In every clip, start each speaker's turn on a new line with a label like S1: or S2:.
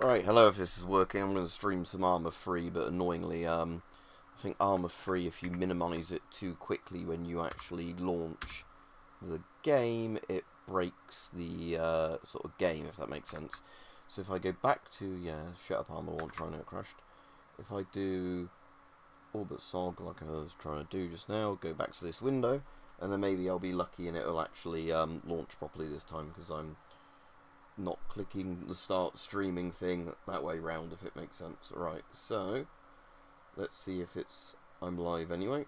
S1: Right, hello, if this is working, I'm going to stream some ARMA free, but annoyingly, I think ARMA free, if you minimise it too quickly when you actually launch the game, it breaks the sort of game, if that makes sense. So if I go back to, shut up ARMA launcher, I know it crashed. If I do Orbit Sog, like I was trying to do just now, go back to this window, and then maybe I'll be lucky and it'll actually launch properly this time, because I'm not clicking the start streaming thing that way round, if it makes sense. Right, so let's see if I'm live anyway.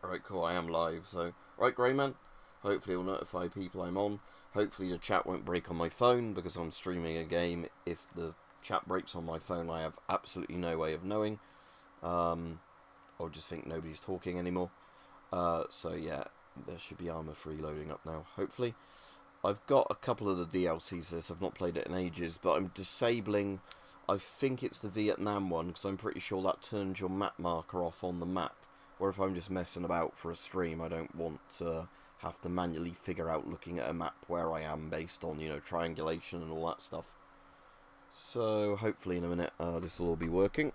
S1: Right, cool, I am live. So, right, Greyman, hopefully it'll notify people I'm on. Hopefully the chat won't break on my phone because I'm streaming a game. If the chat breaks on my phone, I have absolutely no way of knowing. I'll just think nobody's talking anymore. So yeah, there should be ARMA free loading up now, hopefully. I've got a couple of the DLCs for this. I've not played it in ages, but I'm disabling, I think it's the Vietnam one, because I'm pretty sure that turns your map marker off on the map. Or if I'm just messing about for a stream, I don't want to have to manually figure out looking at a map where I am based on, triangulation and all that stuff. So hopefully in a minute this will all be working.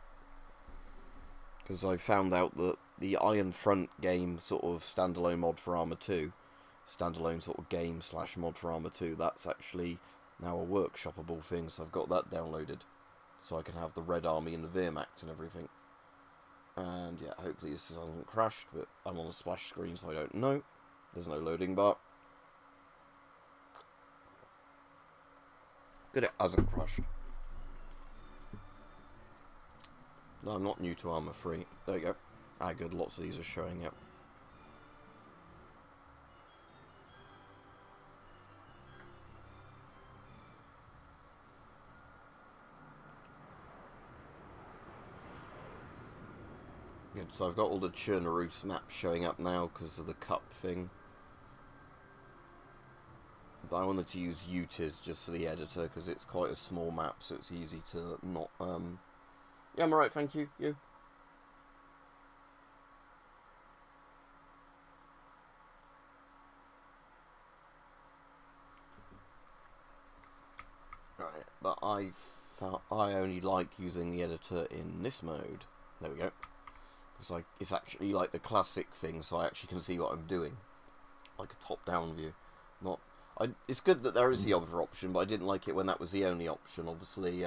S1: Because I found out that the Iron Front game sort of standalone mod for ARMA 2, standalone sort of game / mod for ARMA 2, that's actually now a workshopable thing, so I've got that downloaded so I can have the Red Army and the Wehrmacht and everything. And yeah, hopefully this hasn't crashed, but I'm on a splash screen so I don't know. There's no loading bar. Good, it hasn't crashed. No, I'm not new to ARMA 3. There you go. Ah, good, lots of these are showing up. Good, so I've got all the Chernarus maps showing up now because of the cup thing. But I wanted to use UTIS just for the editor because it's quite a small map, so it's easy to not... Yeah, I'm alright, thank you. You? Right, but I only like using the editor in this mode. There we go. Because it's actually like the classic thing, so I actually can see what I'm doing. Like a top-down view. It's good that there is the other option, but I didn't like it when that was the only option, obviously.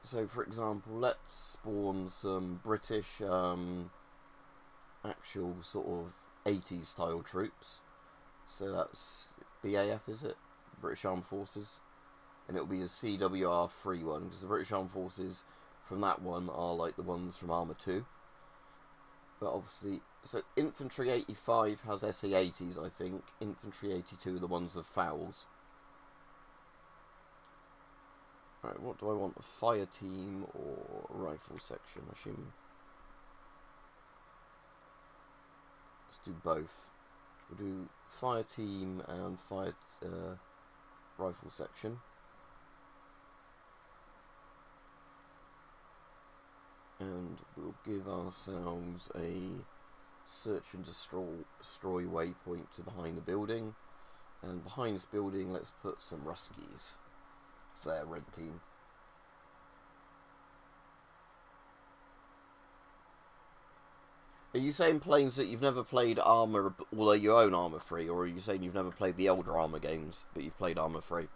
S1: So, for example, let's spawn some British, actual sort of 80s style troops. So that's BAF, is it? British Armed Forces. And it'll be a CWR3 one, because the British Armed Forces from that one are like the ones from ARMA 2. But obviously, so Infantry 85 has SA80s, I think. Infantry 82 are the ones of fouls. Right, what do I want? A fire team or rifle section? I assume. Let's do both. We'll do fire team and rifle section. And we'll give ourselves a search and destroy waypoint to behind the building. And behind this building, let's put some Ruskies. So they're red team. Are you saying, Planes, that you've never played ARMA, although you own ARMA 3, or are you saying you've never played the older ARMA games, but you've played ARMA 3?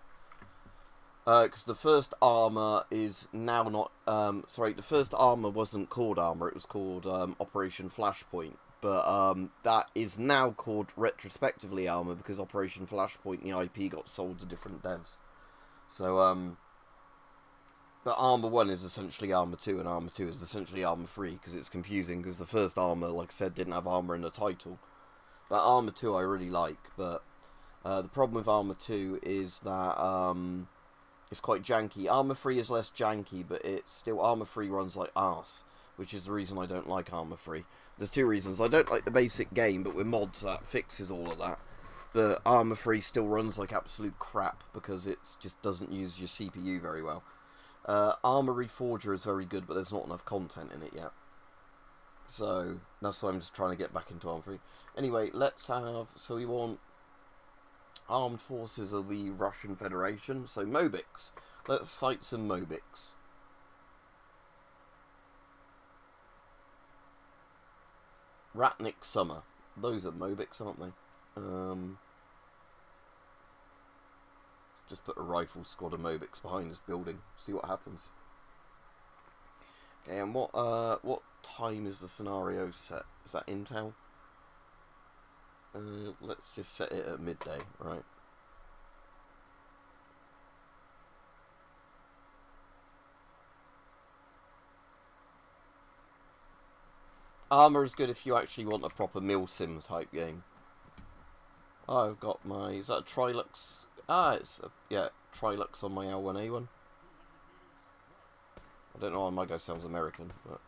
S1: Because the first ARMA is now not... sorry, the first ARMA wasn't called ARMA, it was called Operation Flashpoint. But that is now called retrospectively ARMA because Operation Flashpoint and the IP got sold to different devs. So, but ARMA 1 is essentially ARMA 2, and ARMA 2 is essentially ARMA 3, because it's confusing, because the first ARMA, like I said, didn't have ARMA in the title. But ARMA 2 I really like, but the problem with ARMA 2 is that it's quite janky. ARMA 3 is less janky, but it's still, ARMA 3 runs like arse, which is the reason I don't like ARMA 3. There's two reasons. I don't like the basic game, but with mods that fixes all of that. But ARMA 3 still runs like absolute crap because it just doesn't use your CPU very well. ARMA Reforger is very good, but there's not enough content in it yet. So that's why I'm just trying to get back into ARMA 3. Anyway, let's have... So we want armed forces of the Russian Federation. So Mobiks. Let's fight some Mobiks. Ratnik Summer. Those are Mobiks, aren't they? Just put a rifle squad of Mobiks behind this building. See what happens. Okay, and what time is the scenario set? Is that Intel? Let's just set it at midday, right? ARMA is good if you actually want a proper milsim type game. Oh, I've got my... Is that a Trilux? Ah, it's... yeah, Trilux on my L1A1. I don't know why my guy sounds American, but...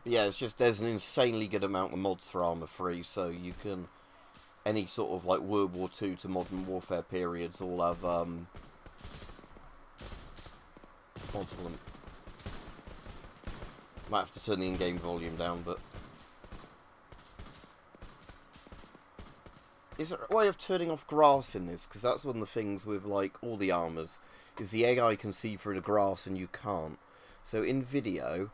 S1: yeah, it's just there's an insanely good amount of mods for ARMA 3, so you can... any sort of like World War II to Modern Warfare periods all have mods for them. Might have to turn the in-game volume down, but... is there a way of turning off grass in this? Because that's one of the things with like all the armors, is the AI can see through the grass and you can't. So in video...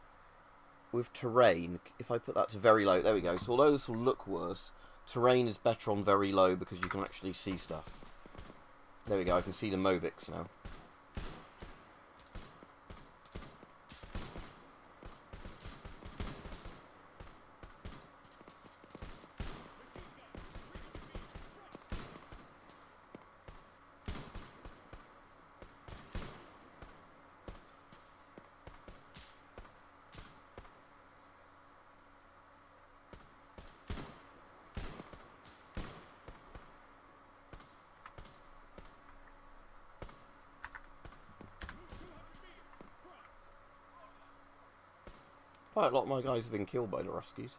S1: with terrain, if I put that to very low, there we go. So although this will look worse, terrain is better on very low because you can actually see stuff. There we go, I can see the Mobiks now. Quite a lot of my guys have been killed by the Ruskies.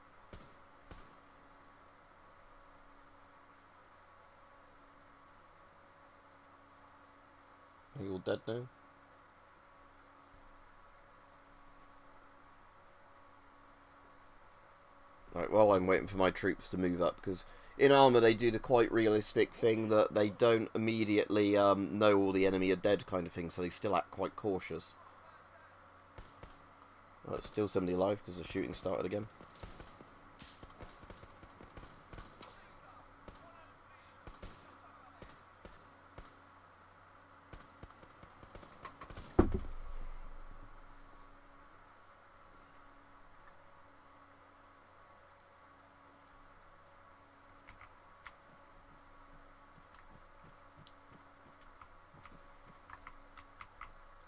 S1: Are you all dead now? Right, well, I'm waiting for my troops to move up, because in ARMA they do the quite realistic thing that they don't immediately know all the enemy are dead kind of thing, so they still act quite cautious. Right, still somebody alive because the shooting started again.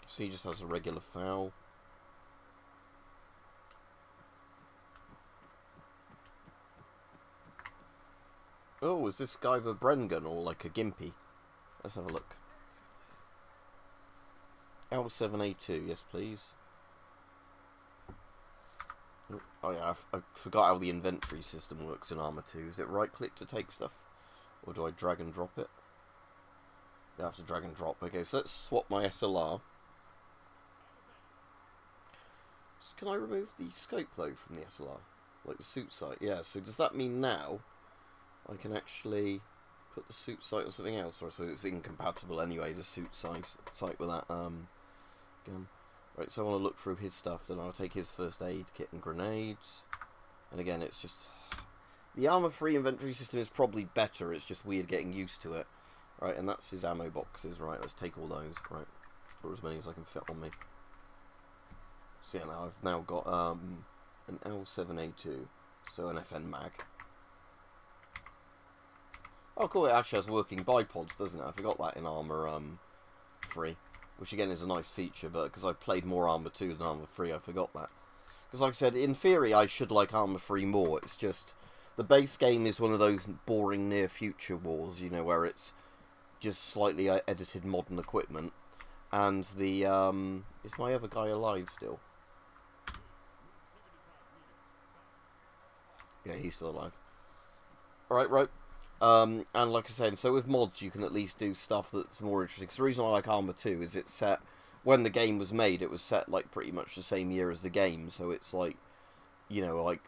S1: So he just has a regular foul. Oh, is this guy with a Bren gun or like a Gimpy? Let's have a look. L7A2, yes please. Oh yeah, I forgot how the inventory system works in ARMA 2. Is it right click to take stuff? Or do I drag and drop it? I have to drag and drop. Okay, so let's swap my SLR. So can I remove the scope though from the SLR? Like the suit sight? Yeah, so does that mean now I can actually put the suit sight on something else? Or so it's incompatible anyway, the suit sight with that gun. Right, so I want to look through his stuff, then I'll take his first aid kit and grenades. And again, it's just... the ARMA 3 inventory system is probably better, it's just weird getting used to it. Right, and that's his ammo boxes. Right, let's take all those. Right, or as many as I can fit on me. So yeah, now I've now got an L7A2, so an FN mag. Oh cool, it actually has working bipods, doesn't it? I forgot that in ARMA 3. Which again is a nice feature, but because I've played more ARMA 2 than ARMA 3, I forgot that. Because like I said, in theory I should like ARMA 3 more, it's just... the base game is one of those boring near future wars, you know, where it's just slightly edited modern equipment. And the, is my other guy alive still? Yeah, he's still alive. Alright, right. And like I said, so with mods you can at least do stuff that's more interesting. Because the reason I like ARMA 2 is it's set, when the game was made, it was set like pretty much the same year as the game. So it's like, you know, like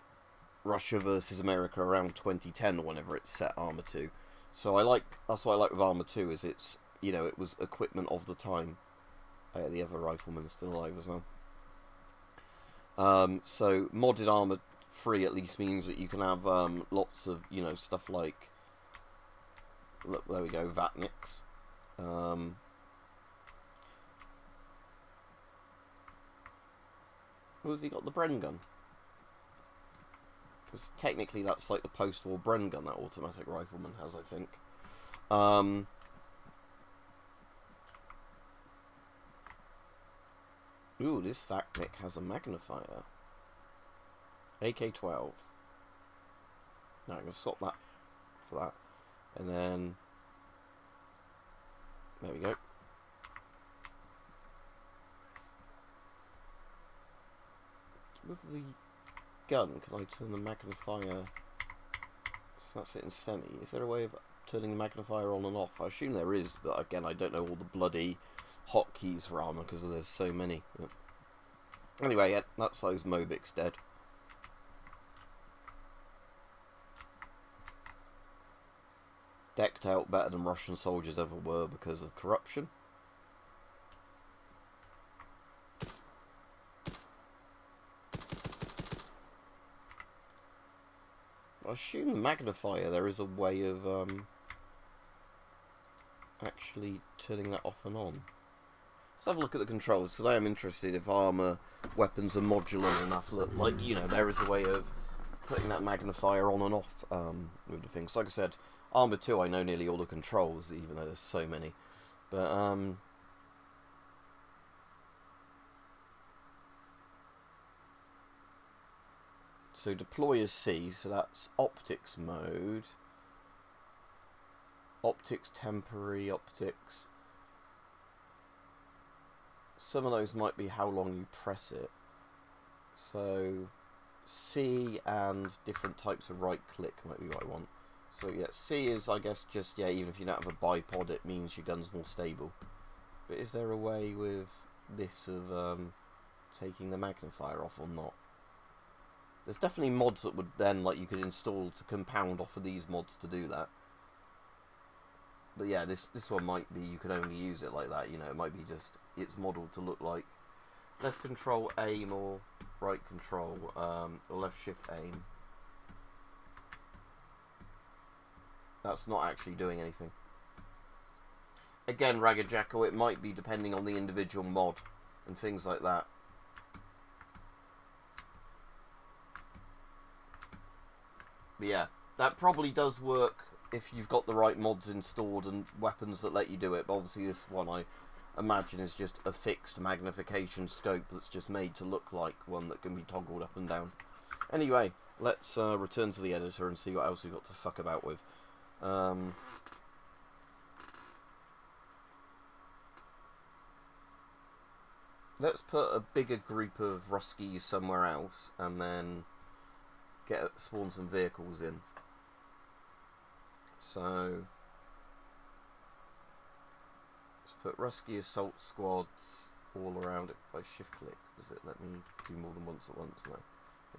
S1: Russia versus America around 2010 or whenever it's set, ARMA 2. So that's what I like with ARMA 2, is it's, you know, it was equipment of the time. The other rifleman is still alive as well. So modded ARMA 3 at least means that you can have lots of, you know, stuff like, look, there we go, Vatniks. Who has he got? The Bren gun? Because technically that's like the post-war Bren gun that automatic rifleman has, I think. Ooh, this Vatnik has a magnifier. AK-12. Now I'm going to swap that for that. And then, there we go. With the gun, can I turn the magnifier? So that's it in semi. Is there a way of turning the magnifier on and off? I assume there is, but again, I don't know all the bloody hotkeys for ARMA because there's so many. But anyway, yeah, that's those Mobics dead. Decked out better than Russian soldiers ever were because of corruption. I assume the magnifier, there is a way of actually turning that off and on. Let's have a look at the controls, because I am interested if ARMA weapons are modular enough. Look, like, you know, there is a way of putting that magnifier on and off with the things. Like I said, ARMA 2, I know nearly all the controls, even though there's so many. But, so deploy as C, so that's optics mode. Optics temporary, optics. Some of those might be how long you press it. So C and different types of right click might be what I want. So yeah, C is, I guess, just, yeah, even if you don't have a bipod, it means your gun's more stable. But is there a way with this of taking the magnifier off or not? There's definitely mods that would then, like, you could install to compound off of these mods to do that. But yeah, this one might be, you could only use it like that, you know, it might be just, it's modelled to look like left control aim or right control, or left shift aim. That's not actually doing anything. Again, Ragged Jacko, it might be depending on the individual mod and things like that. But yeah, that probably does work if you've got the right mods installed and weapons that let you do it. But obviously this one, I imagine, is just a fixed magnification scope that's just made to look like one that can be toggled up and down. Anyway, let's return to the editor and see what else we've got to fuck about with. Let's put a bigger group of Ruskies somewhere else and then spawn some vehicles in. So let's put Rusky assault squads all around it. If I shift click, does it let me do more than once at once? No.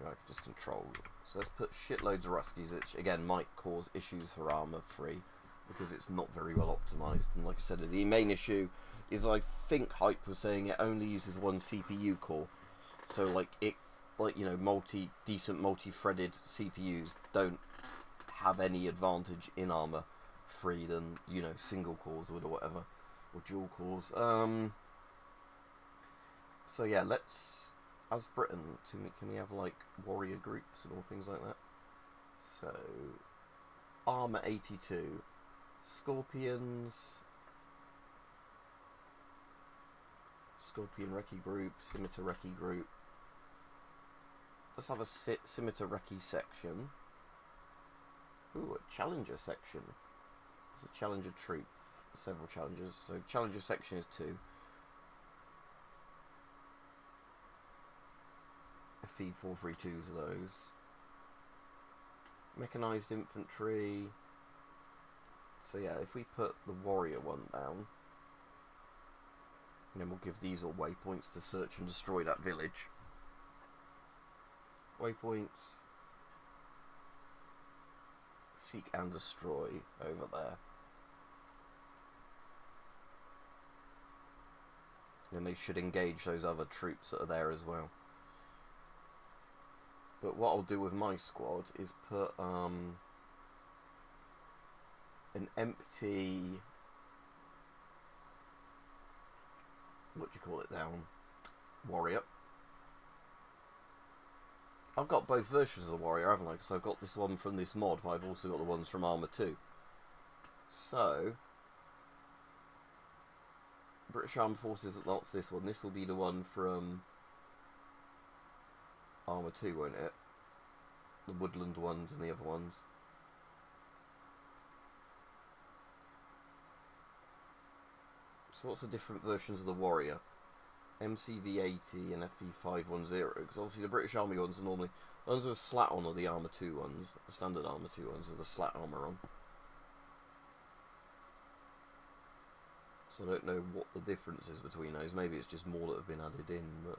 S1: I can just control. So let's put shitloads of Ruskies, which again might cause issues for ARMA 3 because it's not very well optimized. And like I said, the main issue is, I think Hype was saying, it only uses one CPU core. So like you know, decent multi-threaded CPUs don't have any advantage in ARMA 3 than, you know, single cores would or whatever, or dual cores. So yeah, let's, as Britain, can we have like warrior groups and all things like that? So ARMA 82, Scorpions, Scorpion Recce group, Scimitar Recce group. Let's have a Scimitar Recce section. Ooh, a Challenger section. There's a Challenger troop, several Challengers. So Challenger section is 2. FE 432s of those. Mechanised infantry. So yeah, if we put the warrior one down, and then we'll give these all waypoints to search and destroy that village. Waypoints. Seek and destroy over there. And they should engage those other troops that are there as well. But what I'll do with my squad is put an empty, what do you call it, down, warrior. I've got both versions of the warrior, haven't I? Because I've got this one from this mod, but I've also got the ones from ARMA 2. So, British Armed Forces, that's this one. This will be the one from ARMA 2, won't it? The woodland ones and the other ones. So what's the different versions of the warrior? MCV-80 and FV-510, because obviously the British Army ones are normally, those with slat on are the ARMA 2 ones, the standard ARMA 2 ones with the slat armour on. So I don't know what the difference is between those, maybe it's just more that have been added in, but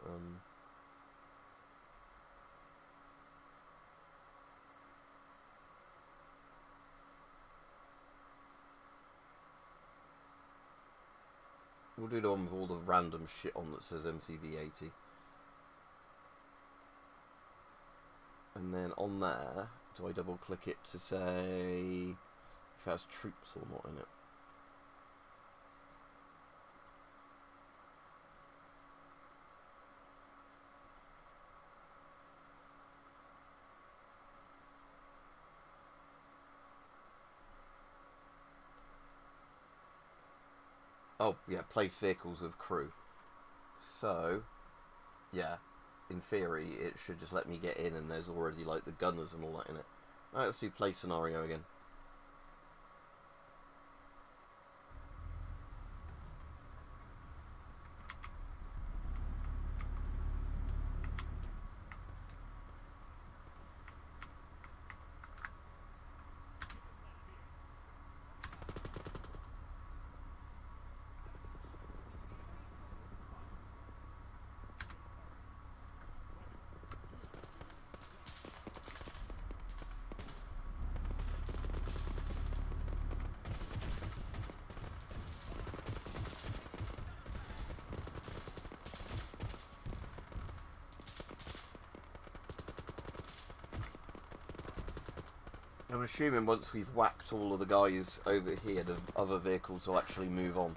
S1: we'll do the one with all the random shit on that says MCV-80. And then on there, do I double click it to say if it has troops or not in it? Oh, yeah, place vehicles with crew. So, yeah, in theory, it should just let me get in and there's already, like, the gunners and all that in it. Alright, let's do play scenario again. I'm assuming once we've whacked all of the guys over here, the other vehicles will actually move on.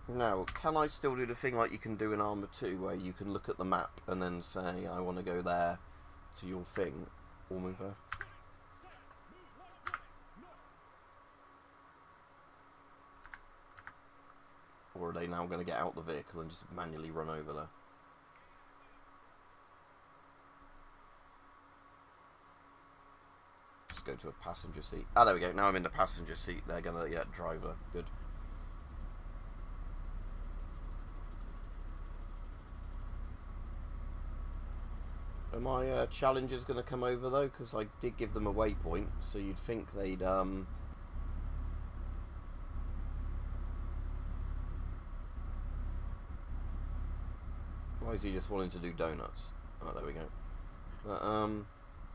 S1: Now, can I still do the thing like you can do in ARMA 2, where you can look at the map and then say, I want to go there to your thing, or move there? Or are they now going to get out the vehicle and just manually run over there? Just go to a passenger seat. Ah, there we go. Now I'm in the passenger seat. They're going to, yeah, driver. Good. Are my challenges going to come over though? Because I did give them a waypoint, so you'd think they'd Why is he just wanting to do donuts? Oh, there we go. But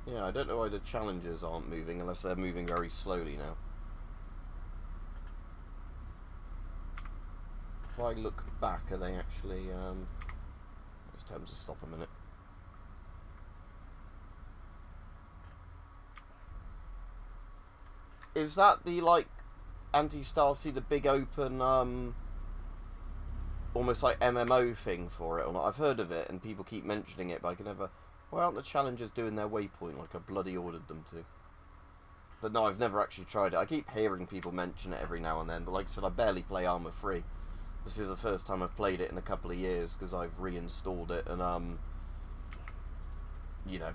S1: yeah, I don't know why the challenges aren't moving unless they're moving very slowly now. If I look back, are they actually just tell them to stop a minute. Is that the, like, anti-Starcy, the big open, almost like MMO thing for it or not. I've heard of it and people keep mentioning it, but I can never. Why aren't the challengers doing their waypoint like I bloody ordered them to? But no, I've never actually tried it. I keep hearing people mention it every now and then, but like I said, I barely play ARMA 3. This is the first time I've played it in a couple of years because I've reinstalled it and you know.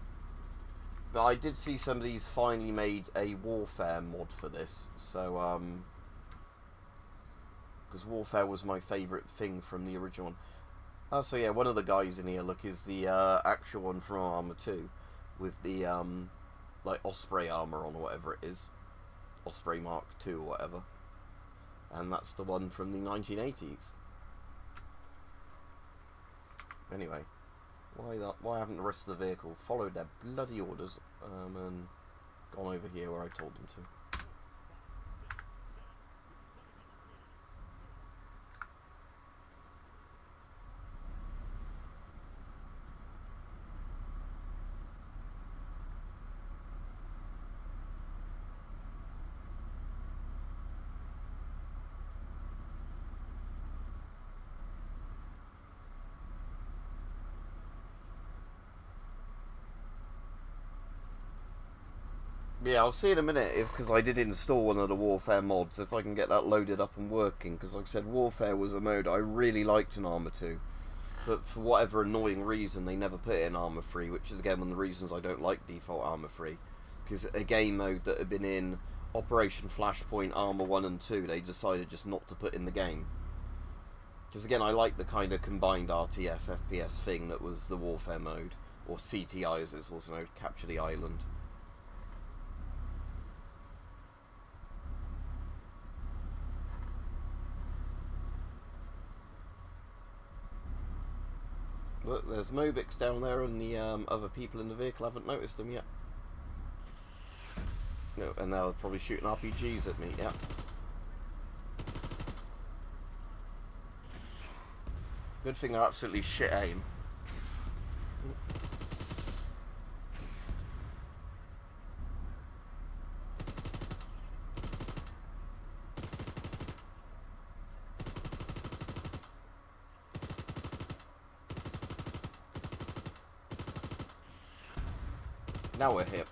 S1: But I did see somebody's finally made a Warfare mod for this, so because Warfare was my favourite thing from the original one. Oh, so yeah, one of the guys in here, look, is the actual one from ARMA 2 with the like Osprey armour on or whatever it is, Osprey Mark II or whatever, and that's the one from the 1980s. Anyway, why haven't the rest of the vehicle followed their bloody orders and gone over here where I told them to? Yeah, I'll see in a minute because I did install one of the Warfare mods, if I can get that loaded up and working, because like I said, Warfare was a mode I really liked in ARMA 2, but for whatever annoying reason they never put it in ARMA 3, which is again one of the reasons I don't like default ARMA 3, because a game mode that had been in Operation Flashpoint, ARMA 1 and 2, they decided just not to put in the game. Because again, I like the kind of combined RTS, FPS thing that was the Warfare mode, or CTI as it's also known, Capture the Island. Look, there's Mobix down there and the other people in the vehicle. I haven't noticed them yet. No, and they're probably shooting RPGs at me, yeah. Good thing they're absolutely shit aim. Now we're here.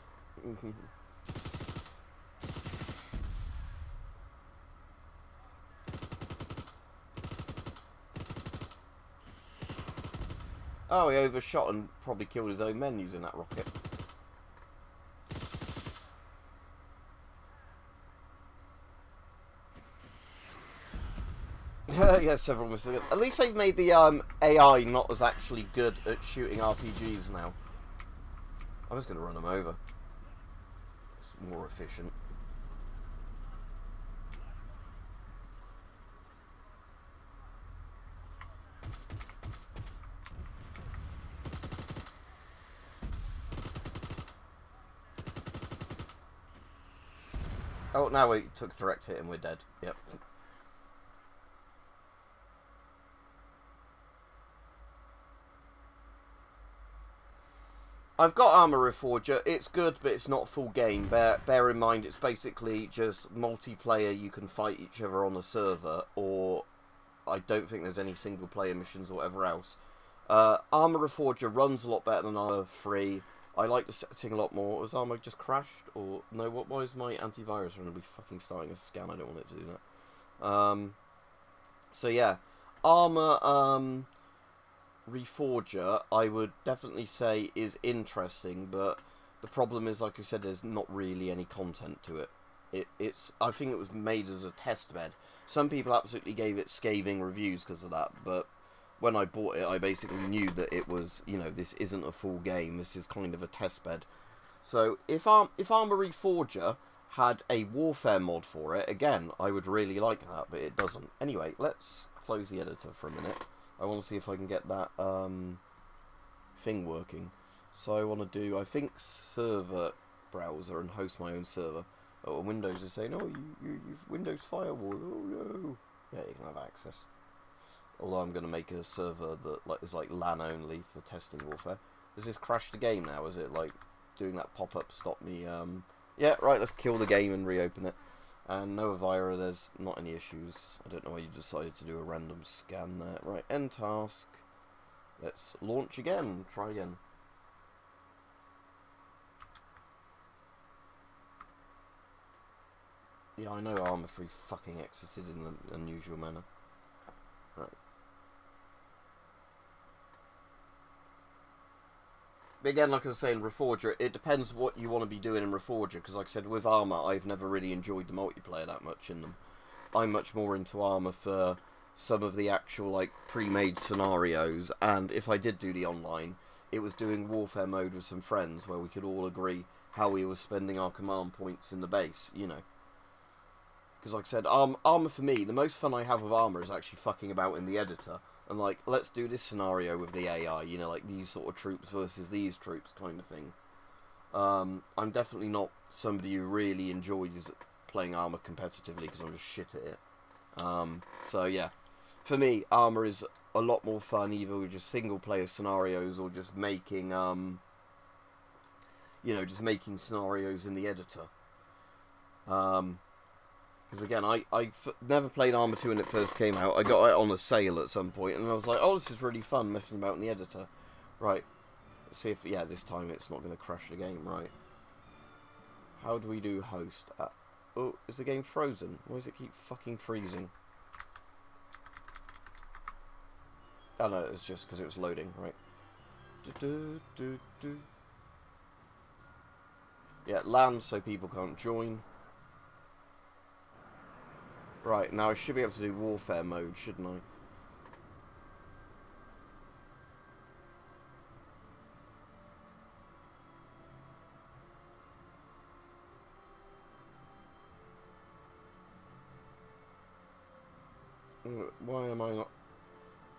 S1: Oh, he overshot and probably killed his own men using that rocket. Yeah, several misses. At least they've made the AI not as actually good at shooting RPGs now. I'm just going to run them over. It's more efficient. Oh, now we took direct hit and we're dead. Yep. I've got Armor Reforger. It's good, but it's not full game. Bear in mind, it's basically just multiplayer. You can fight each other on a server, or I don't think there's any single player missions or whatever else. Armor Reforger runs a lot better than Armor 3. I like the setting a lot more. Has Armor just crashed? Or no, why is my antivirus going to be fucking starting a scan? I don't want it to do that. So yeah, Armor Reforger, I would definitely say is interesting, but the problem is, like I said, there's not really any content to it. I think it was made as a test bed. Some people absolutely gave it scathing reviews because of that, but when I bought it, I basically knew that it was, you know, this isn't a full game. This is kind of a test bed. So if Armor Reforger had a Warfare mod for it, again, I would really like that, but it doesn't. Anyway, let's close the editor for a minute. I want to see if I can get that thing working. So I want to do, I think, server browser and host my own server. Oh, Windows is saying, oh, you've Windows firewall. Oh no. Yeah, you can have access. Although I'm going to make a server that is like LAN only for testing Warfare. Does this crash the game now? Is it like doing that pop-up stop me? Yeah, right, let's kill the game and reopen it. And no Avira, there's not any issues. I don't know why you decided to do a random scan there. Right, end task. Let's launch again. Try again. Yeah, I know ARMA 3 fucking exited in an unusual manner. Right. But again, like I was saying, Reforger, it depends what you want to be doing in Reforger, because like I said, with ARMA, I've never really enjoyed the multiplayer that much in them. I'm much more into ARMA for some of the actual, like, pre-made scenarios, and if I did do the online, it was doing warfare mode with some friends, where we could all agree how we were spending our command points in the base, you know. Because like I said, ARMA for me, the most fun I have with ARMA is actually fucking about in the editor. And like, let's do this scenario with the AI, you know, like these sort of troops versus these troops kind of thing. I'm definitely not somebody who really enjoys playing ARMA competitively because I'm just shit at it. So yeah, for me, ARMA is a lot more fun either with just single player scenarios or just making, you know, just making scenarios in the editor. Because again, I've never played ARMA 2 when it first came out. I got it on a sale at some point, and I was like, oh, this is really fun messing about in the editor. Right, let's see if, yeah, this time it's not going to crash the game, right. How do we do host? Oh, is the game frozen? Why does it keep fucking freezing? Oh no, it's just because it was loading, right. Yeah, land so people can't join. Right, now I should be able to do warfare mode, shouldn't I? Why am I not...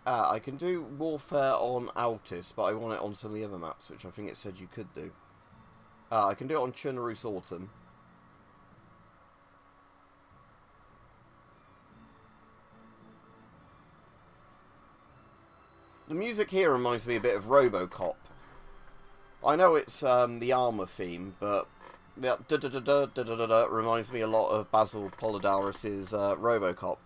S1: I can do warfare on Altis, but I want it on some of the other maps, which I think it said you could do. I can do it on Chernarus Autumn. The music here reminds me a bit of RoboCop. I know it's the ARMA theme, but that da-da-da-da-da-da-da reminds me a lot of Basil Polidaris' RoboCop.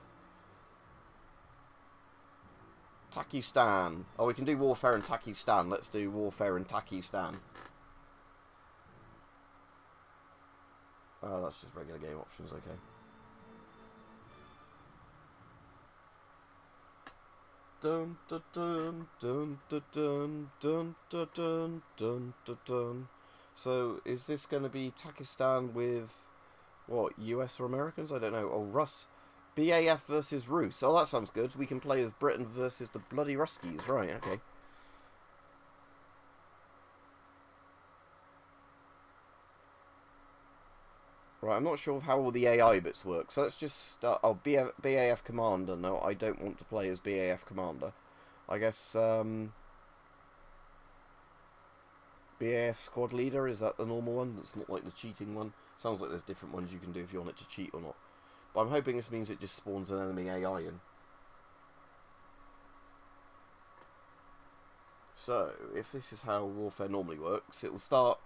S1: Takistan. Oh, we can do Warfare in Takistan. Let's do Warfare in Takistan. Oh, that's just regular game options, okay. Dun dun dun dun dun dun dun dun dun dun dun dun. So, is this going to be Takistan with, what, US or Americans? I don't know. Oh, Russ. BAF versus Rus. Oh, that sounds good. We can play as Britain versus the bloody Ruskies. Right, okay. Right, I'm not sure how all the AI bits work. So let's just start. Oh, BAF Commander. No, I don't want to play as BAF Commander. I guess, BAF Squad Leader, is that the normal one? That's not like the cheating one. Sounds like there's different ones you can do if you want it to cheat or not. But I'm hoping this means it just spawns an enemy AI in. So, if this is how Warfare normally works, it will start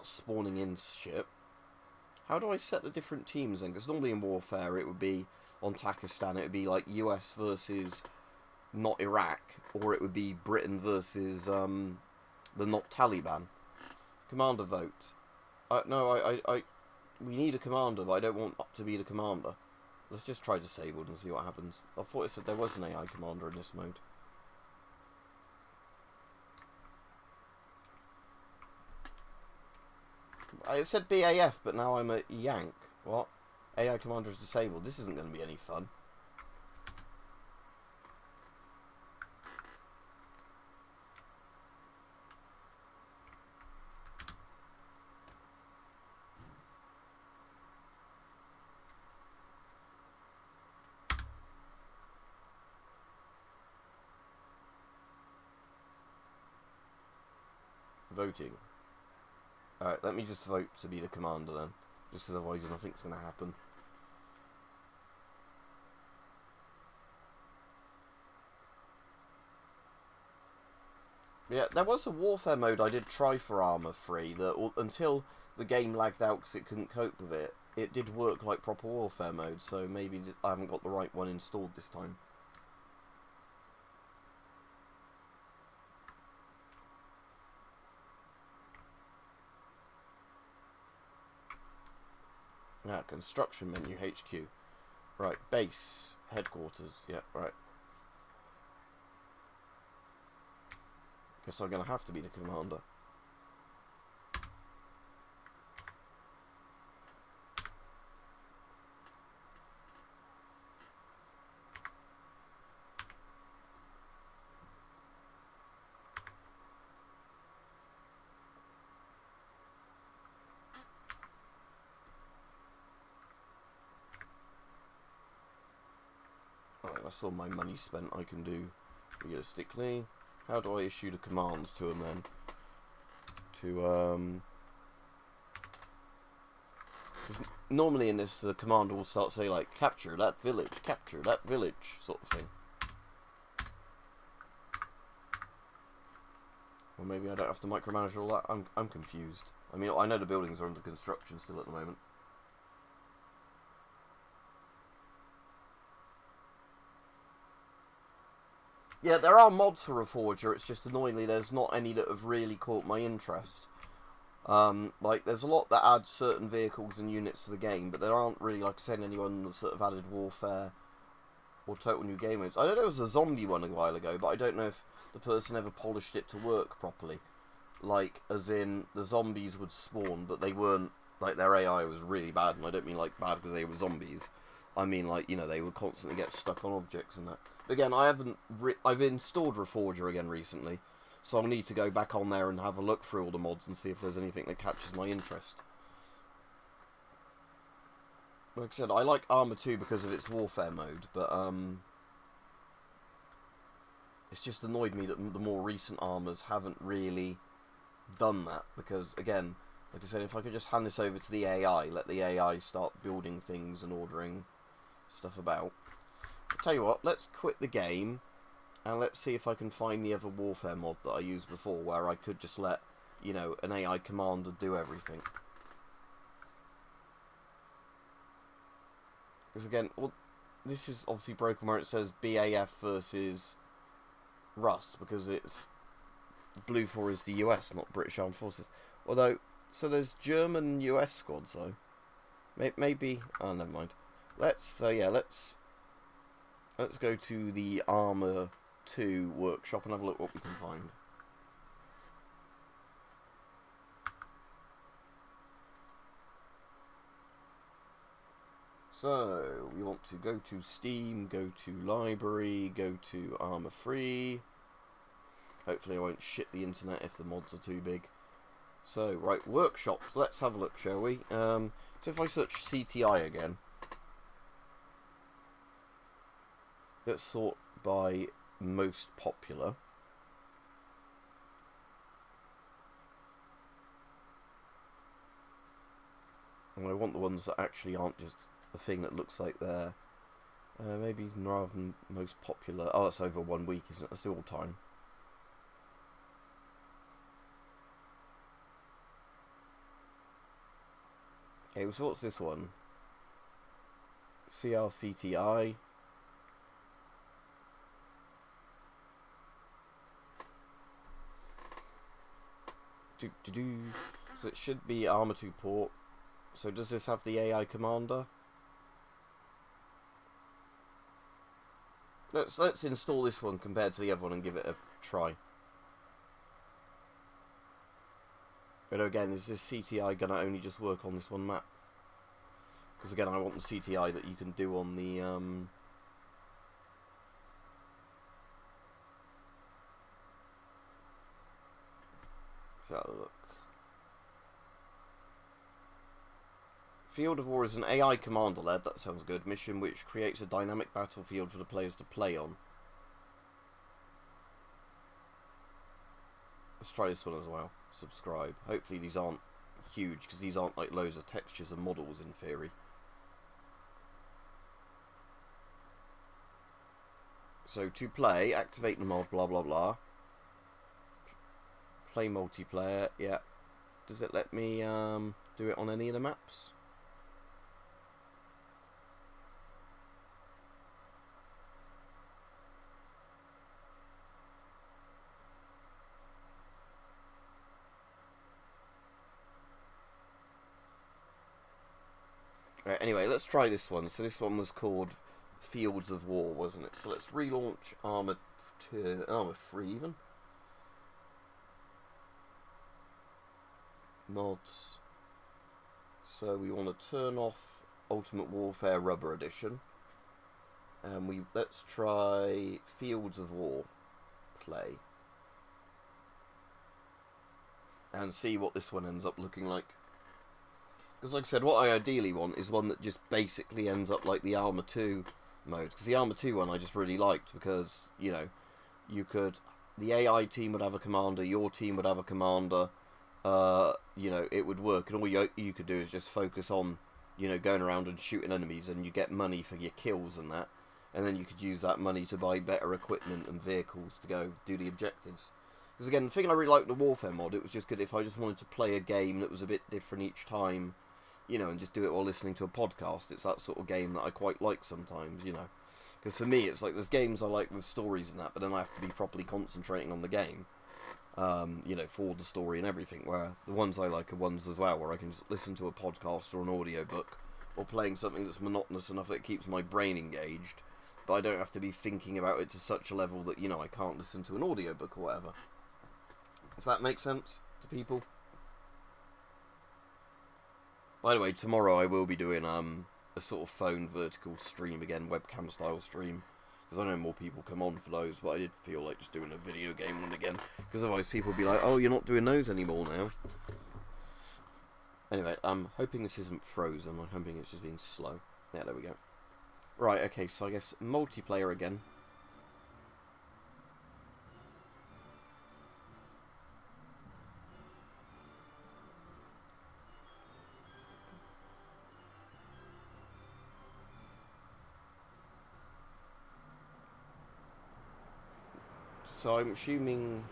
S1: spawning in shit. How do I set the different teams then? Because normally in Warfare it would be, on Takistan, it would be like US versus not Iraq, or it would be Britain versus the not Taliban. Commander vote. No, we need a commander, but I don't want to be the commander. Let's just try disabled and see what happens. I thought it said there was an AI commander in this mode. It said BAF, but now I'm a Yank. What? AI commander is disabled. This isn't going to be any fun. Voting. Alright, let me just vote to be the commander then. Just because otherwise nothing's going to happen. Yeah, there was a warfare mode I did try for ARMA 3 that until the game lagged out because it couldn't cope with it. It did work like proper warfare mode, so maybe I haven't got the right one installed this time. Ah, construction menu, HQ. Right, base, headquarters, yeah, right. Guess I'm going to have to be the commander. Alright, that's all my money spent. I can do realistically. How do I issue the commands to them then? Because normally in this, the commander will start saying like, capture that village, sort of thing. Or maybe I don't have to micromanage all that. I'm confused. I mean, I know the buildings are under construction still at the moment. Yeah, there are mods for Reforger, it's just annoyingly there's not any that have really caught my interest. Like, there's a lot that add certain vehicles and units to the game, but there aren't really, like I said, anyone that's sort of added warfare or total new game modes. I know there was a zombie one a while ago, but I don't know if the person ever polished it to work properly. Like, as in, the zombies would spawn, but they weren't, like, their AI was really bad, and I don't mean, like, bad because they were zombies. I mean, like, you know, they would constantly get stuck on objects and that. But again, I've installed Reforger again recently, so I'll need to go back on there and have a look through all the mods and see if there's anything that catches my interest. Like I said, I like ARMA 2 because of its warfare mode, but, it's just annoyed me that the more recent ARMAs haven't really done that, because, again, like I said, if I could just hand this over to the AI, let the AI start building things and ordering stuff about. I'll tell you what, let's quit the game, and let's see if I can find the other warfare mod that I used before, where I could just let, you know, an AI commander do everything. Because again, well, this is obviously broken where it says BAF versus Rus, because it's Blue 4 is the US, not British Armed Forces. Although, so there's German US squads though. Maybe, oh, never mind. Let's go to the ARMA 2 workshop and have a look what we can find. So, we want to go to Steam, go to Library, go to ARMA Free. Hopefully I won't shit the internet if the mods are too big. So, right, workshops, let's have a look, shall we? So if I search CTI again, let's sort by most popular. And I want the ones that actually aren't just a thing that looks like they're maybe rather than most popular. Oh, that's over 1 week, isn't it? That's all time. Okay, so what's this one? CRCTI. So it should be ARMA 2 port. So does this have the AI commander? Let's install this one compared to the other one and give it a try. But again, is this CTI gonna only just work on this one map? Because again, I want the CTI that you can do on the let's have a look. Field of War is an AI commander led, that sounds good, mission which creates a dynamic battlefield for the players to play on. Let's try this one as well. Subscribe. Hopefully these aren't huge, because these aren't like loads of textures and models in theory. So to play, activate the mod, blah blah blah. Play multiplayer, yeah. Does it let me, does do it on any of the maps. Anyway, let's try this one. So this one was called Fields of War, wasn't it? So let's relaunch ARMA 2, ARMA 3 even. Mods. So we want to turn off Ultimate Warfare Rubber Edition. And let's try Fields of War play. And see what this one ends up looking like. Because like I said, what I ideally want is one that just basically ends up like the ARMA 2 mode. Because the ARMA 2 one I just really liked because, you know, the AI team would have a commander, your team would have a commander, you know, it would work. And all you could do is just focus on, you know, going around and shooting enemies, and you get money for your kills and that. And then you could use that money to buy better equipment and vehicles to go do the objectives. Because again, the thing I really liked the Warfare mod, it was just good if I just wanted to play a game that was a bit different each time, you know, and just do it while listening to a podcast. It's that sort of game that I quite like sometimes, you know. Because for me, it's like there's games I like with stories and that, but then I have to be properly concentrating on the game, you know, for the story and everything. Where the ones I like are ones as well where I can just listen to a podcast or an audiobook, or playing something that's monotonous enough that it keeps my brain engaged, but I don't have to be thinking about it to such a level that, you know, I can't listen to an audiobook or whatever. If that makes sense to people. By the way, tomorrow I will be doing a sort of phone vertical stream again, webcam style stream, because I know more people come on for those, but I did feel like just doing a video game one again, because otherwise people will be like, oh, you're not doing those anymore now. Anyway, I'm hoping this isn't frozen, I'm hoping it's just being slow. Yeah, there we go. Right, okay, so I guess multiplayer again. So I'm assuming,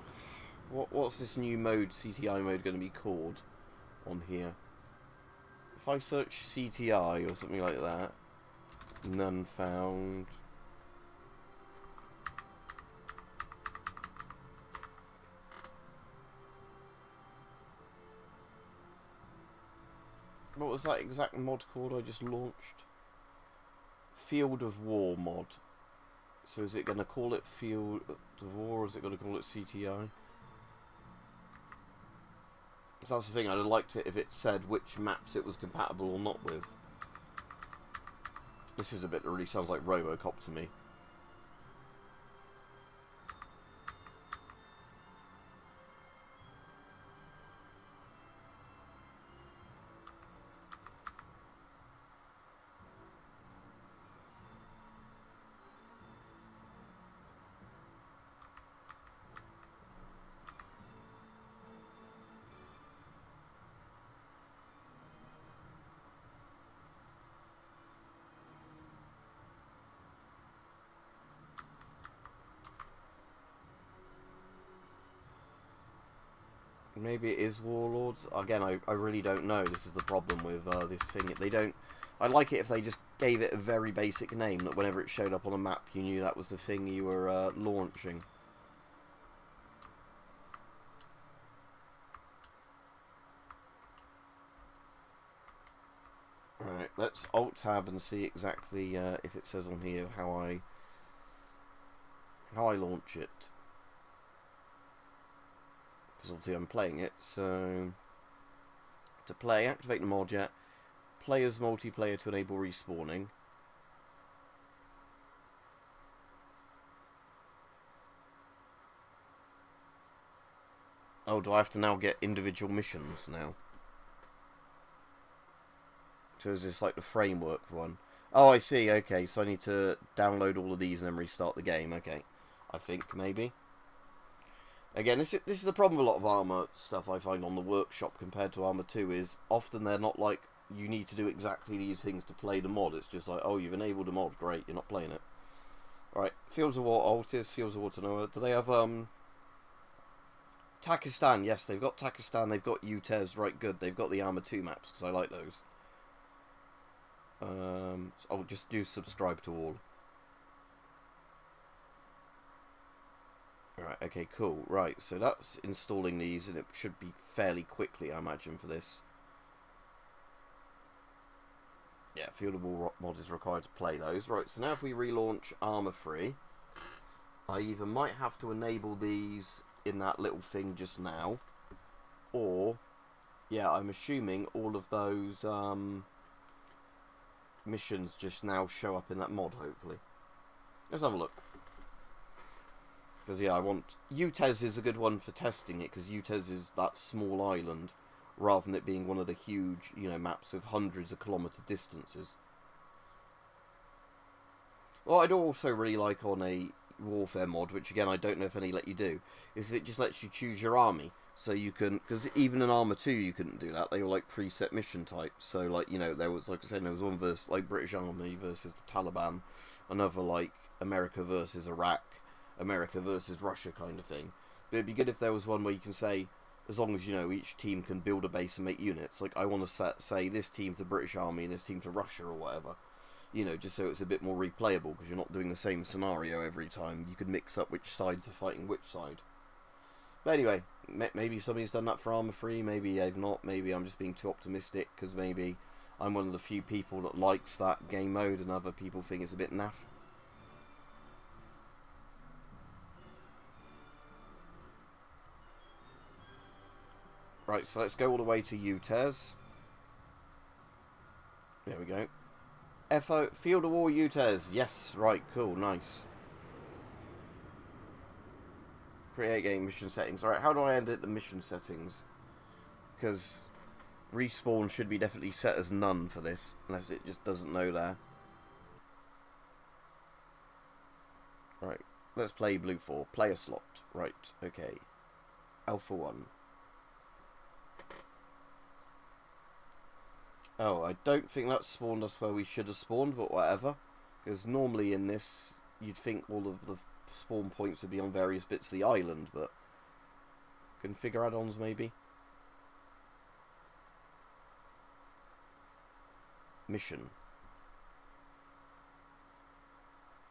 S1: what's this new mode, CTI mode, going to be called on here? If I search CTI or something like that, none found. What was that exact mod called I just launched? Field of War mod. So is it going to call it Field of War, or is it going to call it CTI? Because that's the thing, I'd have liked it if it said which maps it was compatible or not with. This is a bit that really sounds like Robocop to me. Maybe it is Warlords. Again, I really don't know. This is the problem with this thing. They don't... I'd like it if they just gave it a very basic name, that whenever it showed up on a map, you knew that was the thing you were launching. Right, let's Alt-Tab and see exactly if it says on here how I launch it. Because obviously I'm playing it, so to play, activate the mod yet. Players multiplayer to enable respawning. Oh, do I have to now get individual missions now? So is this like the framework one? Oh, I see, okay, so I need to download all of these and then restart the game, okay. I think, maybe. Again, this is the problem with a lot of ARMA stuff I find on the workshop compared to ARMA 2 is often they're not like, you need to do exactly these things to play the mod. It's just like, oh, you've enabled a mod, great, you're not playing it. Alright, Fields of War Altis, Fields of War Tanoa. Do they have, Takistan, yes, they've got Takistan, they've got UTES, right, good. They've got the ARMA 2 maps, because I like those. So I'll just do subscribe to all. Alright, okay, cool. Right, so that's installing these, and it should be fairly quickly, I imagine, for this. Yeah, fieldable mod is required to play those. Right, so now if we relaunch ARMA 3, I either might have to enable these in that little thing just now, or, yeah, I'm assuming all of those missions just now show up in that mod, hopefully. Let's have a look. Because, yeah, I want... UTES is a good one for testing it, because UTES is that small island, rather than it being one of the huge, you know, maps with hundreds of kilometre distances. What I'd also really like on a Warfare mod, which, again, I don't know if any let you do, is if it just lets you choose your army. So you can... Because even in ARMA 2, you couldn't do that. They were, like, preset mission types. So, like, you know, there was, like I said, there was one versus, like, British Army versus the Taliban. Another, like, America versus Iraq. America versus Russia kind of thing. But it'd be good if there was one where you can say, as long as, you know, each team can build a base and make units. Like, I want to say this team to British Army and this team to Russia or whatever. You know, just so it's a bit more replayable, because you're not doing the same scenario every time. You could mix up which sides are fighting which side. But anyway, maybe somebody's done that for ARMA 3, maybe they've not, maybe I'm just being too optimistic, because maybe I'm one of the few people that likes that game mode and other people think it's a bit naff. Right, so let's go all the way to UTES. There we go. FO, Field of War UTES. Yes, right, cool, nice. Create game mission settings. Alright, how do I edit the mission settings? Because respawn should be definitely set as none for this, unless it just doesn't know there. Right, let's play Blue 4. Player slot. Right, okay. Alpha 1. Oh, I don't think that spawned us where we should have spawned, but whatever. Because normally in this, you'd think all of the spawn points would be on various bits of the island, but... Configure add-ons, maybe? Mission.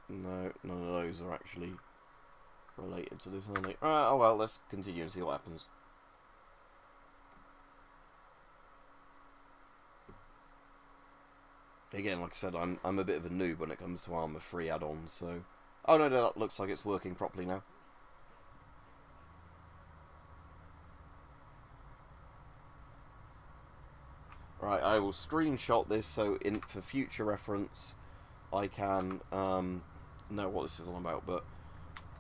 S1: No, none of those are actually related to this, are they? Oh well, let's continue and see what happens. Again, like I said, I'm a bit of a noob when it comes to ARMA 3 add-ons, so... Oh no, that looks like it's working properly now. Right, I will screenshot this so for future reference I can know what this is all about, but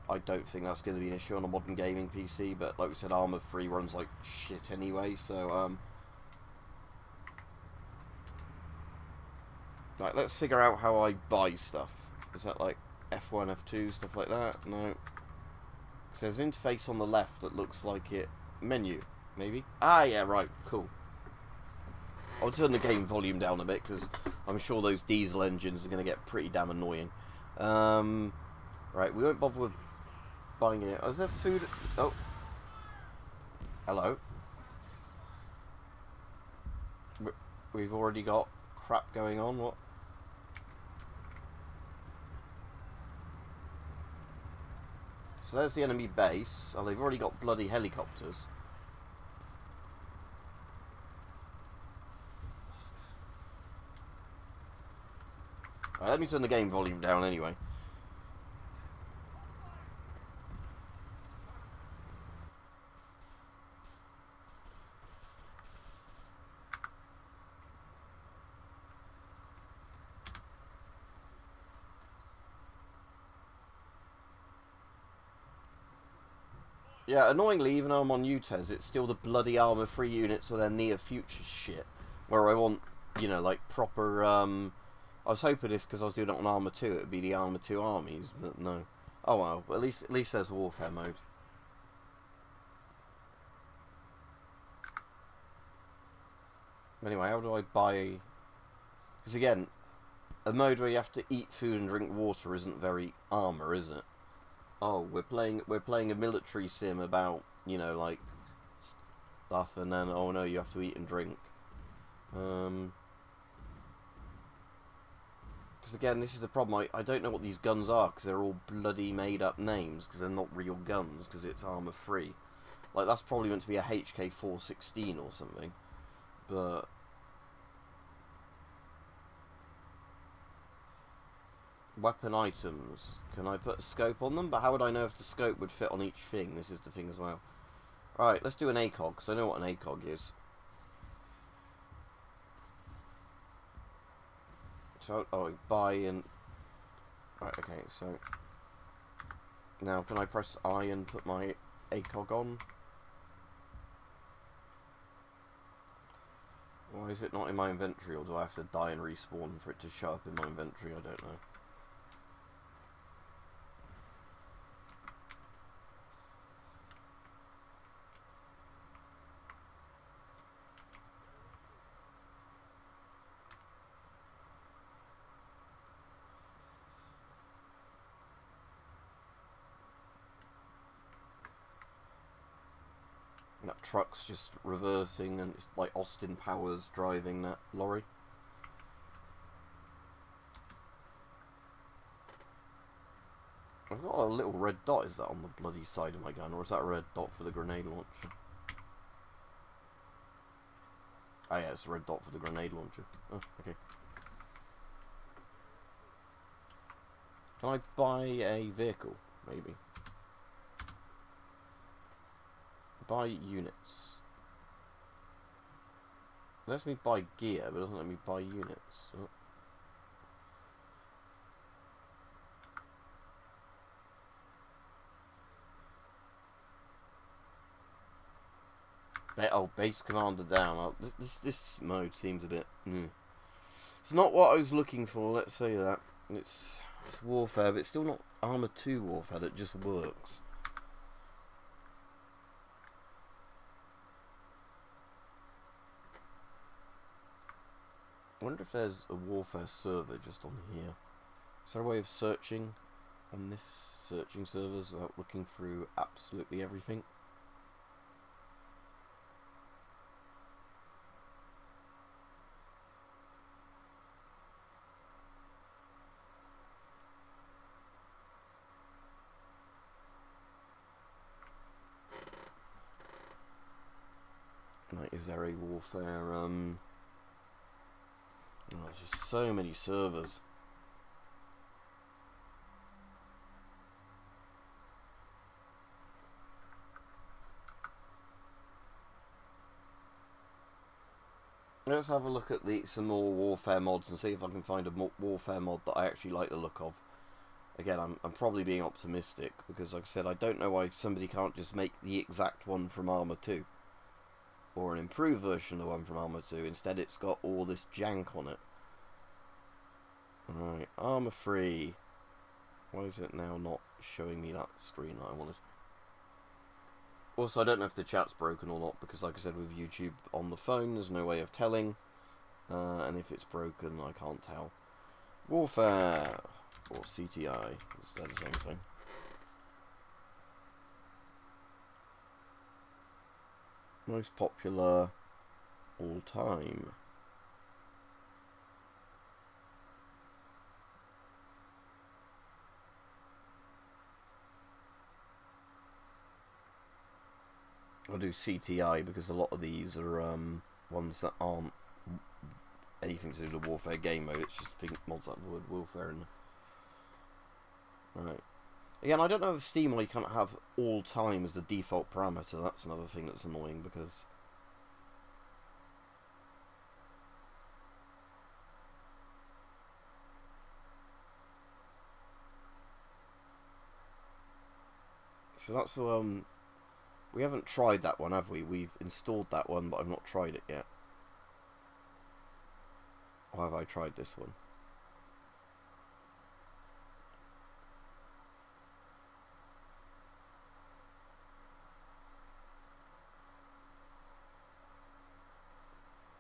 S1: I don't think that's going to be an issue on a modern gaming PC, but like we said, ARMA 3 runs like shit anyway, so right, let's figure out how I buy stuff. Is that like F1, F2, stuff like that? No. Because there's an interface on the left that looks like it... Menu, maybe? Ah, yeah, right, cool. I'll turn the game volume down a bit, because I'm sure those diesel engines are going to get pretty damn annoying. Right, we won't bother with buying it. Is there food? Oh. Hello. We've already got crap going on, what? So there's the enemy base. Oh, they've already got bloody helicopters. Right, let me turn the game volume down anyway. Yeah, annoyingly, even though I'm on UTES, it's still the bloody ARMA 3 units or their near future shit. Where I want, you know, like proper, I was hoping because I was doing it on ARMA 2, it would be the ARMA 2 armies, but no. Oh well, at least there's Warfare mode. Anyway, how do I buy... Because again, a mode where you have to eat food and drink water isn't very ARMA, is it? Oh, we're playing a military sim about you know, like stuff, and then oh no, you have to eat and drink. Because again, this is the problem. I don't know what these guns are because they're all bloody made up names because they're not real guns because it's armor free. Like that's probably meant to be a HK416 or something, but. Weapon items. Can I put a scope on them? But how would I know if the scope would fit on each thing? This is the thing as well. Right, let's do an ACOG, because I know what an ACOG is. So, oh, buy and... Right, okay, so... Now, can I press I and put my ACOG on? Why is it not in my inventory, or do I have to die and respawn for it to show up in my inventory? I don't know. That truck's just reversing, and it's like Austin Powers driving that lorry. I've got a little red dot. Is that on the bloody side of my gun, or is that a red dot for the grenade launcher? Ah, yeah, it's a red dot for the grenade launcher. Oh, okay. Can I buy a vehicle, maybe? Buy units. It lets me buy gear, but it doesn't let me buy units. Oh. Oh, base commander down. Oh, this mode seems a bit... It's not what I was looking for, let's say that. It's warfare, but it's still not Arma 2 warfare that just works. I wonder if there's a warfare server just on here. Is there a way of searching on this searching servers without looking through absolutely everything? Like, is there a warfare, oh, there's just so many servers. Let's have a look at some more warfare mods and see if I can find a warfare mod that I actually like the look of. Again, I'm probably being optimistic because, like I said, I don't know why somebody can't just make the exact one from Arma 2. Or an improved version of the one from Arma 2. Instead, it's got all this jank on it. Alright, Arma 3. Why is it now not showing me that screen that I wanted? Also, I don't know if the chat's broken or not, because like I said, with YouTube on the phone, there's no way of telling. And if it's broken, I can't tell. Warfare, or CTI, is that the same thing? Most popular all time. I'll do CTI because a lot of these are ones that aren't anything to do with the warfare game mode. It's just mods like the word warfare in. Right. Again, I don't know if Steam you can't have all time as the default parameter. That's another thing that's annoying because so that's we haven't tried that one, have we? We've installed that one, but I've not tried it yet. Or have I tried this one?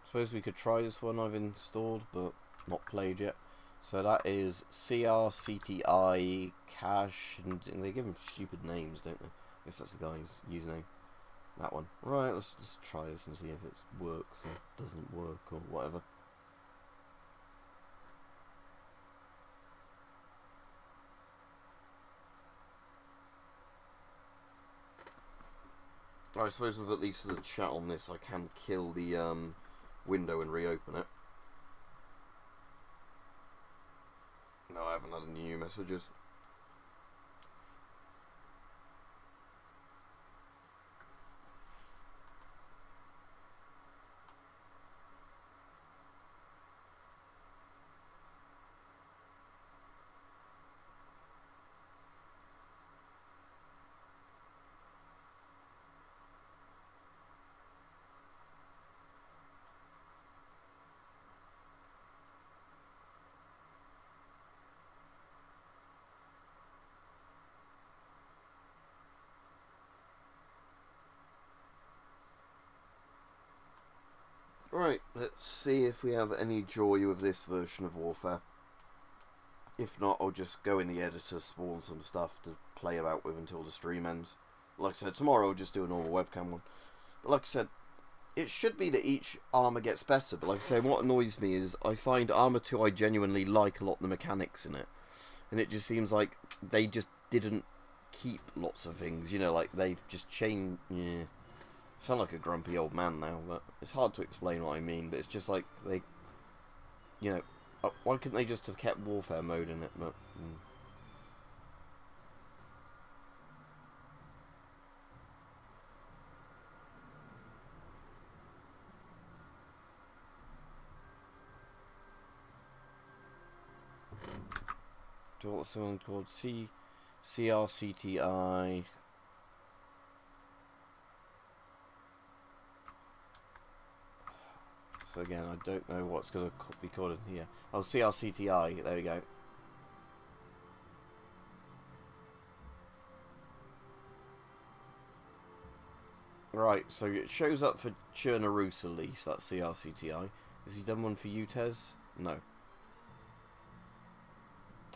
S1: Suppose we could try this one I've installed, but not played yet. So that is CRCTI Cache, and they give them stupid names, don't they? I guess that's the guy's username. That one. Right, let's just try this and see if it works or doesn't work or whatever. I suppose with at least the chat on this, I can kill the window and reopen it. No, I haven't had any new messages. Right, let's see if we have any joy with this version of Warfare. If not, I'll just go in the editor, spawn some stuff to play about with until the stream ends. Like I said, tomorrow I'll just do a normal webcam one. But like I said, it should be that each ARMA gets better, but like I say, what annoys me is I find ARMA 2 I genuinely like a lot of the mechanics in it. And it just seems like they just didn't keep lots of things, you know, like they've just changed, yeah. I sound like a grumpy old man now, but it's hard to explain what I mean, but it's just like they, you know, why couldn't they just have kept warfare mode in it, but... Do you want someone called CRCTI? So again, I don't know what's going to be called in here. Oh, CRCTI, there we go. Right, so it shows up for Chernarus at least, that's CRCTI. Has he done one for UTES? No.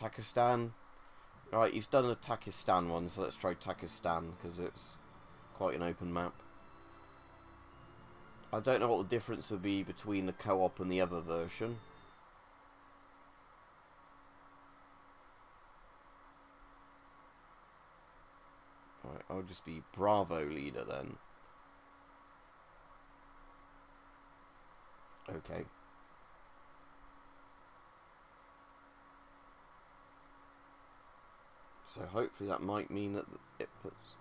S1: Takistan? Right, he's done a Takistan one, so let's try Takistan, because it's quite an open map. I don't know what the difference would be between the co-op and the other version. Alright, I'll just be Bravo leader then. Okay. So hopefully that might mean that it puts...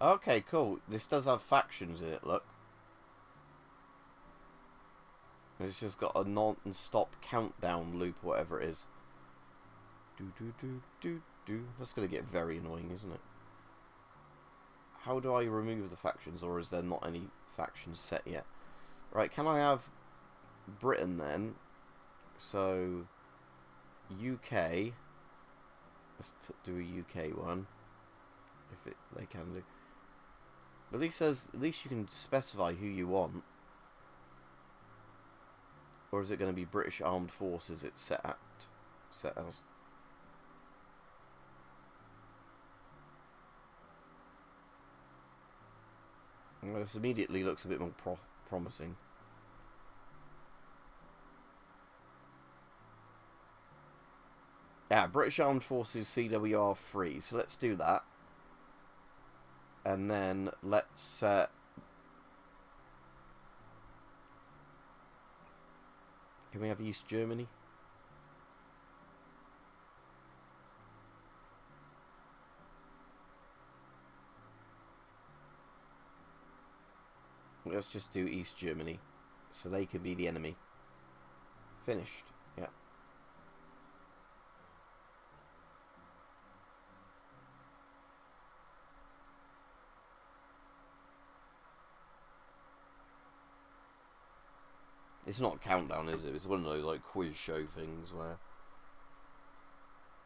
S1: Okay, cool. This does have factions in it, look. It's just got a non-stop countdown loop, whatever it is. Do. That's going to get very annoying, isn't it? How do I remove the factions, or is there not any factions set yet? Right, can I have Britain then? So, UK. Let's do a UK one. If they can do. But at least you can specify who you want. Or is it going to be British Armed Forces it's set as? Well, this immediately looks a bit more promising. Yeah, British Armed Forces CWR 3. So let's do that. And then let's set... Can we have East Germany? Let's just do East Germany. So they can be the enemy. Finished. Yeah. It's not a countdown, is it? It's one of those like quiz show things where...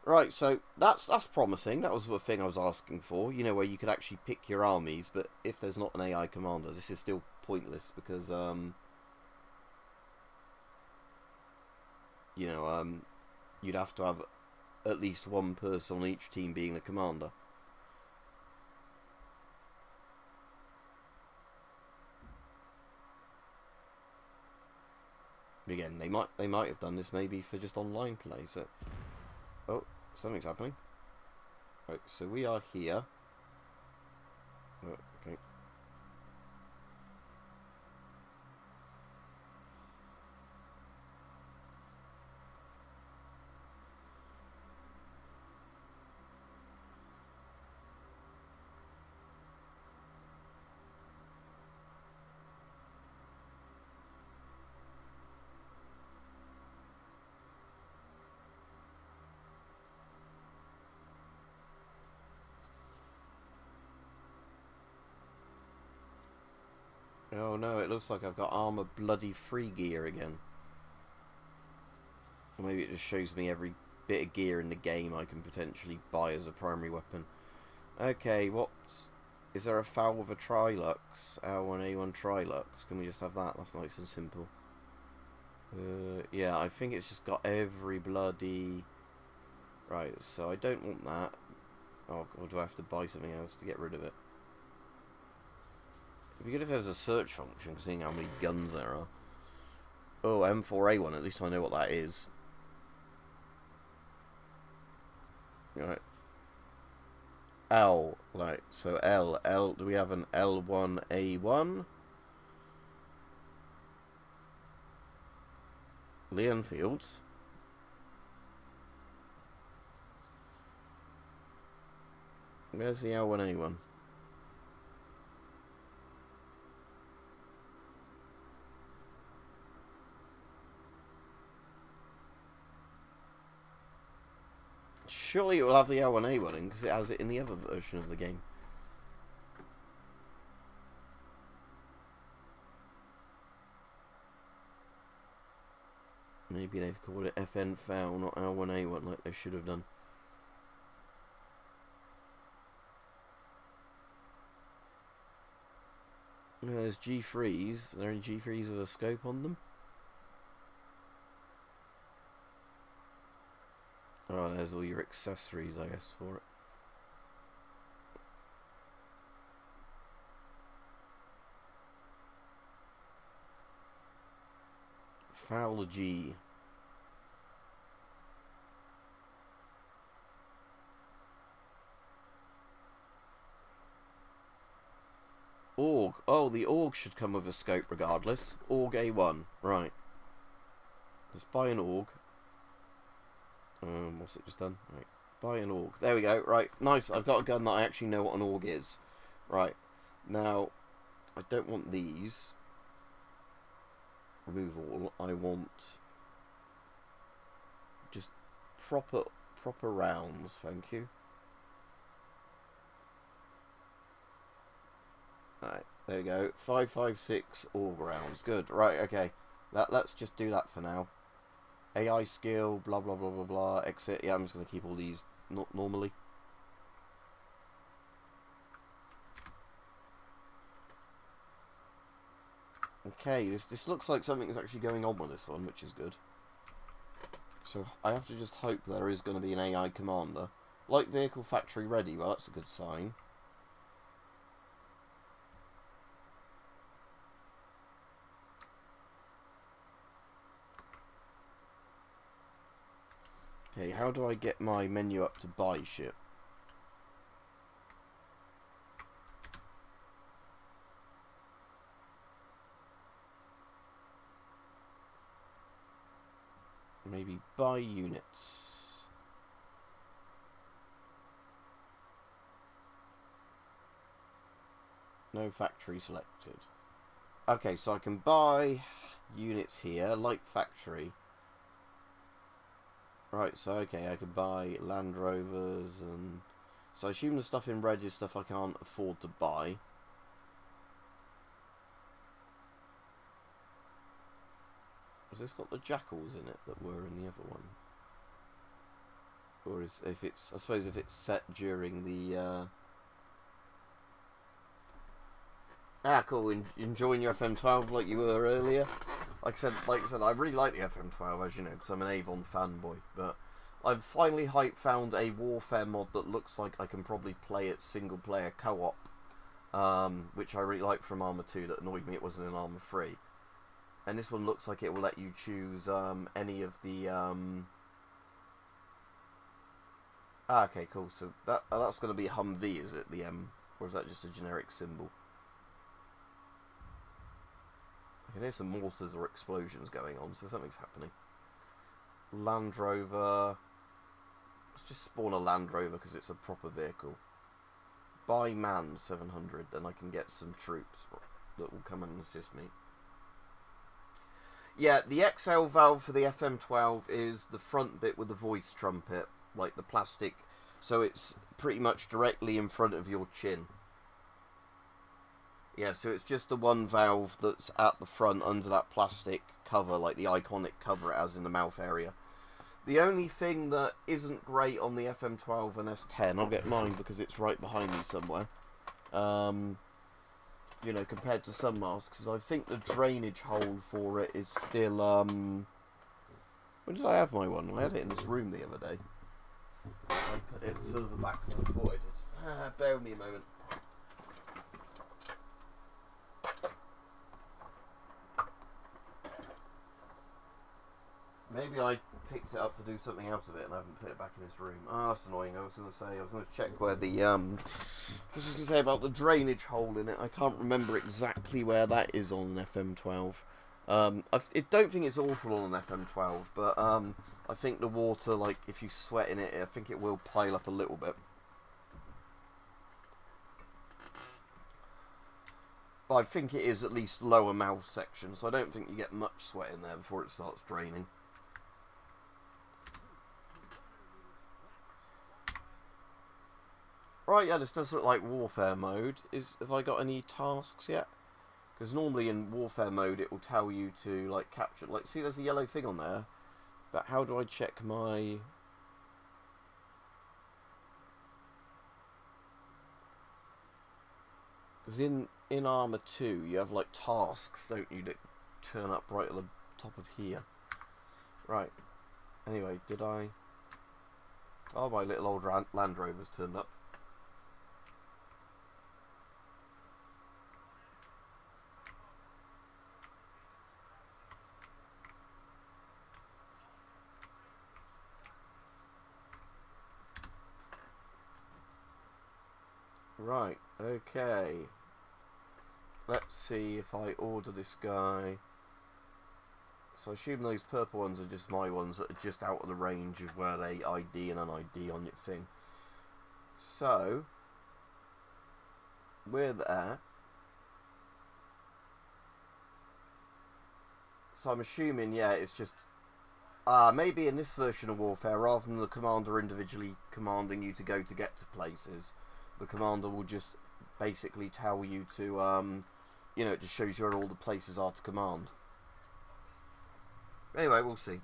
S1: Right, so that's promising. That was the thing I was asking for. You know, where you could actually pick your armies, but if there's not an AI commander, this is still pointless because, you know, you'd have to have at least one person on each team being the commander. Again, they might have done this maybe for just online play. So, oh, something's happening. Right, so we are here. Oh, okay. Oh no, it looks like I've got ARMA bloody free gear again. Or maybe it just shows me every bit of gear in the game I can potentially buy as a primary weapon. Okay, is there a foul with a Trilux? L1A1 Trilux. Can we just have that? That's nice and simple. Yeah, I think it's just got every bloody... Right, so I don't want that. Oh, or do I have to buy something else to get rid of it? It'd be good if there was a search function, seeing how many guns there are. Oh, M4A1, at least I know what that is. Alright. L, right, so L, do we have an L1A1? Leon Fields. Where's the L1A1? Surely it will have the L1A1 in, because it has it in the other version of the game. Maybe they've called it FN foul, not L1A1, like they should have done. There's G3s. Are there any G3s with a scope on them? Oh, there's all your accessories, I guess, for it. Foul G. AUG. Oh, the AUG should come with a scope regardless. AUG A1. Right. Let's buy an AUG. What's it just done? Right. Buy an AUG. There we go. Right. Nice. I've got a gun that I actually know what an AUG is. Right. Now, I don't want these. Remove all. I want just proper rounds. Thank you. Alright, there we go. 556 AUG rounds. Good. Right, okay. Let's just do that for now. AI skill, blah blah blah blah blah. Exit. Yeah, I'm just gonna keep all these normally. Okay, this looks like something is actually going on with this one, which is good. So I have to just hope there is going to be an AI commander. Light vehicle factory ready. Well, that's a good sign. Okay, how do I get my menu up to buy shit? Maybe buy units. No factory selected. Okay, so I can buy units here, light factory. Right, so okay, I can buy Land Rovers and... So I assume the stuff in red is stuff I can't afford to buy. Has this got the jackals in it that were in the other one? Or is if it's... I suppose if it's set during the... Ah, cool. Enjoying your FM12 like you were earlier. Like I said, I really like the FM12, as you know, because I'm an Avon fanboy. But I've finally found a warfare mod that looks like I can probably play it single-player co-op, which I really like from ARMA 2. That annoyed me it wasn't in ARMA 3. And this one looks like it will let you choose any of the... okay, cool. So that's going to be Humvee, is it? The M, or is that just a generic symbol? I can hear some mortars or explosions going on, so something's happening. Land Rover. Let's just spawn a Land Rover because it's a proper vehicle. Buy man 700, then I can get some troops that will come and assist me. Yeah, the exhale valve for the FM12 is the front bit with the voice trumpet, like the plastic, so it's pretty much directly in front of your chin. Yeah, so it's just the one valve that's at the front under that plastic cover, like the iconic cover it has in the mouth area. The only thing that isn't great on the FM12 and S10, I'll get mine because it's right behind me somewhere, you know, compared to some masks, is I think the drainage hole for it is still, when did I have my one? I had it in this room the other day. I put it further back than I thought I did. Bear with me a moment. Maybe I picked it up to do something else of it and I haven't put it back in this room. Ah, that's annoying. I was going to check where the, I was just going to say about the drainage hole in it. I can't remember exactly where that is on an FM12. I don't think it's awful on an FM12, but, I think the water, like, if you sweat in it, I think it will pile up a little bit. But I think it is at least lower mouth section, so I don't think you get much sweat in there before it starts draining. Right, yeah, this does look like warfare mode. Have I got any tasks yet? Because normally in warfare mode it will tell you to, like, capture... Like, see, there's a yellow thing on there. But how do I check my... Because in ARMA 2 you have, like, tasks, don't you, that turn up right at the top of here. Right. Anyway, did I... Oh, my little old Land Rover's turned up. Right, okay. Let's see if I order this guy. So I assume those purple ones are just my ones that are just out of the range of where they ID and un-ID on your thing. So, we're there. So I'm assuming, yeah, it's just... maybe in this version of Warfare, rather than the commander individually commanding you to go to get to places, the commander will just basically tell you to, you know, it just shows you where all the places are to command. Anyway, we'll see.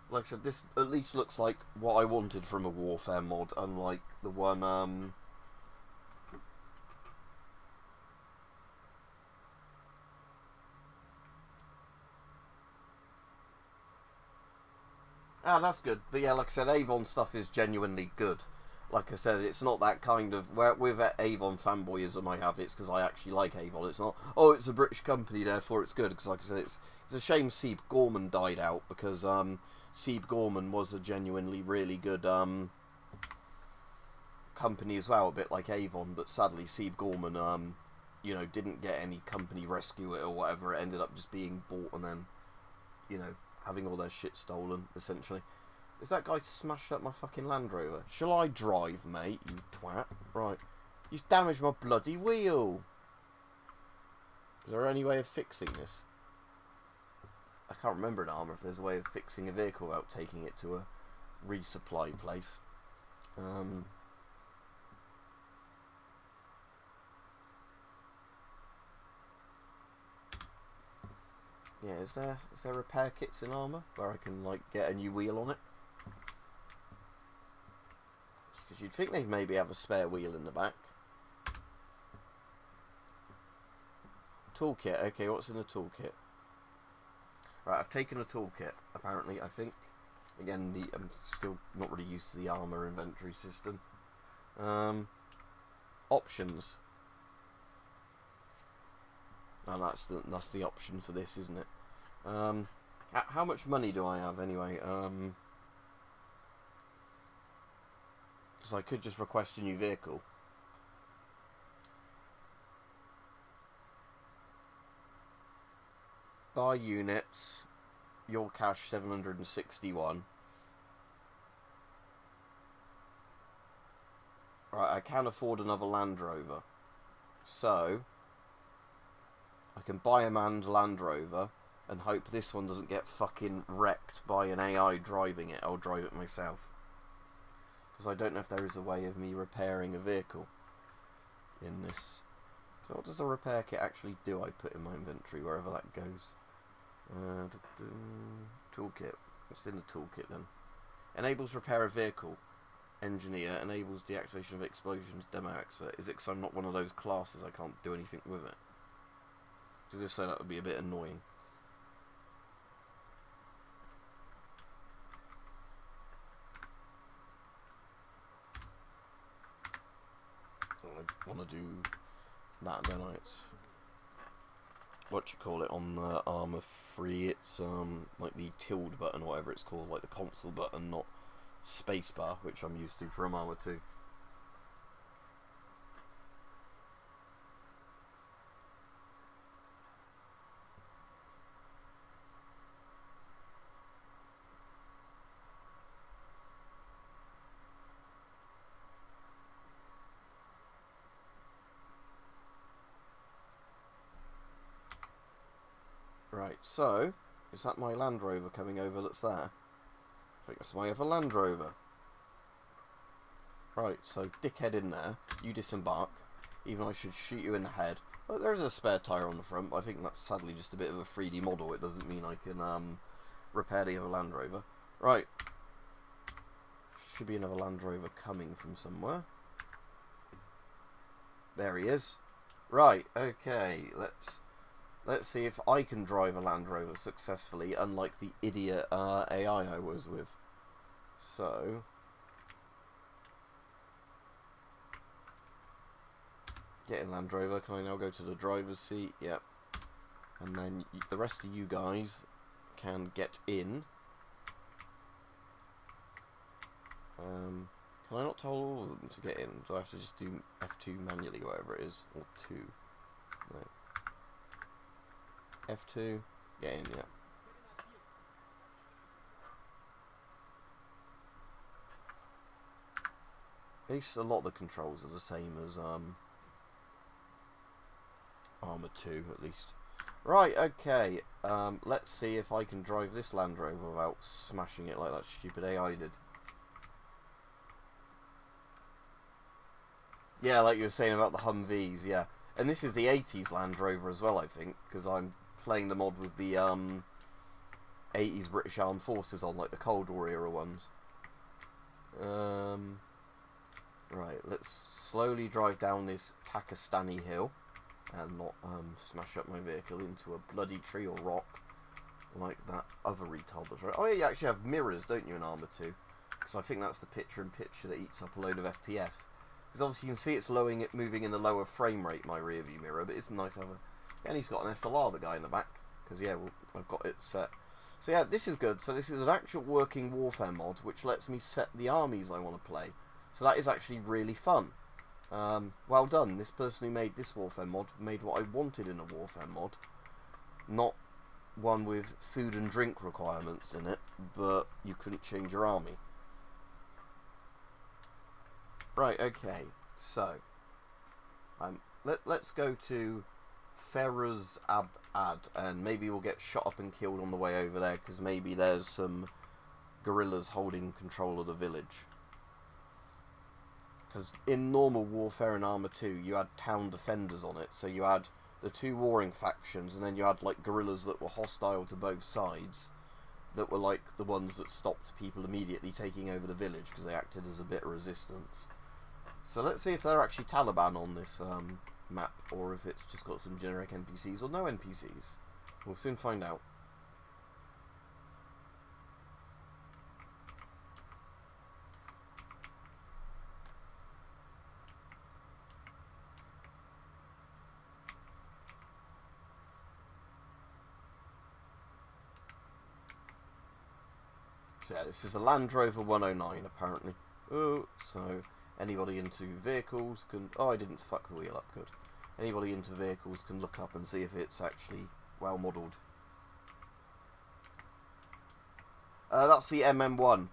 S1: Like I said, this at least looks like what I wanted from a Warfare mod, unlike the one, that's good. But yeah, like I said, Avon stuff is genuinely good. Like I said, it's not that kind of... With Avon fanboyism I have, it's because I actually like Avon. It's not, oh, it's a British company, therefore it's good. Because like I said, it's a shame Sieb Gorman died out, because Sieb Gorman was a genuinely really good company as well, a bit like Avon. But sadly, Sieb Gorman, you know, didn't get any company rescue it or whatever. It ended up just being bought and then, you know, having all their shit stolen, essentially. Is that guy smashed up my fucking Land Rover? Shall I drive, mate, you twat? Right. You've damaged my bloody wheel. Is there any way of fixing this? I can't remember in ARMA if there's a way of fixing a vehicle without taking it to a resupply place. Yeah, is there repair kits in ARMA where I can, like, get a new wheel on it? Because you'd think they'd maybe have a spare wheel in the back. Toolkit. Okay, what's in the toolkit? Right, I've taken a toolkit, apparently, I think. Again, I'm still not really used to the ARMA inventory system. Options. And that's the option for this, isn't it? How much money do I have anyway? Because I could just request a new vehicle. Buy units. Your cash 761. Right, I can afford another Land Rover. So I can buy a manned Land Rover and hope this one doesn't get fucking wrecked by an AI driving it. I'll drive it myself. Because I don't know if there is a way of me repairing a vehicle in this. So what does the repair kit actually do? I put in my inventory, wherever that goes. Toolkit. It's in the toolkit then. Enables repair a vehicle. Engineer. Enables deactivation of explosions. Demo expert. Is it because I'm not one of those classes I can't do anything with it? Because if so, that would be a bit annoying. I want to do that, don't I? It's what you call it on the ARMA 3. It's like the tilde button, or whatever it's called, like the console button, not spacebar, which I'm used to from ARMA 2. Right, so, is that my Land Rover coming over that's there? I think that's my other Land Rover. Right, so dickhead in there, you disembark, even I should shoot you in the head. But there is a spare tyre on the front, but I think that's sadly just a bit of a 3D model. It doesn't mean I can repair the other Land Rover. Right, should be another Land Rover coming from somewhere. There he is. Right, okay, Let's see if I can drive a Land Rover successfully, unlike the idiot AI I was with. So, get in Land Rover. Can I now go to the driver's seat? Yep. And then the rest of you guys can get in. Can I not tell all of them to get in? Do I have to just do F2 manually, whatever it is? Or 2? No. F2, get in, yeah. At least a lot of the controls are the same as ARMA 2, at least. Right, okay. Let's see if I can drive this Land Rover without smashing it like that stupid AI did. Yeah, like you were saying about the Humvees, yeah. And this is the 80s Land Rover as well, I think, because I'm playing the mod with the 80s British Armed Forces on, like the Cold War era ones. Right, let's slowly drive down this Takastani hill and not smash up my vehicle into a bloody tree or rock like that other retard that's right. Oh yeah, you actually have mirrors, don't you, in ARMA 2? Because I think that's the picture-in-picture that eats up a load of FPS. Because obviously you can see it's moving in the lower frame rate, my rear view mirror, but it's nice to have a... And he's got an SLR, the guy in the back, because yeah, well, I've got it set. So yeah, this is good. So this is an actual working warfare mod, which lets me set the armies I want to play. So that is actually really fun. Well done. This person who made this warfare mod made what I wanted in a warfare mod. Not one with food and drink requirements in it, but you couldn't change your army. Right, okay. So, let's go to Feruz Abad, and maybe we'll get shot up and killed on the way over there, because maybe there's some guerrillas holding control of the village. Because in normal warfare in ARMA 2, you had town defenders on it, so you had the two warring factions, and then you had like guerrillas that were hostile to both sides, that were like the ones that stopped people immediately taking over the village, because they acted as a bit of resistance. So let's see if they're actually Taliban on this map, or if it's just got some generic NPCs or no NPCs. We'll soon find out. Yeah, this is a Land Rover 109 apparently. Oh, so anybody into vehicles can... Oh, I didn't fuck the wheel up, good. Anybody into vehicles can look up and see if it's actually well modelled. That's the MM1.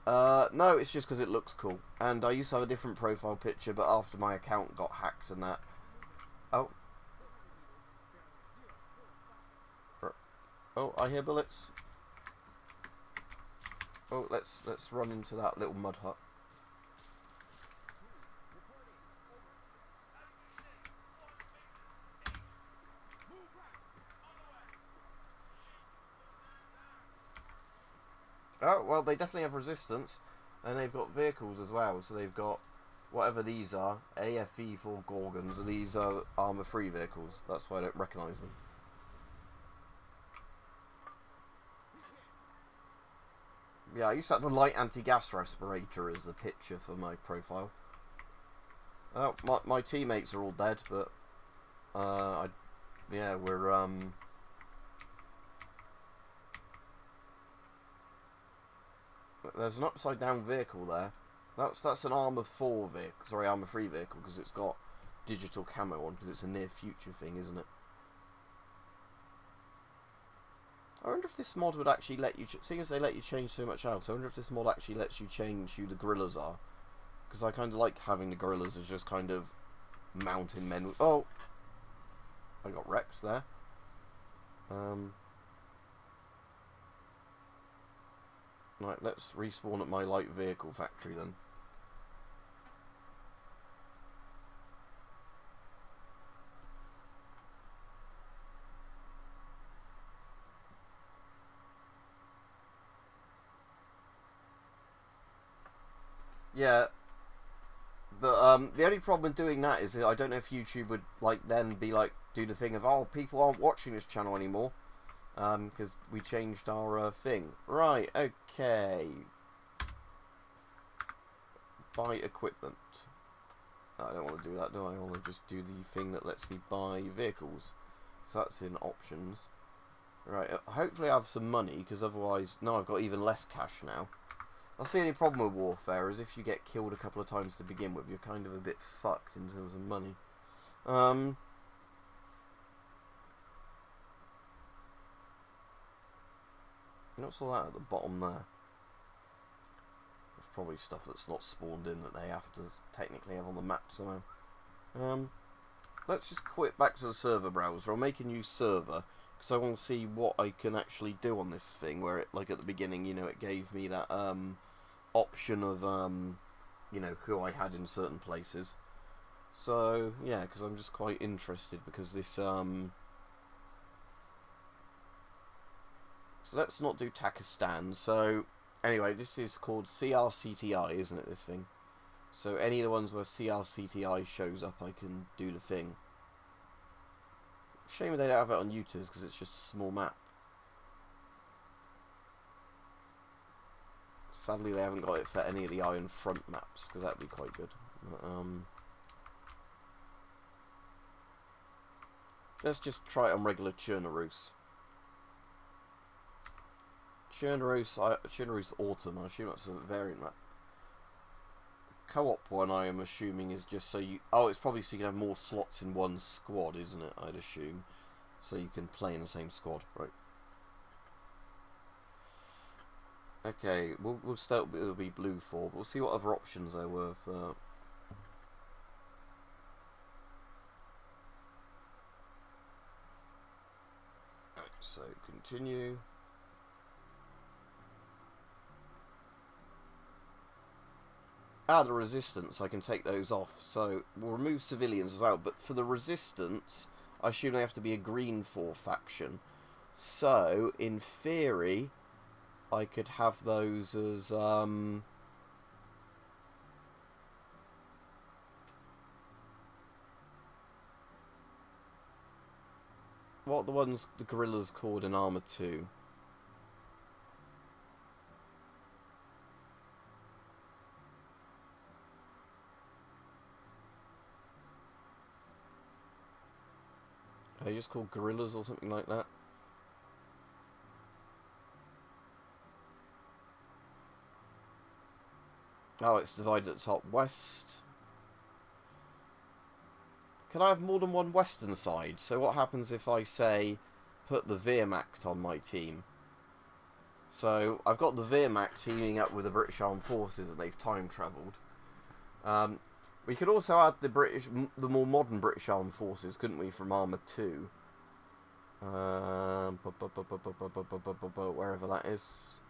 S1: No, it's just because it looks cool. And I used to have a different profile picture, but after my account got hacked and that... Oh. Oh, I hear bullets. Oh, let's run into that little mud hut. Oh, well, they definitely have resistance, and they've got vehicles as well, so they've got whatever these are, AFE-4 Gorgons, and these are ARMA-free vehicles. That's why I don't recognise them. Yeah, I used to have the light anti-gas respirator as the picture for my profile. Oh, my teammates are all dead, but yeah, we're there's an upside down vehicle there. That's an Armour 4 vehicle, sorry, Armour 3 vehicle, because it's got digital camo on, because it's a near future thing, isn't it? I wonder if this mod would actually let you, seeing as they let you change so much else, I wonder if this mod actually lets you change who the gorillas are. Because I kind of like having the gorillas as just kind of mountain men. Oh! I got Rex there. Right, let's respawn at my light vehicle factory then. Yeah, but the only problem with doing that is that I don't know if YouTube would like then be like do the thing of, oh, people aren't watching this channel anymore because we changed our thing. Right, okay. Buy equipment. I don't want to do that, do I? I want to just do the thing that lets me buy vehicles. So that's in options. Right, hopefully I have some money, because otherwise, no, I've got even less cash now. That's the only problem with Warfare, is if you get killed a couple of times to begin with, you're kind of a bit fucked in terms of money. What's all that at the bottom there? There's probably stuff that's not spawned in that they have to technically have on the map somehow. Let's just quit back to the server browser. I'll make a new server, because I want to see what I can actually do on this thing, where it, like at the beginning, you know, it gave me that, option of, you know, who I had in certain places. So, yeah, because I'm just quite interested, because this, so let's not do Takistan. So, anyway, this is called CRCTI, isn't it, this thing? So, any of the ones where CRCTI shows up, I can do the thing. Shame they don't have it on UTIS, because it's just a small map. Sadly, they haven't got it for any of the Iron Front maps, because that would be quite good. But, let's just try it on regular Chernarus. Chernarus Autumn, I assume that's a variant map. Co-op one, I am assuming, is just so you... Oh, it's probably so you can have more slots in one squad, isn't it? I'd assume. So you can play in the same squad, right? Okay, we'll start. It'll be blue 4. But we'll see what other options there were for. Right, so continue. Ah, the resistance. I can take those off. So we'll remove civilians as well. But for the resistance, I assume they have to be a green 4 faction. So in theory, I could have those as what are the ones the gorillas called in Arma 2? Are they just called gorillas or something like that? Oh, it's divided at the top. West. Can I have more than one western side? So what happens if I say, put the Wehrmacht on my team? So I've got the Wehrmacht teaming up with the British Armed Forces, and they've time travelled. We could also add the more modern British Armed Forces, couldn't we, from ARMA 2? Wherever that is.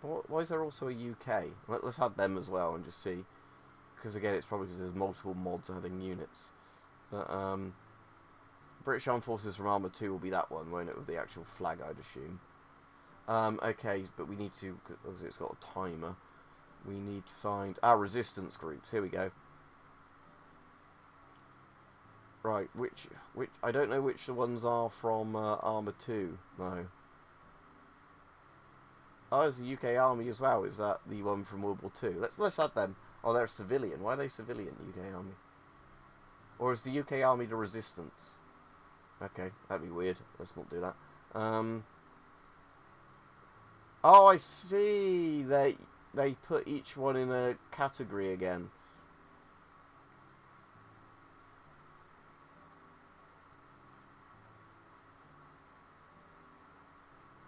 S1: Why is there also a UK? Let's add them as well and just see. Because again, it's probably because there's multiple mods adding units. But British Armed Forces from ARMA 2 will be that one, won't it, with the actual flag, I'd assume. Okay, but we need to, because it's got a timer, we need to find our resistance groups. Here we go. Right, which I don't know which the ones are from ARMA 2. No. Oh, there's the UK Army as well. Is that the one from World War II? Let's add them. Oh, they're civilian. Why are they civilian, UK Army? Or is the UK Army the resistance? Okay, that'd be weird. Let's not do that. Oh, I see. They put each one in a category again.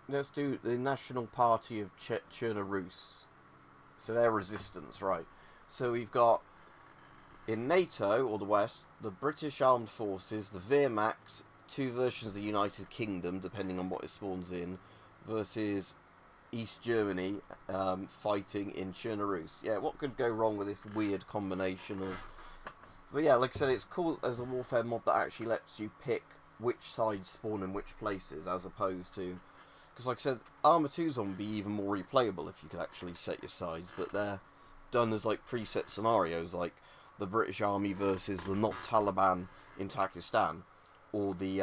S1: Let's do the National Party of Cherna Rus. So they're resistance, right. So we've got, in NATO, or the West, the British Armed Forces, the Wehrmacht, 2 versions of the United Kingdom, depending on what it spawns in, versus East Germany, fighting in Cherna Rus. Yeah, what could go wrong with this weird combination of... But yeah, like I said, it's cool as a warfare mod that actually lets you pick which sides spawn in which places, as opposed to... Because like I said, ARMA 2's one would be even more replayable if you could actually set your sides, but they're done as like preset scenarios, like the British Army versus the not Taliban in Pakistan, or the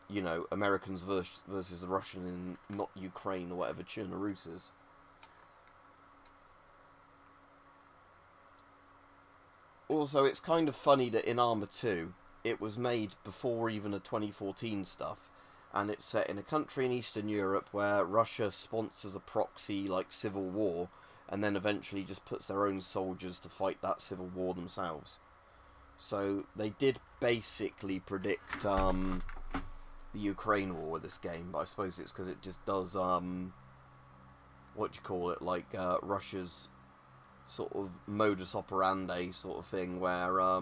S1: you know, Americans versus the Russian in not Ukraine or whatever Cherna Rus is. Also, it's kind of funny that in ARMA 2, it was made before even the 2014 stuff, and it's set in a country in Eastern Europe where Russia sponsors a proxy like civil war, and then eventually just puts their own soldiers to fight that civil war themselves. So they did basically predict the Ukraine war with this game, but I suppose it's because it just does what do you call it, like Russia's sort of modus operandi sort of thing, where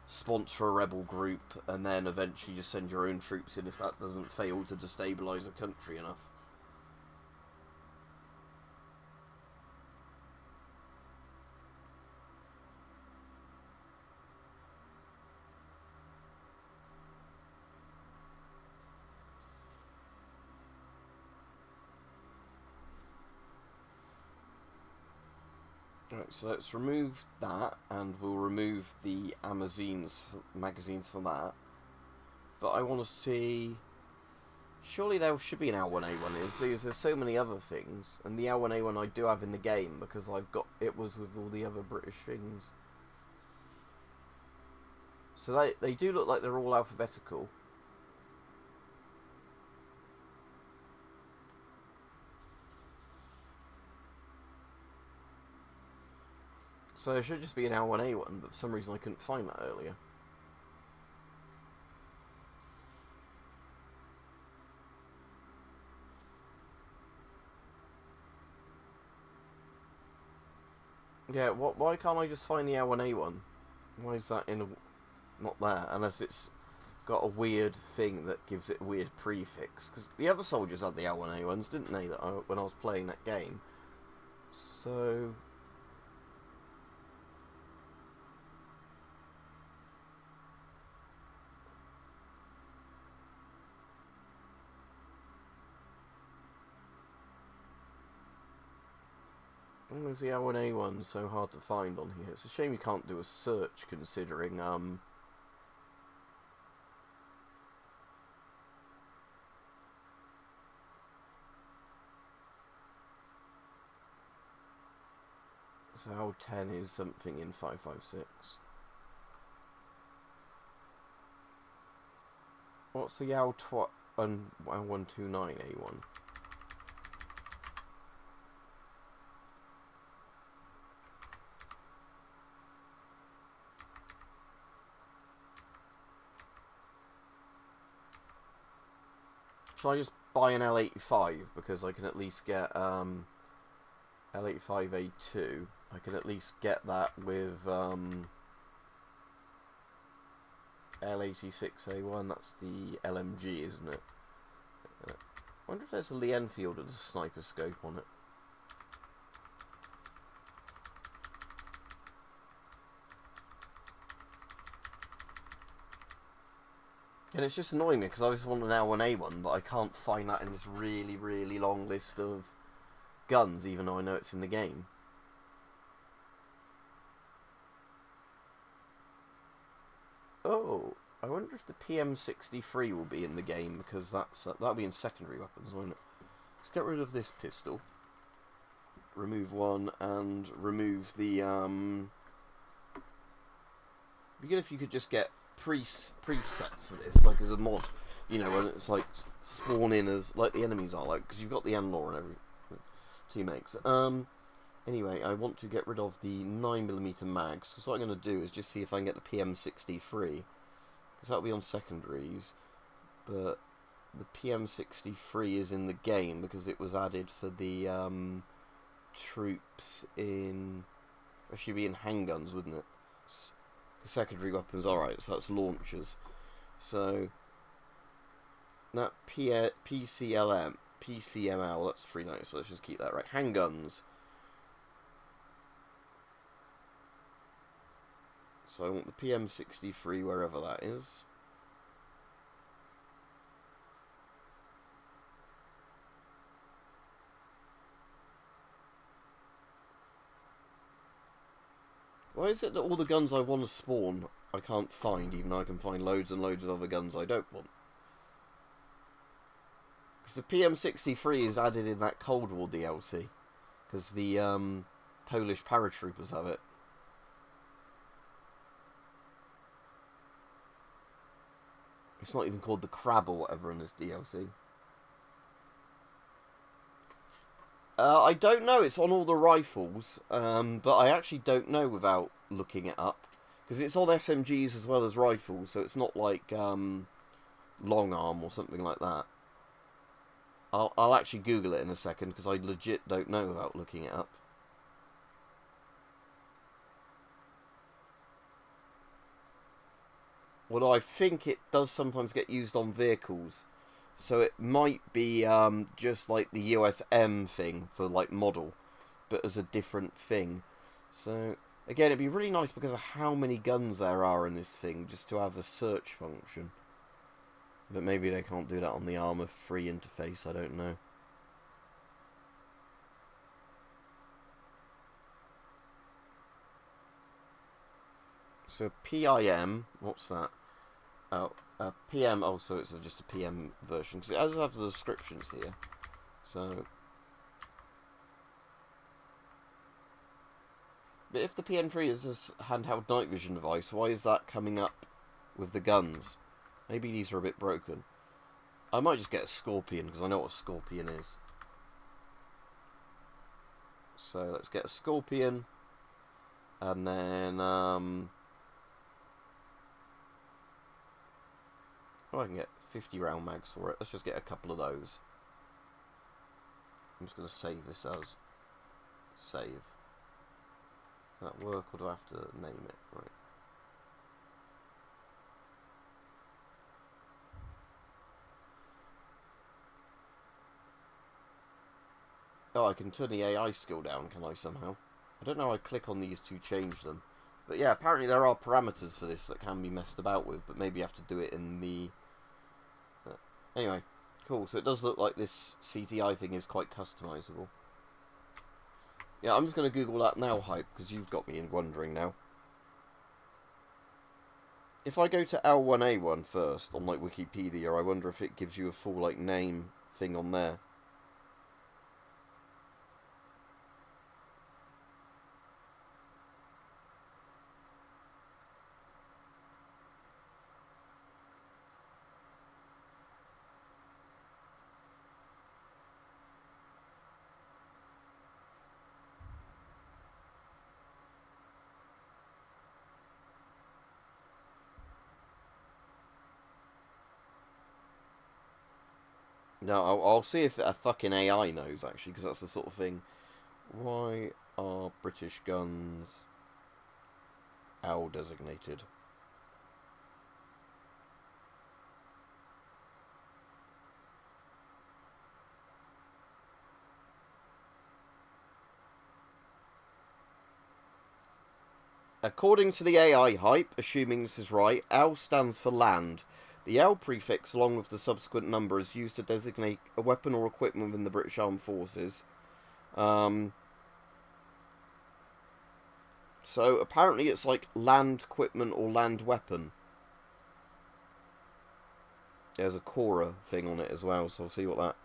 S1: sponsor a rebel group and then eventually just send your own troops in if that doesn't fail to destabilise a country enough. Right, so let's remove that, and we'll remove the magazines for that. But I want to see... Surely there should be an L1A1 there's so many other things, and the L1A1 I do have in the game because I've got it was with all the other British things. So they do look like they're all alphabetical. So there should just be an L1A1, but for some reason I couldn't find that earlier. Yeah, why can't I just find the L1A1? Why is that not there? Unless it's got a weird thing that gives it a weird prefix. Because the other soldiers had the L1A1s, didn't they, when I was playing that game? So... why is the L1A1 so hard to find on here? It's a shame you can't do a search, considering, So L10 is something in 556. What's the L129A1? Shall I just buy an L85 because I can at least get L85A2. I can at least get that with L86A1. That's the LMG, isn't it? I wonder if there's a Lee Enfield with a sniper scope on it. And it's just annoying me because I just want an L1A1, but I can't find that in this really, really long list of guns, even though I know it's in the game. Oh, I wonder if the PM63 will be in the game, because that'll be in secondary weapons, won't it? Let's get rid of this pistol. Remove one and remove the It'd be good if you could just get presets for this, like as a mod, you know, when it's like spawn in as like the enemies are, like, because you've got the N-Law and every teammates. Anyway, I want to get rid of the 9mm mags, because what I'm going to do is just see if I can get the PM63, because that'll be on secondaries, but the PM63 is in the game because it was added for the troops in, actually be in handguns, wouldn't it? Secondary weapons, alright, so that's launchers. So that PCML, that's 390, so let's just keep that right. Handguns. So I want the PM63 wherever that is. Why is it that all the guns I want to spawn I can't find, even though I can find loads and loads of other guns I don't want? Because the PM63 is added in that Cold War DLC, because the Polish paratroopers have it. It's not even called the Crab or whatever in this DLC. I don't know, it's on all the rifles, but I actually don't know without looking it up. Because it's on SMGs as well as rifles, so it's not like long arm or something like that. I'll actually Google it in a second, because I legit don't know without looking it up. Although I think it does sometimes get used on vehicles. So it might be just like the USM thing for like model, but as a different thing. So again, it'd be really nice because of how many guns there are in this thing, just to have a search function. But maybe they can't do that on the ARMA free interface, I don't know. So PIM, what's that? Oh, PM, oh, so it's just a PM version, because it does have the descriptions here. So, but if the PN3 is a handheld night vision device, why is that coming up with the guns? Maybe these are a bit broken. I might just get a Scorpion, because I know what a Scorpion is. So let's get a Scorpion, and then oh, I can get 50 round mags for it. Let's just get a couple of those. I'm just going to save this as save. Does that work, or do I have to name it? Right. Oh, I can turn the AI skill down, can I, somehow? I don't know how I click on these to change them. But yeah, apparently there are parameters for this that can be messed about with, but maybe you have to do it in the... Anyway, cool. So it does look like this CTI thing is quite customizable. Yeah, I'm just going to Google that now, Hype, because you've got me wondering now. If I go to L1A1 first on like Wikipedia, I wonder if it gives you a full like name thing on there. No, I'll see if a fucking AI knows, actually, because that's the sort of thing. Why are British guns OWL designated? According to the AI hype, assuming this is right, L stands for land. The L prefix, along with the subsequent number, is used to designate a weapon or equipment within the British Armed Forces. So apparently it's like land equipment or land weapon. There's a Cora thing on it as well, so I'll see what that...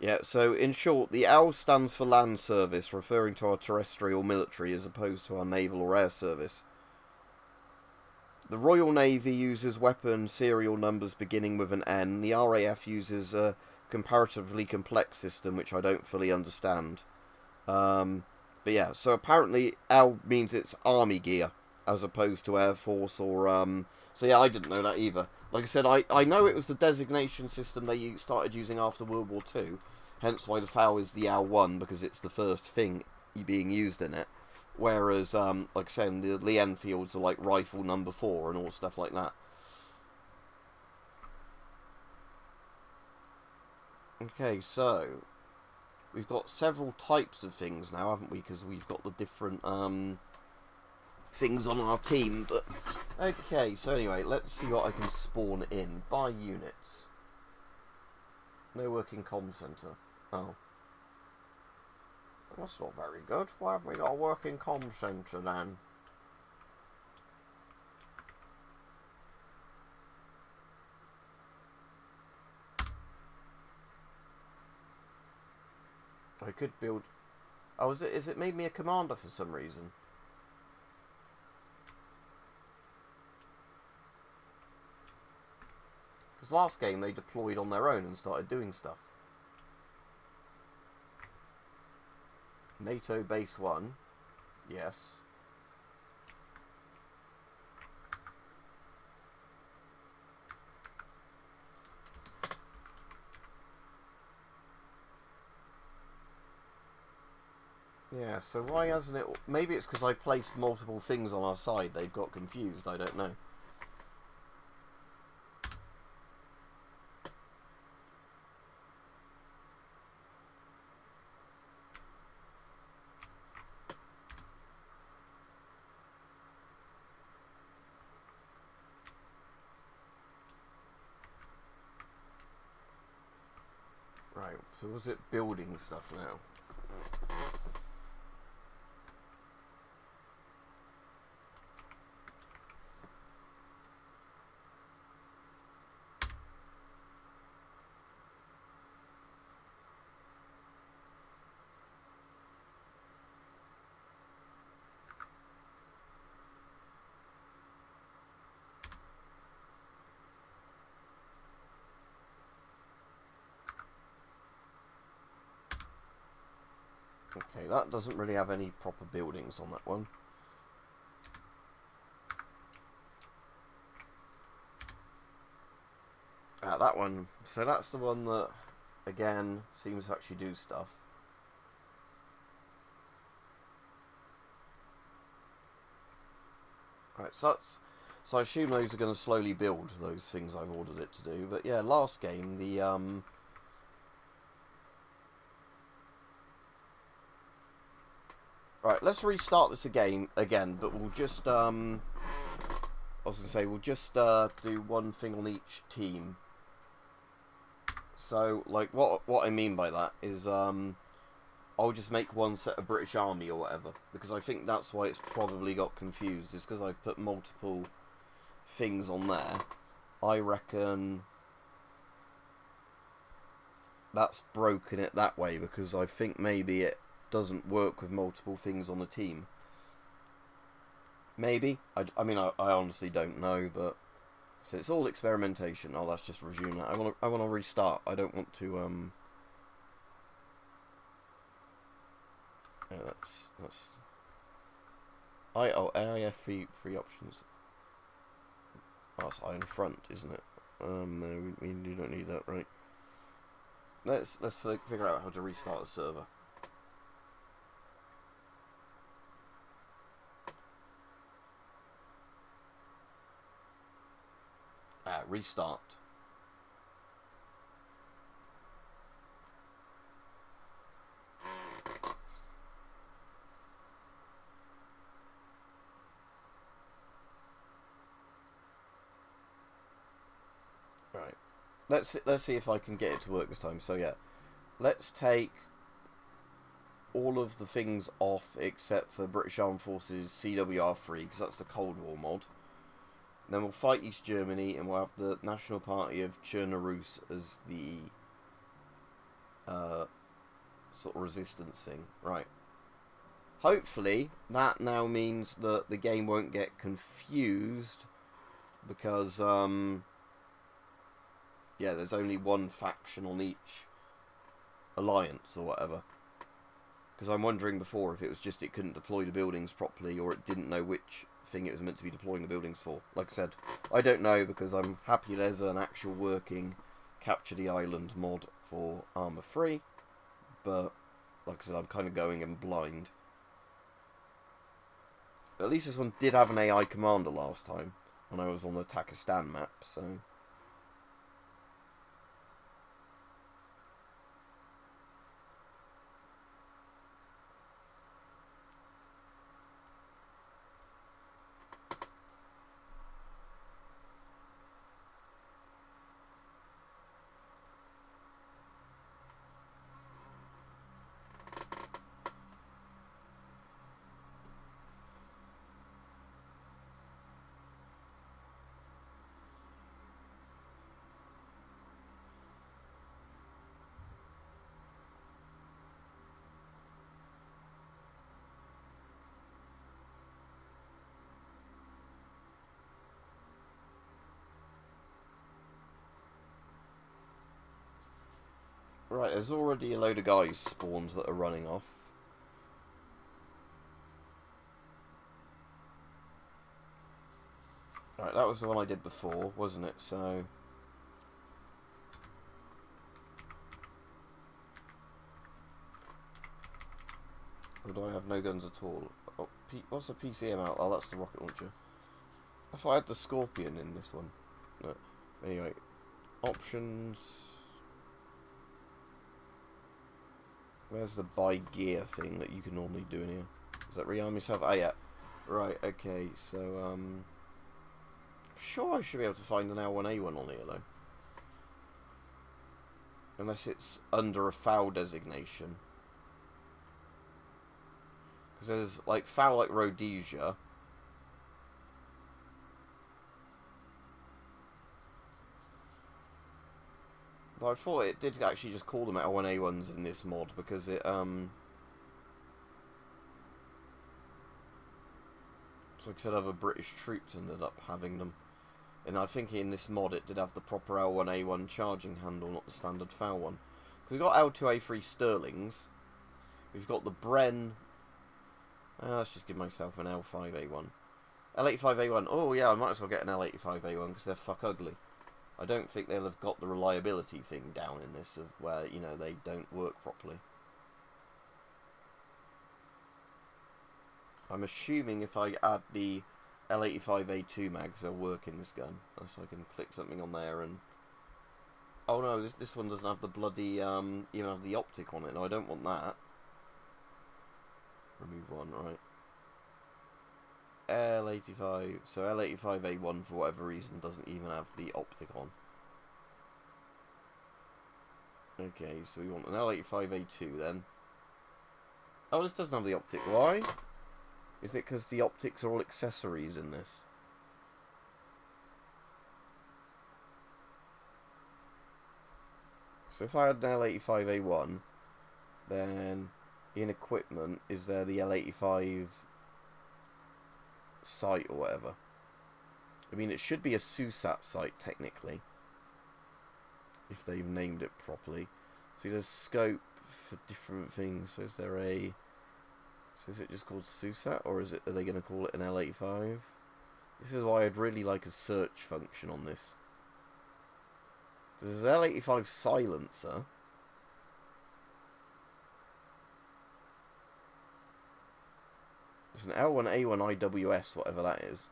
S1: Yeah, so in short, the L stands for land service, referring to our terrestrial military as opposed to our naval or air service. The Royal Navy uses weapon serial numbers beginning with an N. The RAF uses a comparatively complex system, which I don't fully understand. But yeah, so apparently L means it's army gear, as opposed to Air Force or... So yeah, I didn't know that either. Like I said, I know it was the designation system they started using after World War II, hence why the FAL is the L1, because it's the first thing being used in it. Whereas, like I said, the Lee Enfields are like rifle number 4 and all stuff like that. Okay, so we've got several types of things now, haven't we? Because we've got the different things on our team. But okay, so anyway, let's see what I can spawn in. Buy units. No working comm centre. Oh. That's not very good. Why haven't we got a working comm centre then? I could build... Oh, is it made me a commander for some reason? Because last game they deployed on their own and started doing stuff. NATO base 1. Yes. Yeah, so why hasn't it... Maybe it's because I placed multiple things on our side. They've got confused, I don't know. Right, so was it building stuff now? Okay, that doesn't really have any proper buildings on that one. That one. So that's the one that, again, seems to actually do stuff. Right, so that's... So I assume those are going to slowly build, those things I've ordered it to do. But yeah, last game, the... Right, let's restart this again, but we'll just... I was going to say, we'll just do one thing on each team. So, like, what I mean by that is, I'll just make one set of British Army or whatever. Because I think that's why it's probably got confused, is because I've put multiple things on there. I reckon that's broken it that way, because I think maybe it doesn't work with multiple things on the team. Maybe. I mean, I honestly don't know, but... So it's all experimentation. Oh, let's just resume that. I want to restart. I don't want to, Yeah, that's... AIF free options. Oh, it's iron front, isn't it? No, we don't need that, right? Let's figure out how to restart a server. Restart. Right. Let's see if I can get it to work this time. So yeah, let's take all of the things off except for British Armed Forces CWR3 because that's the Cold War mod. Then we'll fight East Germany and we'll have the National Party of Cherna-Rus as the sort of resistance thing. Right. Hopefully that now means that the game won't get confused because yeah, there's only one faction on each alliance or whatever. Because I'm wondering before if it was just it couldn't deploy the buildings properly or it didn't know which thing it was meant to be deploying the buildings for. Like I said, I don't know because I'm happy there's an actual working Capture the Island mod for ARMA 3. But, like I said, I'm kind of going in blind. But at least this one did have an AI commander last time when I was on the Takistan map, so... Right, there's already a load of guys spawned that are running off. Right, that was the one I did before, wasn't it? So... Or do I have no guns at all? Oh, what's the PCM out? Oh, that's the rocket launcher. If I had the Scorpion in this one. No. Anyway, options... Where's the buy gear thing that you can normally do in here? Is that rearm yourself? Ah, yeah. Right, okay, so, I'm sure I should be able to find an L1A1 on here, though. Unless it's under a FOW designation. Because there's, like, FOW like Rhodesia. But I thought it did actually just call them L1A1s in this mod because it, it's like I said, other British troops ended up having them. And I think in this mod it did have the proper L1A1 charging handle, not the standard FOW one. Because we've got L2A3 Sterlings. We've got the Bren. Let's just give myself an L5A1. L85A1. Oh yeah, I might as well get an L85A1 because they're fuck ugly. I don't think they'll have got the reliability thing down in this of where, you know, they don't work properly. I'm assuming if I add the L85A2 mags, they'll work in this gun. So I can click something on there and... Oh no, this one doesn't have the bloody, even have the optic on it. No, I don't want that. Remove one, right. L85, so L85A1 for whatever reason doesn't even have the optic on. Okay, so we want an L85A2 then. Oh, this doesn't have the optic. Why? Is it because the optics are all accessories in this? So if I had an L85A1, then in equipment, is there the L85 site or whatever? I mean, it should be a SUSAT site technically, if they've named it properly. See, there's scope for different things. So is there a So is it just called Susat, or are they going to call it an L85? This is why I'd really like a search function on this. So this is L85 silencer. It's an L1A1 IWS, whatever that is.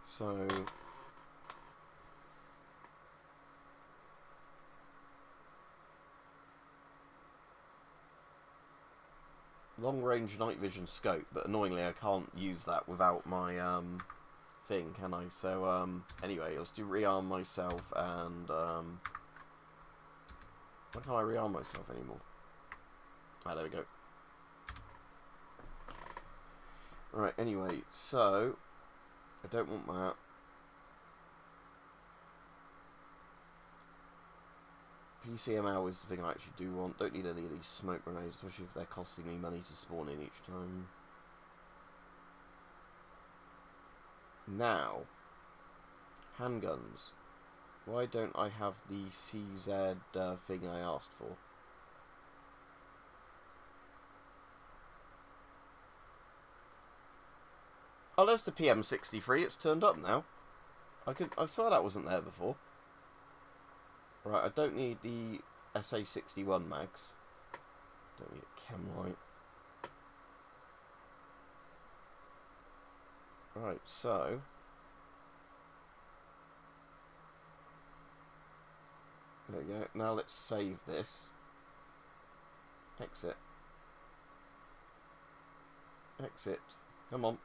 S1: So long range night vision scope, but annoyingly I can't use that without my thing, can I? So anyway, let's do rearm myself, and why can't I rearm myself anymore? Ah, there we go. Right, anyway, so I don't want that. PCML is the thing I actually do want. Don't need any of these smoke grenades, especially if they're costing me money to spawn in each time. Now, handguns. Why don't I have the CZ thing I asked for? Oh, there's the PM63. It's turned up now. I swear that wasn't there before. Right, I don't need the SA61 mags. Don't need a chem light. Right, so there we go. Now let's save this. Exit. Exit. Come on.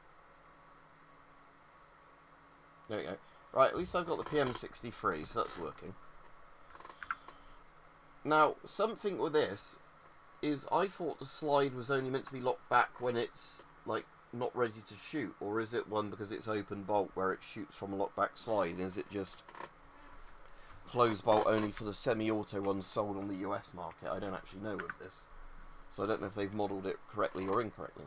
S1: There we go. Right, at least I've got the PM63, so that's working. Now, something with this is I thought the slide was only meant to be locked back when it's, like, not ready to shoot. Or is it one because it's open bolt where it shoots from a lockback slide? And is it just closed bolt only for the semi-auto ones sold on the US market? I don't actually know with this. So I don't know if they've modelled it correctly or incorrectly.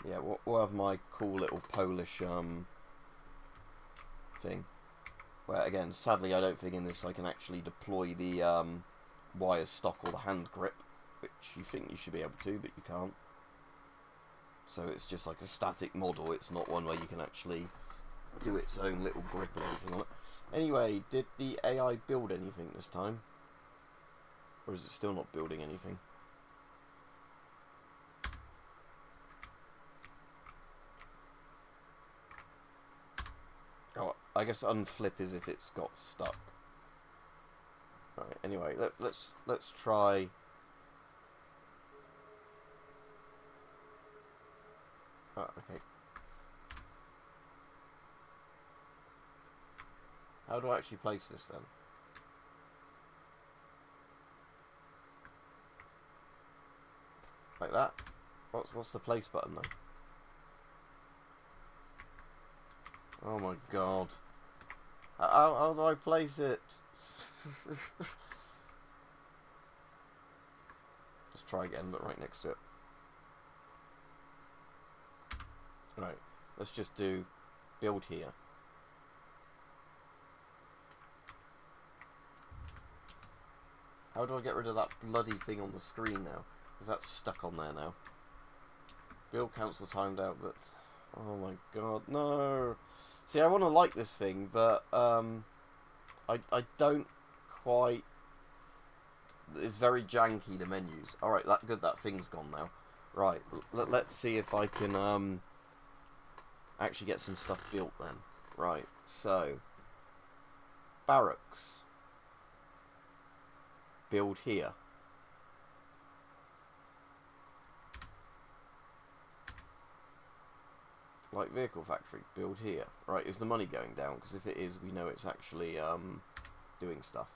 S1: Yeah, we'll have my cool little Polish thing. Where, again, sadly I don't think in this I can actually deploy the wire stock or the hand grip, which you think you should be able to, but you can't. So it's just like a static model, it's not one where you can actually do its own little grip and everything on it. Anyway, did the AI build anything this time? Or is it still not building anything? Oh, I guess unflip is if it's got stuck. Right, anyway, let's try. Oh, okay. How do I actually place this then? Like that? What's the place button then? Oh my god. How do I place it? Let's try again, but right next to it. Right, let's just do build here. How do I get rid of that bloody thing on the screen now? Because that's stuck on there now. Build council timed out, but... oh my god, no! See, I want to like this thing, but I don't quite... it's very janky, the menus. Alright, that thing's gone now. Right, let's see if I can actually get some stuff built then. Right, so... barracks. Build here. Light vehicle factory, build here. Right, is the money going down? Because if it is, we know it's actually doing stuff.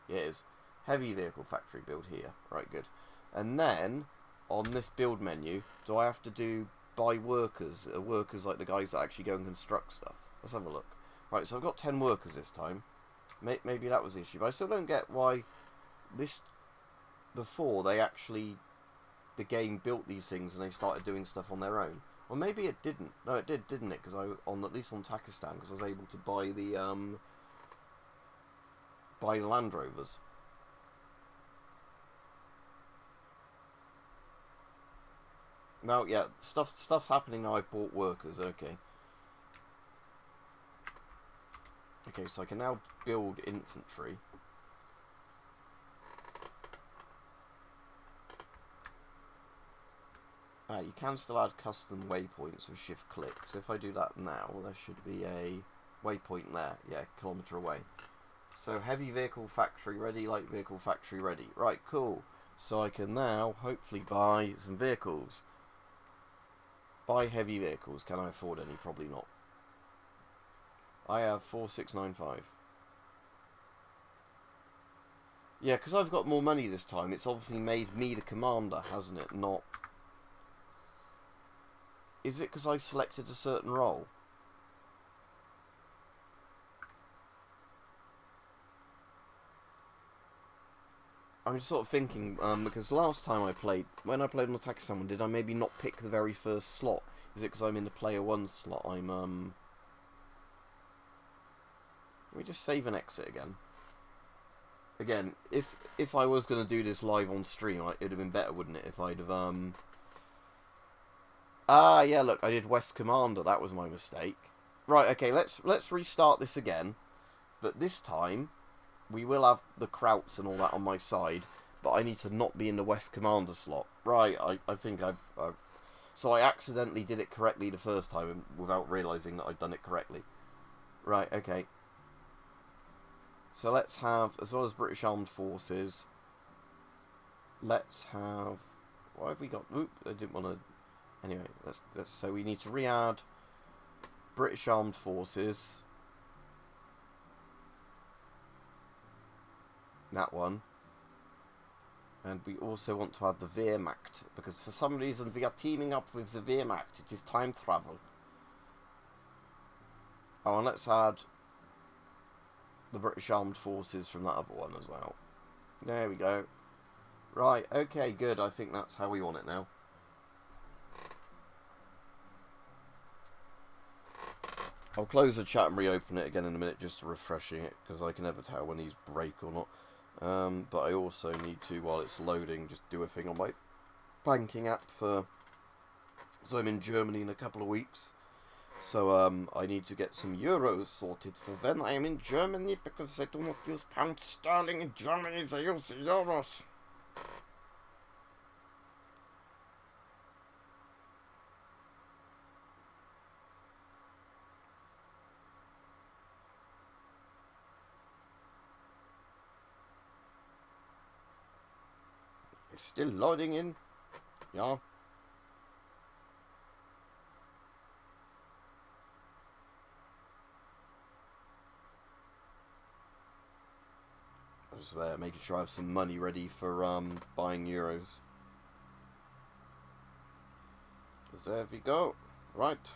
S1: Yeah, it is. Heavy vehicle factory, build here. Right, good. And then, on this build menu, do I have to do by workers? Workers like the guys that actually go and construct stuff. Let's have a look. Right, so I've got 10 workers this time. Maybe that was the issue. But I still don't get why this before they actually the game built these things and they started doing stuff on their own. Or maybe it didn't. No, it did, didn't it? Because at least on Takistan, because I was able to buy the Land Rovers. Now, yeah, stuff's happening now. I've bought workers. Okay. Okay, so I can now build infantry. You can still add custom waypoints with shift click. So if I do that now, there should be a waypoint there. Yeah, kilometre away. So heavy vehicle factory ready, light vehicle factory ready. Right, cool. So I can now hopefully buy some vehicles. Buy heavy vehicles. Can I afford any? Probably not. I have 4695. Yeah, because I've got more money this time. It's obviously made me the commander, hasn't it? Not... Is it because I selected a certain role? I'm just sort of thinking, because last time I played, when I played on Attack Someone, did I maybe not pick the very first slot? Is it because I'm in the player 1 slot? Let me just save and exit again. Again, if I was going to do this live on stream, it would have been better, wouldn't it, if I'd have, Ah, yeah, look, I did West Commander. That was my mistake. Right, okay, let's restart this again. But this time, we will have the Krauts and all that on my side. But I need to not be in the West Commander slot. Right, I think I've... So I accidentally did it correctly the first time without realising that I'd done it correctly. Right, okay. So let's have, as well as British Armed Forces, let's have... What have we got? Oop, I didn't want to... Anyway, so we need to re-add British Armed Forces. That one. And we also want to add the Wehrmacht, because for some reason we are teaming up with the Wehrmacht. It is time travel. Oh, and let's add the British Armed Forces from that other one as well. There we go. Right, okay, good. I think that's how we want it now. I'll close the chat and reopen it again in a minute just to refreshing it, because I can never tell when these break or not. But I also need to, while it's loading, just do a thing on my banking app for... So I'm in Germany in a couple of weeks. So I need to get some euros sorted for when I am in Germany, because they do not use pound sterling in Germany, they use euros. It's still loading in. Yeah. Just there, making sure I have some money ready for buying euros. There we go. Right.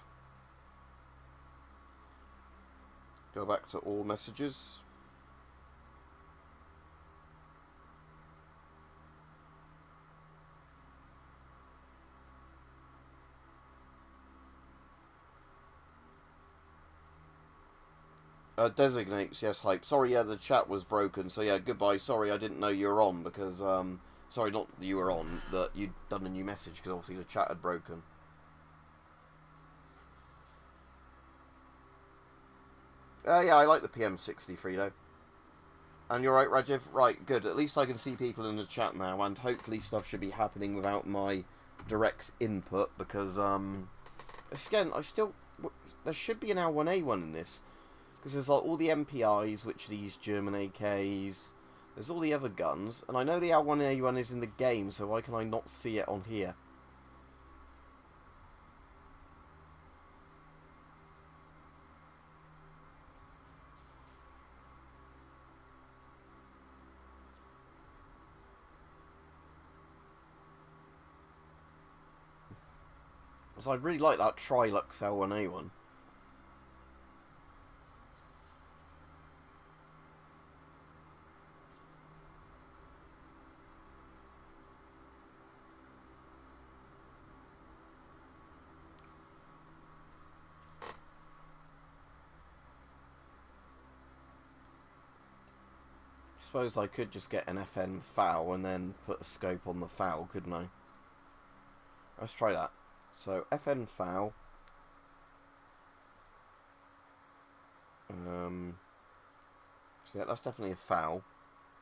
S1: Go back to all messages. Designates, yes, hype. Sorry, yeah, the chat was broken, so yeah, goodbye. Sorry, I didn't know you were on, because, sorry, not that you were on, that you'd done a new message, because obviously the chat had broken. Yeah, I like the PM63, though. And you're right, Rajiv? Right, good. At least I can see people in the chat now, and hopefully stuff should be happening without my direct input, because, again, there should be an L1A1 in this. Because there's like all the MPIs, which are these German AKs. There's all the other guns. And I know the L1A1 is in the game, so why can I not see it on here? So I'd really like that Trilux L1A1. suppose I could just get an FN foul and then put a scope on the foul, couldn't I? Let's try that. So FN foul. So yeah, that's definitely a foul.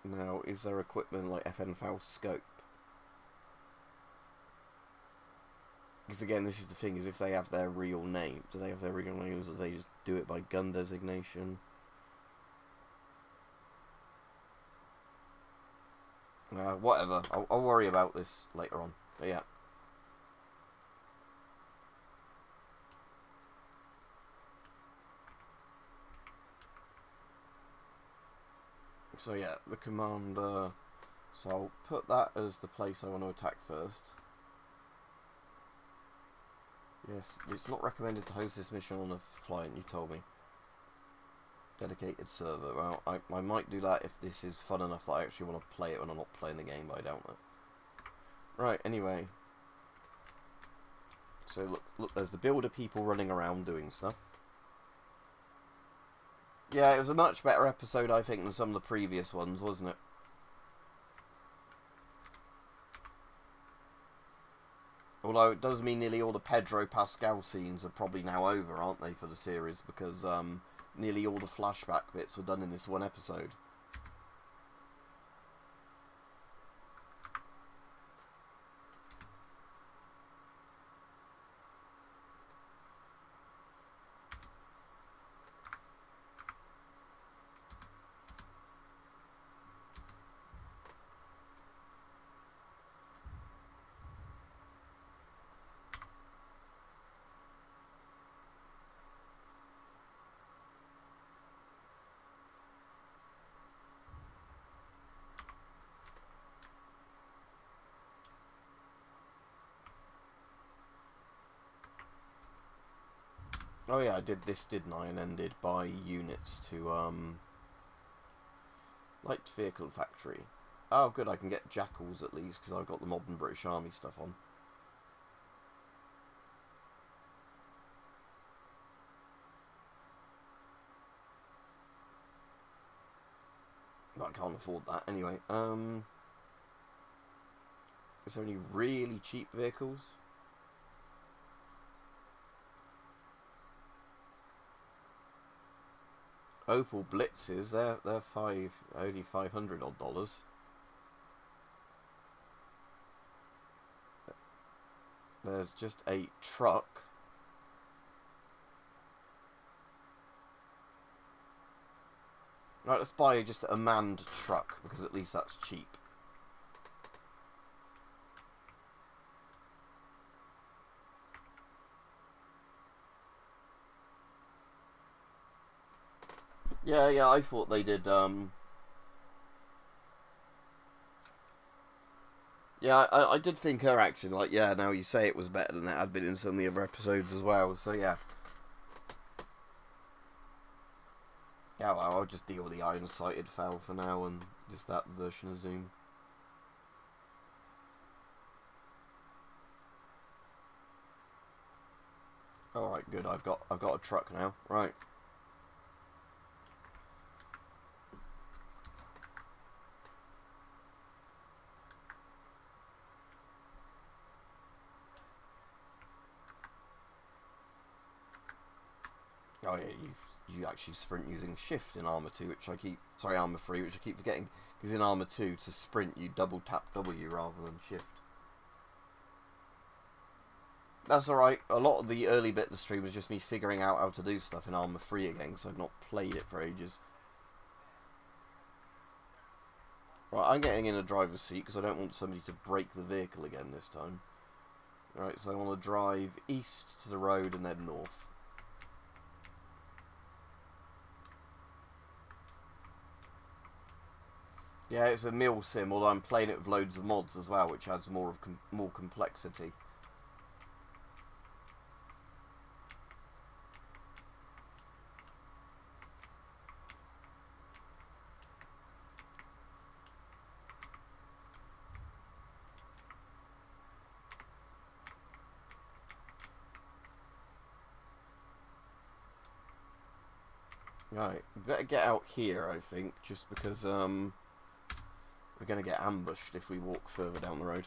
S1: Now, is there equipment like FN foul scope? Because again, this is the thing: is if they have their real name, do they have their real names, or do they just do it by gun designation? Whatever. I'll worry about this later on. But yeah. So yeah, the commander. So I'll put that as the place I want to attack first. Yes, it's not recommended to host this mission on a client, you told me. Dedicated server. Well, I might do that if this is fun enough that I actually want to play it when I'm not playing the game, but I doubt it. Right, anyway. So look, there's the builder people running around doing stuff. Yeah, it was a much better episode, I think, than some of the previous ones, wasn't it? Although it does mean nearly all the Pedro Pascal scenes are probably now over, aren't they, for the series? Because nearly all the flashback bits were done in this one episode. Oh yeah, I did this, didn't I? And ended by units to light vehicle factory. Oh good, I can get jackals at least because I've got the modern British Army stuff on. But I can't afford that anyway. Is there any really cheap vehicles? Opel Blitzes, they're only $500 odd. There's just a truck. Right, let's buy just a manned truck because at least that's cheap. Yeah, I thought they did, yeah, I did think her acting, like, yeah, now you say it was better than it had been in some of the other episodes as well, so yeah. Yeah, well, I'll just deal with the iron-sighted foul for now, and just that version of Zoom. Alright, good, I've got a truck now, right. Oh yeah, you actually sprint using shift in Arma 2, which I keep... Sorry, Arma 3, which I keep forgetting. Because in Arma 2, to sprint, you double tap W rather than shift. That's alright. A lot of the early bit of the stream was just me figuring out how to do stuff in Arma 3 again, because I've not played it for ages. Right, I'm getting in a driver's seat, because I don't want somebody to break the vehicle again this time. Right, so I want to drive east to the road and then north. Yeah, it's a mill sim, although I'm playing it with loads of mods as well, which adds more complexity. Right, better get out here, I think, just because, We're going to get ambushed if we walk further down the road.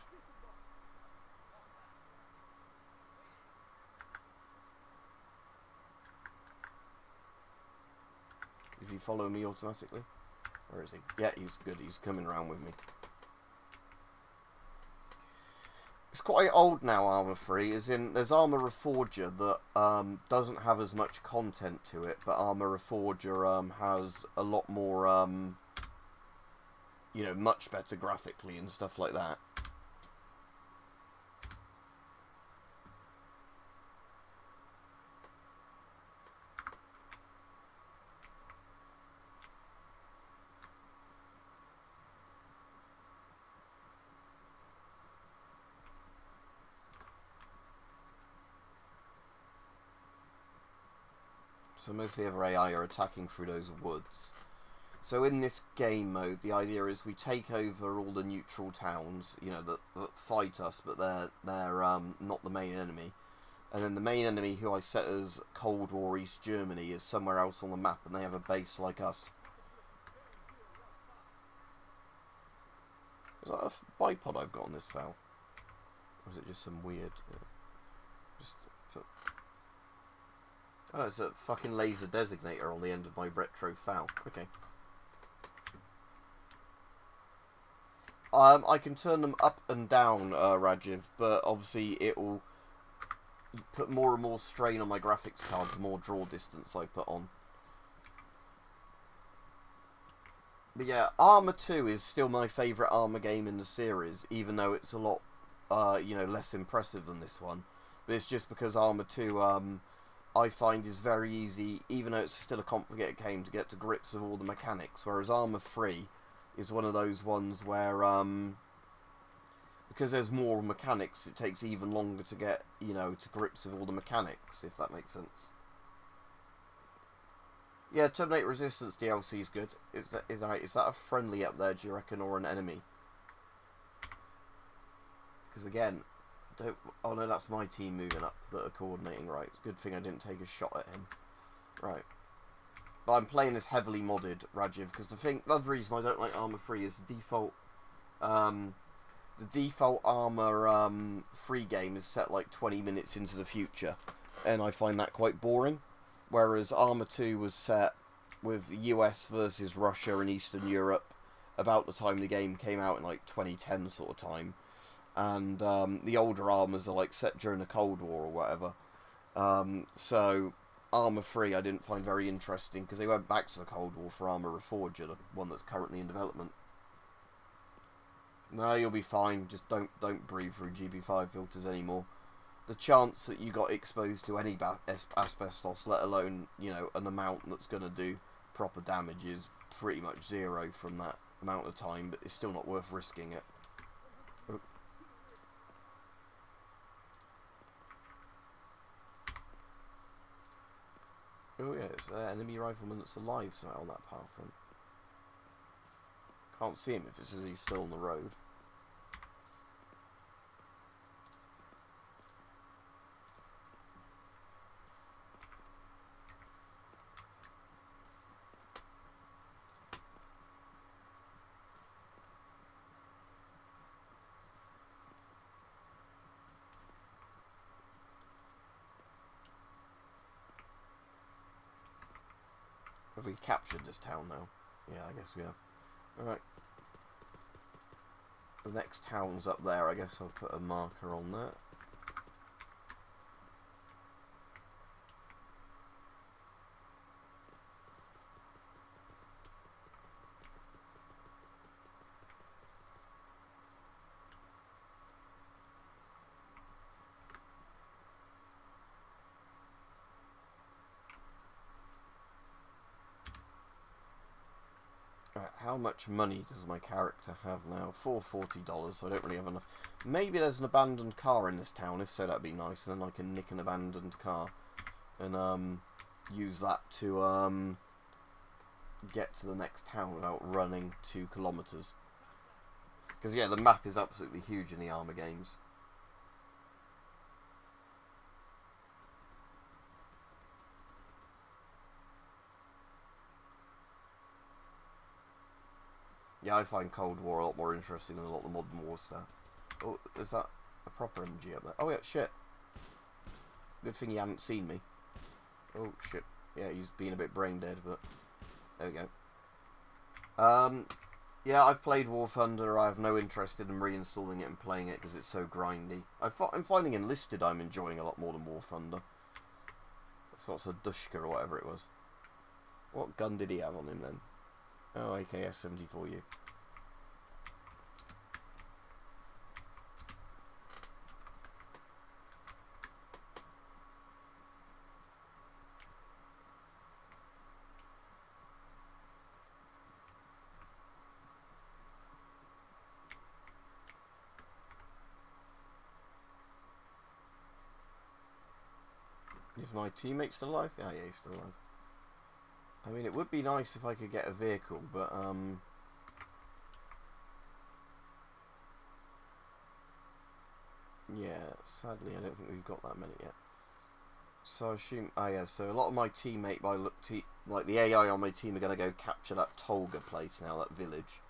S1: Is he following me automatically? Where is he? Yeah, he's good. He's coming around with me. It's quite old now, Arma 3, as in, there's Arma Reforger that doesn't have as much content to it, but Arma Reforger has a lot more, you know, much better graphically and stuff like that. So most of the other AI are attacking through those woods. So in this game mode, the idea is we take over all the neutral towns, you know, that fight us, but they're not the main enemy. And then the main enemy, who I set as Cold War East Germany, is somewhere else on the map, and they have a base like us. Is that a bipod I've got on this FAL? Or is it just some weird... just put... Oh, it's a fucking laser designator on the end of my retro FAL. Okay. I can turn them up and down, Rajiv, but obviously it will put more and more strain on my graphics card the more draw distance I put on. But yeah, Arma 2 is still my favourite Arma game in the series, even though it's a lot, you know, less impressive than this one. But it's just because Arma 2, I find is very easy, even though it's still a complicated game, to get to grips with all the mechanics, whereas Arma 3 is one of those ones where, because there's more mechanics, it takes even longer to get, you know, to grips with all the mechanics, if that makes sense. Yeah, Terminator Resistance DLC is good. Is that a friendly up there, do you reckon, or an enemy? Because again... Oh no, that's my team moving up that are coordinating, right. Good thing I didn't take a shot at him. Right. But I'm playing this heavily modded, Rajiv, because the other reason I don't like Arma 3 is the default Arma free game is set like 20 minutes into the future, and I find that quite boring. Whereas Arma 2 was set with US versus Russia and Eastern Europe about the time the game came out in like 2010 sort of time. And the older Armas are like set during the Cold War or whatever. So Arma 3 I didn't find very interesting because they went back to the Cold War for Arma Reforger, the one that's currently in development. No, you'll be fine. Just don't breathe through GB5 filters anymore. The chance that you got exposed to any asbestos, let alone, you know, an amount that's going to do proper damage, is pretty much zero from that amount of time, but it's still not worth risking it. Oh yeah, it's an enemy rifleman that's alive somewhere on that path then. Can't see him if it says he's still on the road. Have we captured this town now? Yeah, I guess we have. Alright. The next town's up there. I guess I'll put a marker on that. How much money does my character have now? $440, so I don't really have enough. Maybe there's an abandoned car in this town. If so, that'd be nice. And then I can nick an abandoned car and use that to get to the next town without running 2 kilometers. Because yeah, the map is absolutely huge in the ARMA games. Yeah, I find Cold War a lot more interesting than a lot of the Modern War stuff. Oh, is that a proper MG up there? Oh, yeah, shit. Good thing you haven't seen me. Oh, shit. Yeah, he's being a bit brain dead, but there we go. Yeah, I've played War Thunder. I have no interest in reinstalling it and playing it because it's so grindy. I'm finding Enlisted I'm enjoying a lot more than War Thunder. So it's a Dushka or whatever it was. What gun did he have on him then? Oh, AKS-74U. Is my teammate still alive? Yeah, he's still alive. I mean, it would be nice if I could get a vehicle, but, yeah, sadly I don't think we've got that many yet. So I assume, yeah, so a lot of my teammate, like the AI on my team are going to go capture that Tolga place now, that village.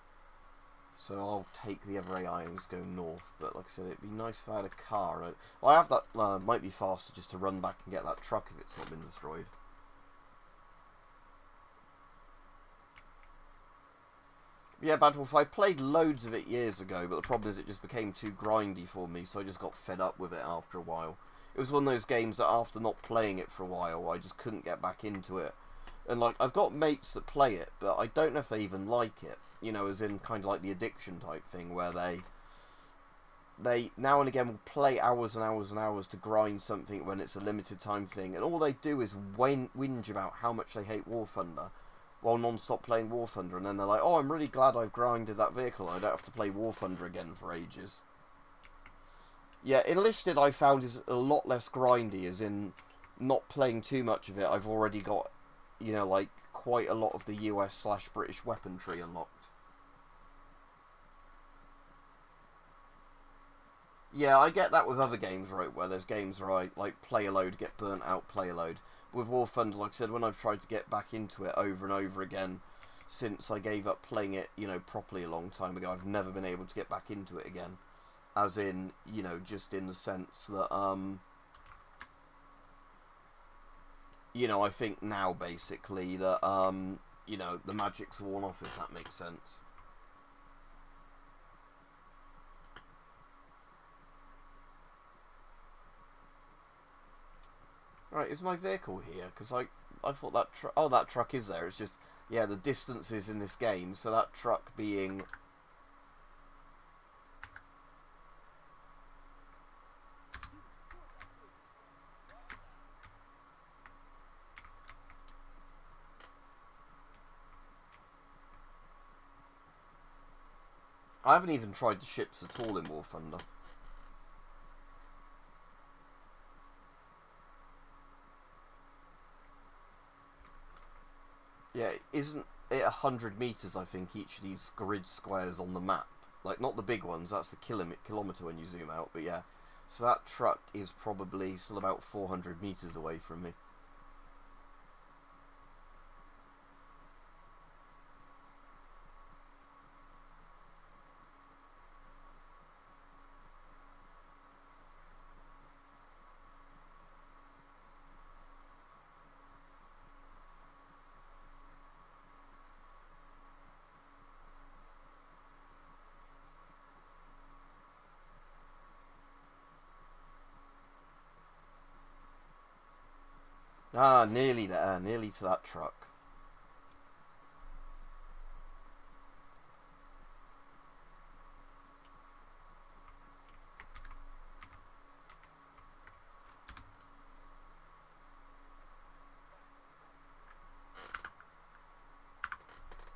S1: So I'll take the other AI and just go north, but like I said, it'd be nice if I had a car. Well, I have that, might be faster just to run back and get that truck if it's not been destroyed. Yeah, Bad Wolf, I played loads of it years ago, but the problem is it just became too grindy for me, so I just got fed up with it after a while. It was one of those games that after not playing it for a while, I just couldn't get back into it. And, like, I've got mates that play it, but I don't know if they even like it. You know, as in kind of like the addiction type thing, where they now and again will play hours and hours and hours to grind something when it's a limited time thing, and all they do is whinge about how much they hate War Thunder, while non-stop playing War Thunder, and then they're like, oh, I'm really glad I've grinded that vehicle, I don't have to play War Thunder again for ages. Yeah, Enlisted I found is a lot less grindy, as in not playing too much of it, I've already got, you know, like, quite a lot of the US/British weaponry unlocked. Yeah, I get that with other games, right, where there's games where I, like, play a load, get burnt out, play a load. With War Thunder, like I said, when I've tried to get back into it over and over again, since I gave up playing it, you know, properly a long time ago, I've never been able to get back into it again. As in, you know, just in the sense that, you know, I think now, basically, that, you know, the magic's worn off, if that makes sense. Right, is my vehicle here? Because I thought that truck... Oh, that truck is there. It's just, yeah, the distances in this game. So that truck being... I haven't even tried the ships at all in War Thunder. Yeah, isn't it 100 meters, I think, each of these grid squares on the map? Like, not the big ones, that's the kilometer when you zoom out, but yeah. So that truck is probably still about 400 meters away from me. Ah, nearly there, nearly to that truck.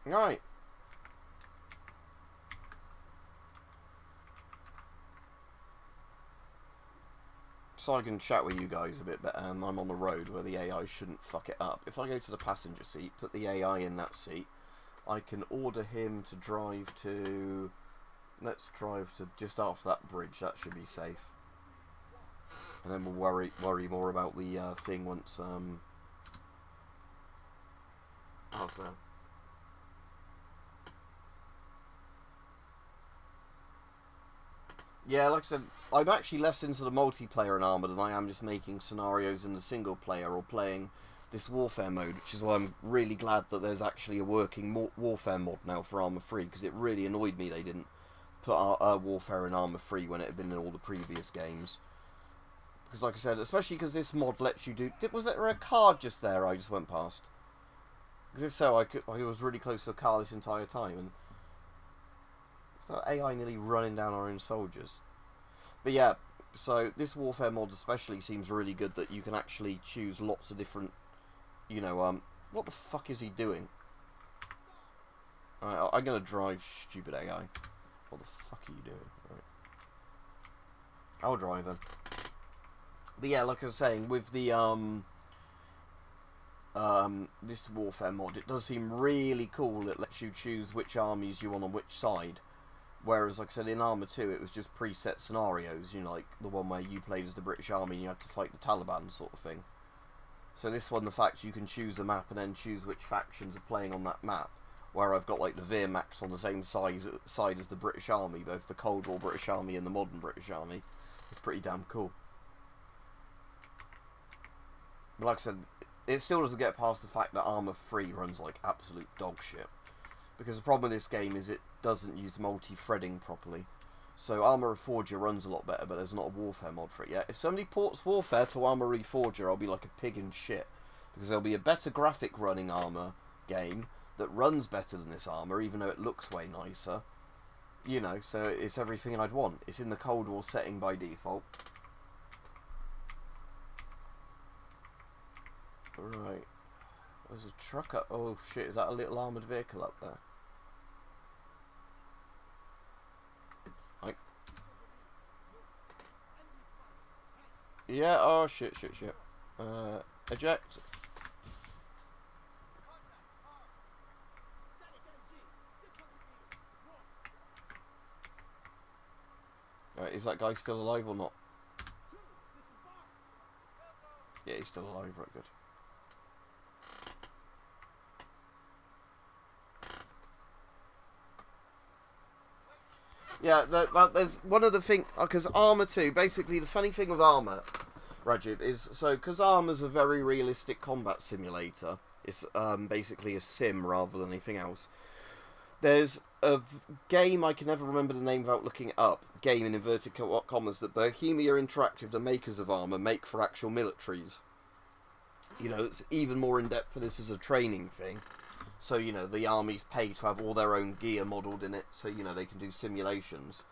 S1: Right. So I can chat with you guys a bit better, and I'm on the road where the AI shouldn't fuck it up. If I go to the passenger seat, put the AI in that seat, I can order him to drive to... Let's drive to just after that bridge, that should be safe. And then we'll worry more about the thing once, past there. Yeah, like I said, I'm actually less into the multiplayer in Arma than I am just making scenarios in the single player or playing this warfare mode, which is why I'm really glad that there's actually a working warfare mod now for Arma 3, because it really annoyed me they didn't put warfare in Arma 3 when it had been in all the previous games. Because like I said, especially because this mod lets you do... Was there a car just there I just went past? Because if so, I was really close to a car this entire time, and it's that AI nearly running down our own soldiers. But yeah, so this warfare mod especially seems really good that you can actually choose lots of different, you know, what the fuck is he doing? Alright, I'm gonna drive, stupid AI. What the fuck are you doing? Right. I'll drive then. But yeah, like I was saying, with the this warfare mod, it does seem really cool. It lets you choose which armies you want on which side. Whereas, like I said, in Arma 2, it was just preset scenarios, you know, like the one where you played as the British Army and you had to fight the Taliban sort of thing. So this one, the fact you can choose a map and then choose which factions are playing on that map, where I've got like the Wehrmacht on the same side as the British Army, both the Cold War British Army and the modern British Army. It's pretty damn cool. But like I said, it still doesn't get past the fact that Arma 3 runs like absolute dog shit. Because the problem with this game is it doesn't use multi-threading properly. So Arma Reforger runs a lot better, but there's not a Warfare mod for it yet. If somebody ports Warfare to Arma Reforger, I'll be like a pig in shit. Because there'll be a better graphic running Arma game that runs better than this Arma, even though it looks way nicer. You know, so it's everything I'd want. It's in the Cold War setting by default. Right. There's a truck up. Oh shit, is that a little armoured vehicle up there? Like. Yeah, oh shit. Eject. Right, is that guy still alive or not? Yeah, he's still alive, right, good. Yeah, there's one of the things, because Arma 2, basically the funny thing with Arma, Rajiv, is, so, because Arma's a very realistic combat simulator, it's basically a sim rather than anything else, there's a game, I can never remember the name without looking it up, game in inverted commas, that Bohemia Interactive, the makers of Arma, make for actual militaries. You know, it's even more in-depth for this as a training thing. So, you know, the armies pay to have all their own gear modelled in it, so, you know, they can do simulations.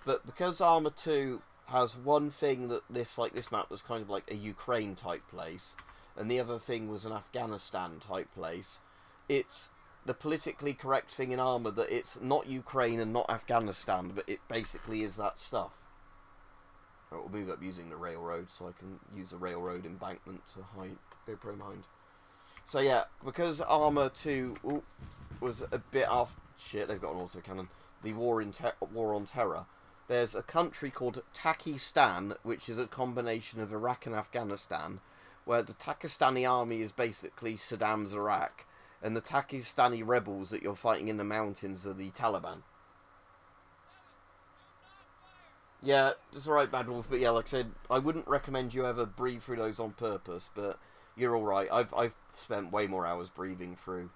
S1: But because Arma 2 has one thing that this map was kind of like a Ukraine type place, and the other thing was an Afghanistan type place, it's the politically correct thing in Arma that it's not Ukraine and not Afghanistan, but it basically is that stuff. Right, we'll move up using the railroad so I can use the railroad embankment to hide GoPro mind. So yeah, because Arma 2 was a bit off. Shit, they've got an autocannon. The War on Terror. There's a country called Takistan, which is a combination of Iraq and Afghanistan, where the Takistani army is basically Saddam's Iraq, and the Takistani rebels that you're fighting in the mountains are the Taliban. Yeah, it's alright, Bad Wolf, but yeah, like I said, I wouldn't recommend you ever breathe through those on purpose, but you're alright. I've spent way more hours breathing through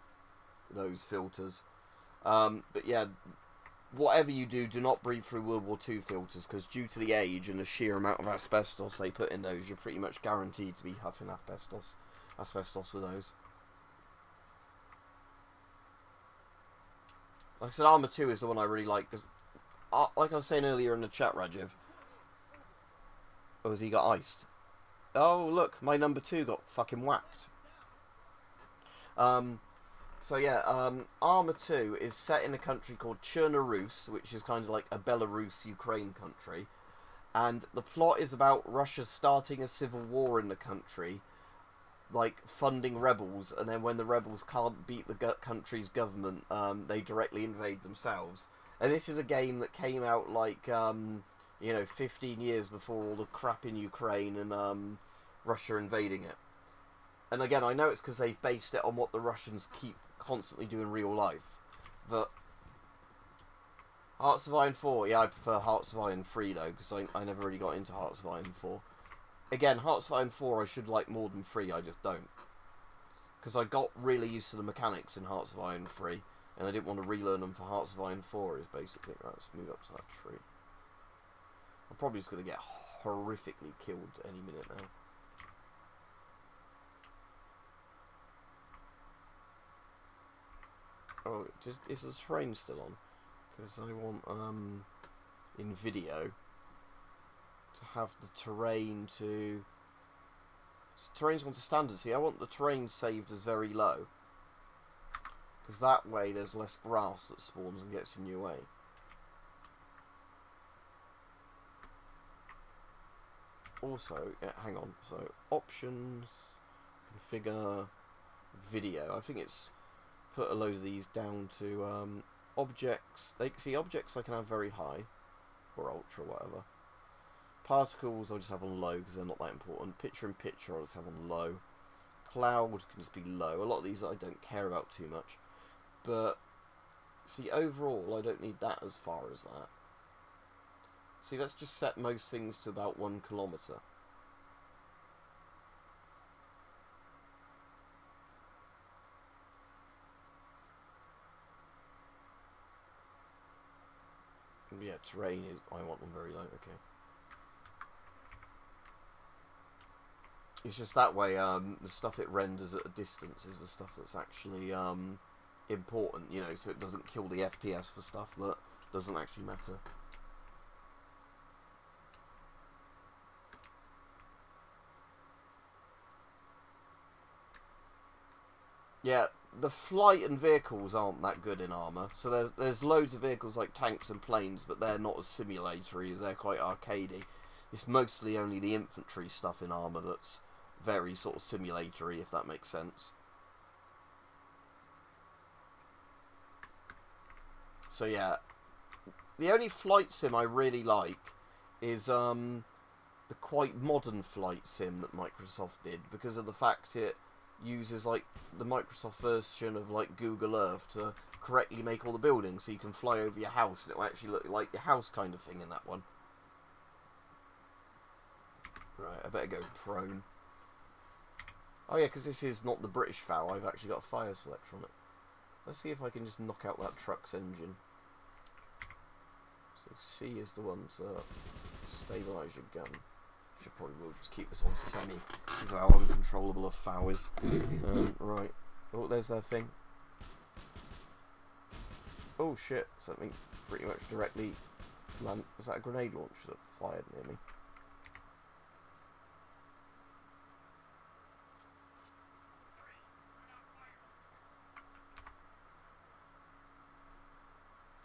S1: those filters. But yeah, whatever you do, do not breathe through World War II filters, because due to the age and the sheer amount of asbestos they put in those, you're pretty much guaranteed to be huffing asbestos with those. Like I said, Arma 2 is the one I really like, because, like I was saying earlier in the chat, Rajiv, oh, has he got iced? Oh, look, my number 2 got fucking whacked. So yeah, Arma 2 is set in a country called Chernarus, which is kind of like a Belarus-Ukraine country. And the plot is about Russia starting a civil war in the country, like funding rebels, and then when the rebels can't beat the country's government, they directly invade themselves. And this is a game that came out like, you know, 15 years before all the crap in Ukraine and Russia invading it. And again, I know it's because they've based it on what the Russians keep constantly do in real life. But Hearts of Iron 4, yeah, I prefer Hearts of Iron 3 though, because I never really got into Hearts of Iron 4. Again, Hearts of Iron 4 I should like more than 3, I just don't. Because I got really used to the mechanics in Hearts of Iron 3, and I didn't want to relearn them for Hearts of Iron 4, is basically. Right, let's move up to that tree. I'm probably just going to get horrifically killed any minute now. Oh, is the terrain still on? Because I want, in video, to have the terrain to... So terrain's gone to standard. See, I want the terrain saved as very low. Because that way there's less grass that spawns and gets in your way. Also, yeah, hang on. So, options, configure, video. I think it's put a load of these down to objects. See, objects I can have very high. Or ultra, whatever. Particles I'll just have on low because they're not that important. Picture-in-picture I'll just have on low. Cloud can just be low. A lot of these I don't care about too much. But, see, overall I don't need that as far as that. See, let's just set most things to about 1 kilometre. Yeah, terrain is... I want them very low, okay. It's just that way, the stuff it renders at a distance is the stuff that's actually important, you know, so it doesn't kill the FPS for stuff that doesn't actually matter. Yeah, the flight and vehicles aren't that good in ARMA, so there's loads of vehicles like tanks and planes, but they're not as simulatory, as they're quite arcadey. It's mostly only the infantry stuff in ARMA that's very sort of simulatory, if that makes sense. So yeah, the only flight sim I really like is the quite modern flight sim that Microsoft did, because of the fact it uses like the Microsoft version of like Google Earth to correctly make all the buildings, so you can fly over your house and it will actually look like your house kind of thing in that one. Right, I better go prone. Oh yeah, because this is not the British FAL, I've actually got a fire selector on it. Let's see if I can just knock out that truck's engine. So C is the one to stabilise your gun. Should probably will just keep this on semi, because how uncontrollable a FAL is. Right. Oh, there's their thing. Oh shit, something pretty much directly land. Was that a grenade launcher that fired near me?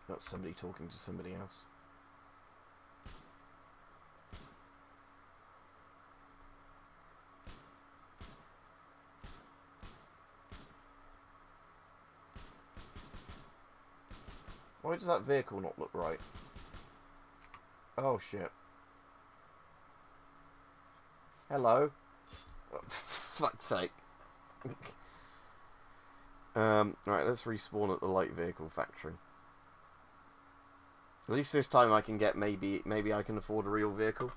S1: That's somebody talking to somebody else. Why does that vehicle not look right? Oh shit. Hello. Oh, fuck's sake. Right, let's respawn at the light vehicle factory. At least this time I can get maybe I can afford a real vehicle.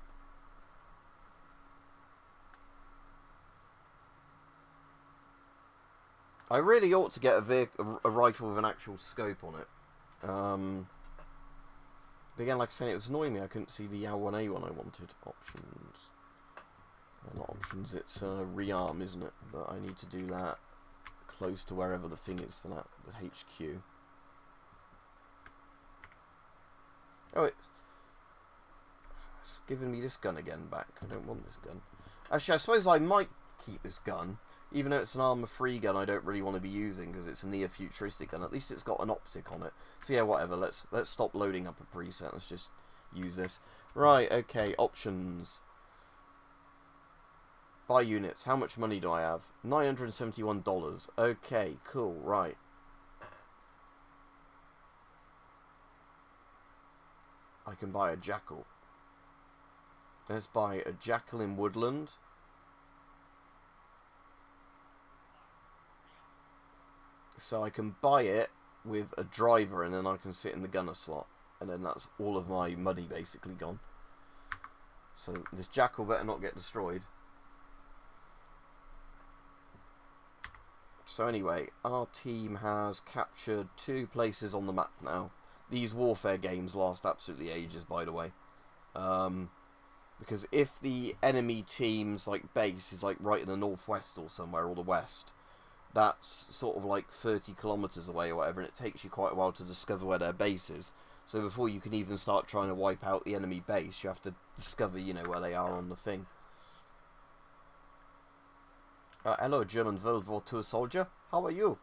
S1: I really ought to get a rifle with an actual scope on it. But again, like I said, it was annoying me. I couldn't see the L1A1 I wanted. Options. Not options, it's rearm, isn't it? But I need to do that close to wherever the thing is for that, the HQ. Oh, it's giving me this gun again back. I don't want this gun. Actually, I suppose I might keep this gun. Even though it's an armor-free gun, I don't really want to be using because it's a near-futuristic gun. At least it's got an optic on it. So yeah, whatever. Let's stop loading up a preset. Let's just use this. Right, okay. Options. Buy units. How much money do I have? $971. Okay, cool. Right. I can buy a jackal. Let's buy a jackal in woodland. So I can buy it with a driver and then I can sit in the gunner slot. and then that's all of my money basically gone. So this jackal better not get destroyed. So anyway, our team has captured 2 places on the map now. These warfare games last absolutely ages, by the way. Because if the enemy team's like base is like right in the northwest or somewhere, or the west, that's sort of like 30 kilometers away or whatever, and it takes you quite a while to discover where their base is. So before you can even start trying to wipe out the enemy base, you have to discover, you know, where they are on the thing. Hello, German World War II soldier. How are you?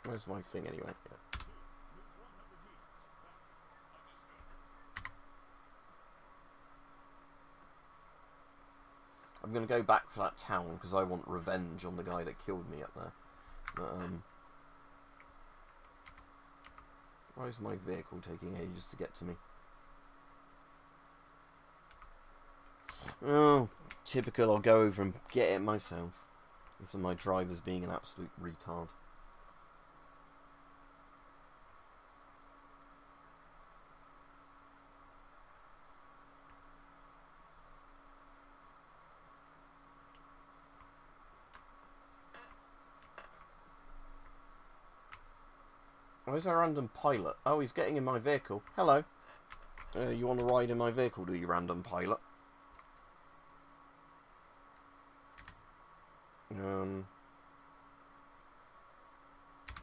S1: Where's my thing anyway? Yeah. I'm going to go back for that town because I want revenge on the guy that killed me up there. But, why is my vehicle taking ages to get to me? Oh, typical. I'll go over and get it myself. If my driver's being an absolute retard. Where's our random pilot? Oh, he's getting in my vehicle. Hello. You want to ride in my vehicle, do you, random pilot?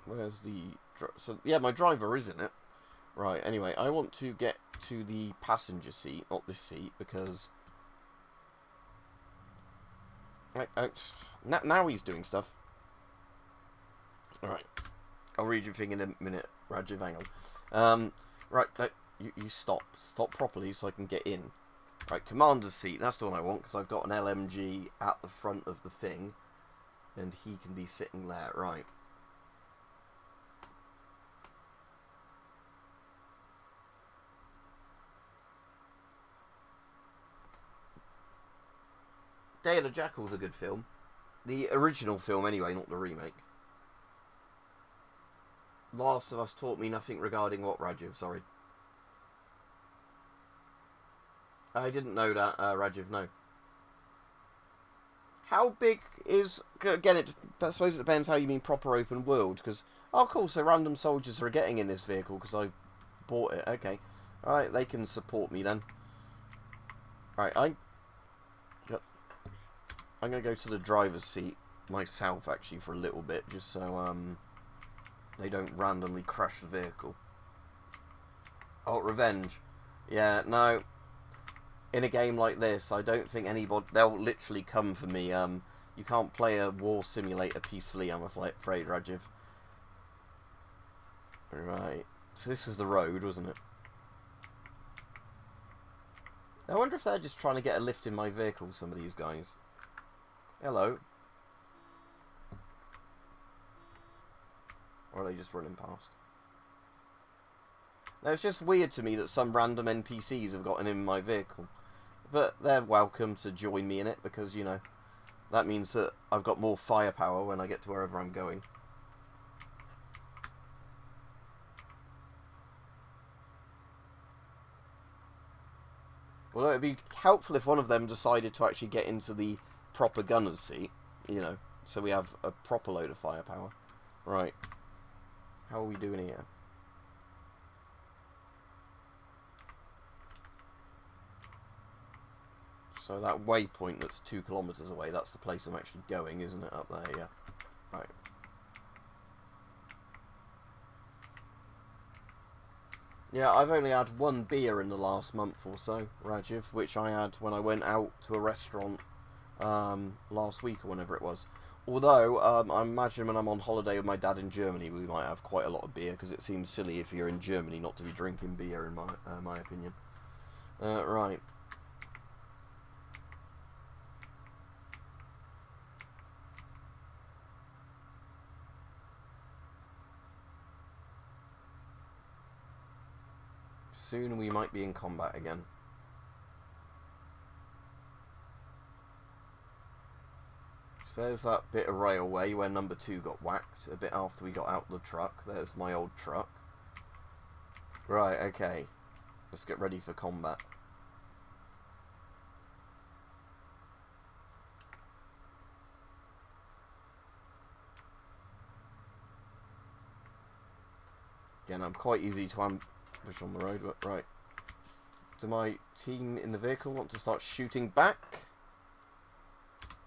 S1: Where's the... So, yeah, my driver is in it. Right, anyway, I want to get to the passenger seat, not this seat, because... now he's doing stuff. Alright. I'll read your thing in a minute, Rajiv, hang on. Right, you stop. Stop properly so I can get in. Right, commander's seat, that's the one I want, because I've got an LMG at the front of the thing, and he can be sitting there. Right. Day of the Jackal's a good film. The original film, anyway, not the remake. Last of Us taught me nothing regarding what, Rajiv? Sorry. I didn't know that, Rajiv, no. How big is... Again, I suppose it depends how you mean proper open world, because... Oh, cool, so random soldiers are getting in this vehicle because I bought it. Okay. Alright, they can support me then. Alright, I'm going to go to the driver's seat myself, actually, for a little bit, just so, they don't randomly crash the vehicle. Oh, revenge. Yeah, no. In a game like this, I don't think anybody... They'll literally come for me. You can't play a war simulator peacefully, I'm afraid, Rajiv. Right. So this was the road, wasn't it? I wonder if they're just trying to get a lift in my vehicle, some of these guys. Hello. Or are they just running past? Now, it's just weird to me that some random NPCs have gotten in my vehicle. But they're welcome to join me in it because, you know, that means that I've got more firepower when I get to wherever I'm going. Although it'd be helpful if one of them decided to actually get into the proper gunner's seat, you know, so we have a proper load of firepower. Right. How are we doing here? So that waypoint that's 2 kilometers away, that's the place I'm actually going, isn't it? Up there, yeah. Right. Yeah, I've only had 1 beer in the last month or so, Rajiv, which I had when I went out to a restaurant last week or whenever it was. Although, I imagine when I'm on holiday with my dad in Germany, we might have quite a lot of beer, because it seems silly if you're in Germany not to be drinking beer, in my opinion. Right. Soon we might be in combat again. So there's that bit of railway where number 2 got whacked a bit after we got out the truck. There's my old truck. Right, okay. Let's get ready for combat. Again, I'm quite easy to ambush on the road, but right. Do my team in the vehicle want to start shooting back?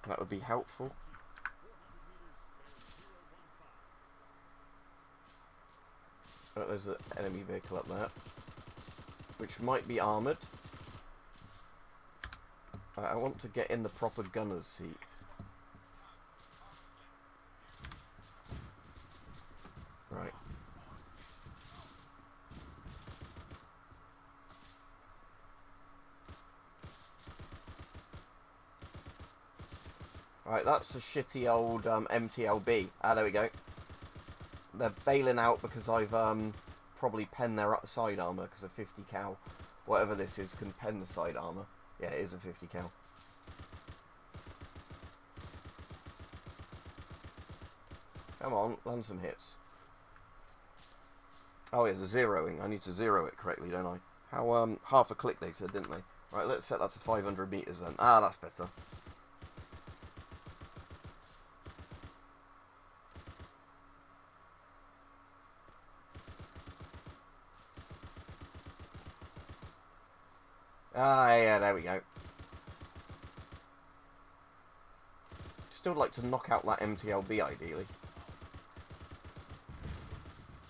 S1: That would be helpful. Oh, there's an enemy vehicle up there, which might be armoured. I want to get in the proper gunner's seat. Right. Right, that's a shitty old MTLB. Ah, there we go. They're bailing out because I've probably penned their side armour because a 50 cal, whatever this is, can pen the side armour. Yeah, it is a 50 cal. Come on, land some hits. Oh yeah, the zeroing. I need to zero it correctly, don't I? How, half a click they said, didn't they? Right, let's set that to 500 meters then. Ah, that's better. Ah, yeah, there we go. Still like to knock out that MTLB, ideally.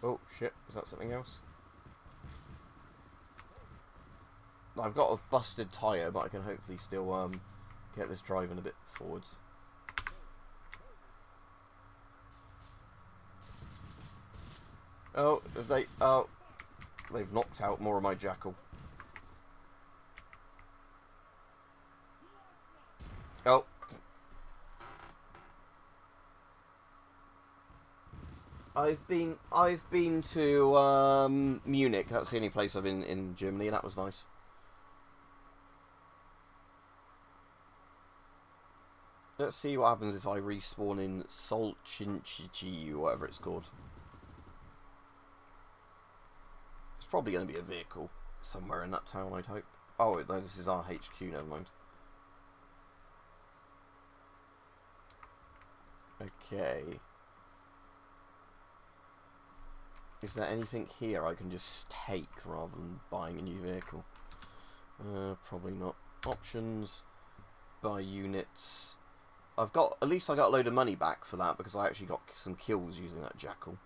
S1: Oh, shit. Is that something else? I've got a busted tyre, but I can hopefully still get this driving a bit forwards. Oh, have they... Oh, they've knocked out more of my jackal. Oh. I've been to Munich. That's the only place I've been in Germany, and that was nice. Let's see what happens if I respawn in Solchinchichi, whatever it's called. It's probably going to be a vehicle somewhere in that town, I'd hope. Oh, no, this is our HQ, never mind. Okay. Is there anything here I can just take rather than buying a new vehicle? Probably not. Options, buy units. I've got, at least I got a load of money back for that because I actually got some kills using that jackal.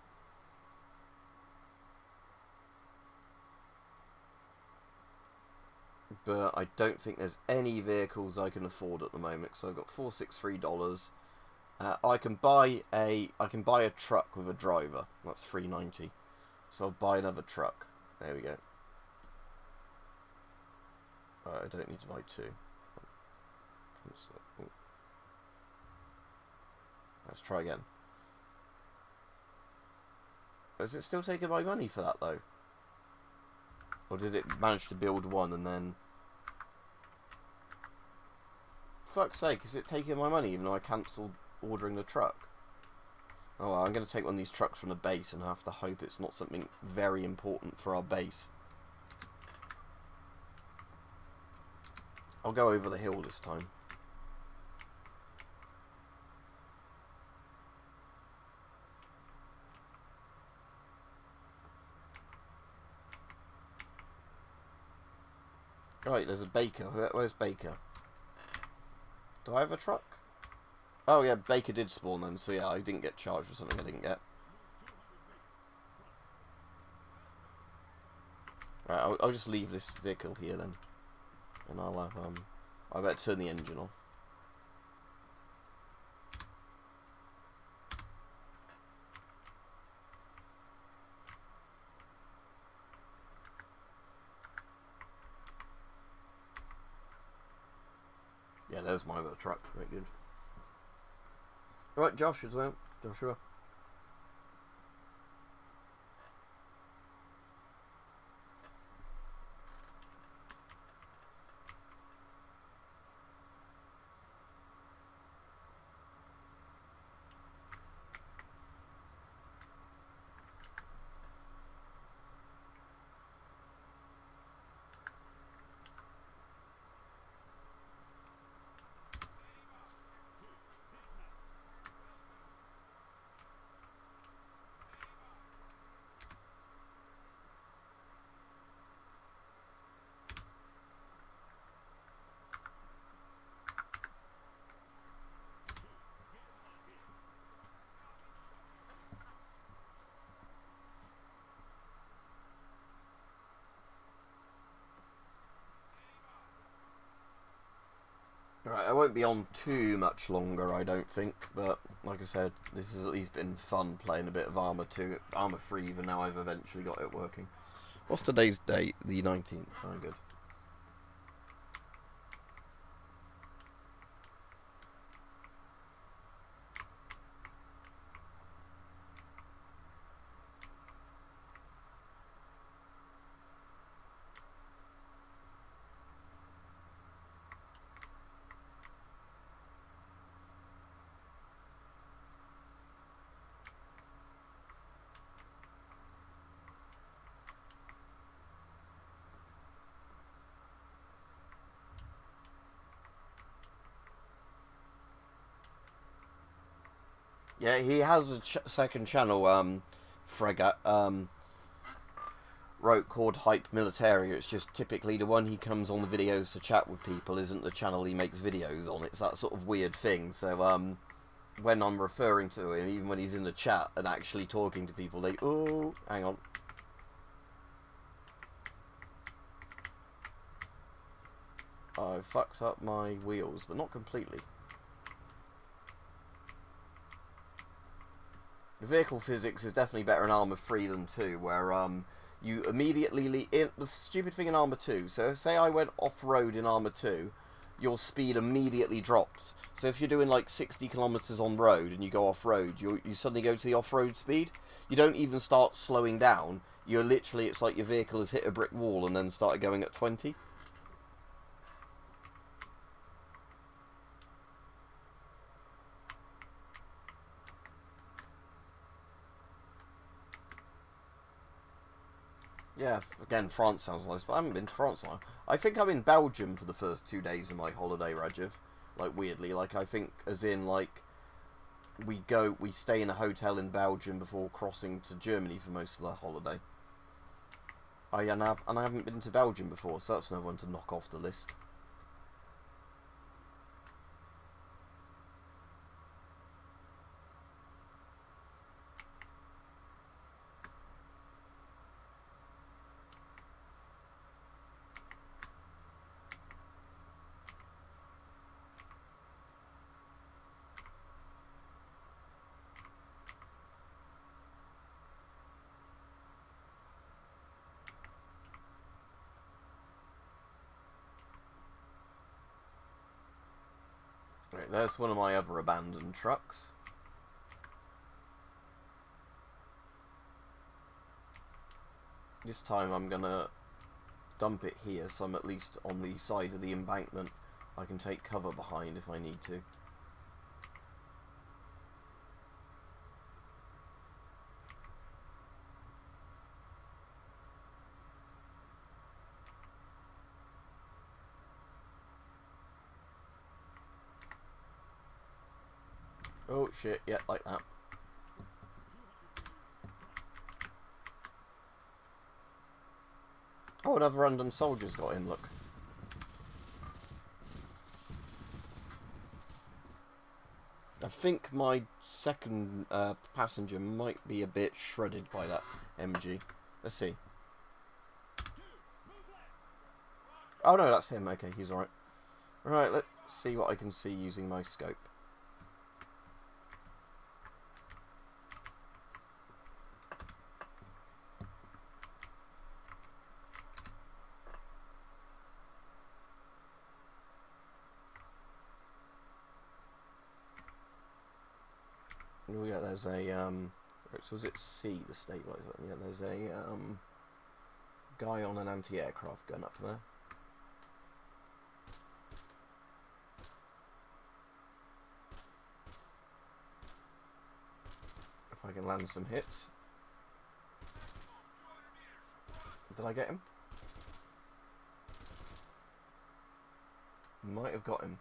S1: But I don't think there's any vehicles I can afford at the moment. So I've got $463. I can buy a truck with a driver. That's $390. So I'll buy another truck. There we go. I don't need to buy two. Let's try again. Is it still taking my money for that though? Or did it manage to build one and then... Fuck's sake, is it taking my money even though I cancelled ordering the truck? Oh well, I'm going to take one of these trucks from the base and have to hope it's not something very important for our base. I'll go over the hill this time. Right, there's a Baker. Where's Baker? Do I have a truck? Oh yeah, Baker did spawn then, so yeah, I didn't get charged for something I didn't get. Right, I'll just leave this vehicle here then. And I'll have, I better turn the engine off. Yeah, there's my other truck. Very good. Right, Josh as well. Joshua. Right, I won't be on too much longer, I don't think, but like I said, this has at least been fun playing a bit of ARMA 2, ARMA 3, even now I've eventually got it working. What's today's date? The 19th. Oh, good. Yeah, he has a second channel, Fregat, wrote called Hype Militaria. It's just typically the one he comes on the videos to chat with people isn't the channel he makes videos on. It's that sort of weird thing. So, when I'm referring to him, even when he's in the chat and actually talking to people, they, oh, hang on. I fucked up my wheels, but not completely. The vehicle physics is definitely better in Arma 3 than 2, where you immediately the stupid thing in Arma 2. So say I went off-road in Arma 2, your speed immediately drops. So if you're doing like 60 kilometers on road and you go off-road, you suddenly go to the off-road speed. You don't even start slowing down. You're literally, it's like your vehicle has hit a brick wall and then started going at 20. Yeah, again, France sounds nice, but I haven't been to France now. I think I'm in Belgium for the first 2 days of my holiday, Rajiv. Like, weirdly. Like, I think, as in, like, we stay in a hotel in Belgium before crossing to Germany for most of the holiday. And I haven't been to Belgium before, so that's another one to knock off the list. Right, there's one of my other abandoned trucks. This time I'm gonna dump it here, so I'm at least on the side of the embankment I can take cover behind if I need to. Oh shit, yeah, like that. Oh, another random soldier's got in, look. I think my second passenger might be a bit shredded by that MG. Let's see. Oh no, that's him. Okay, he's alright. Right, let's see what I can see using my scope. Oh yeah, there's a so was it C, the stabilizer? Yeah, there's a guy on an anti-aircraft gun up there. If I can land some hits. Did I get him? Might have got him.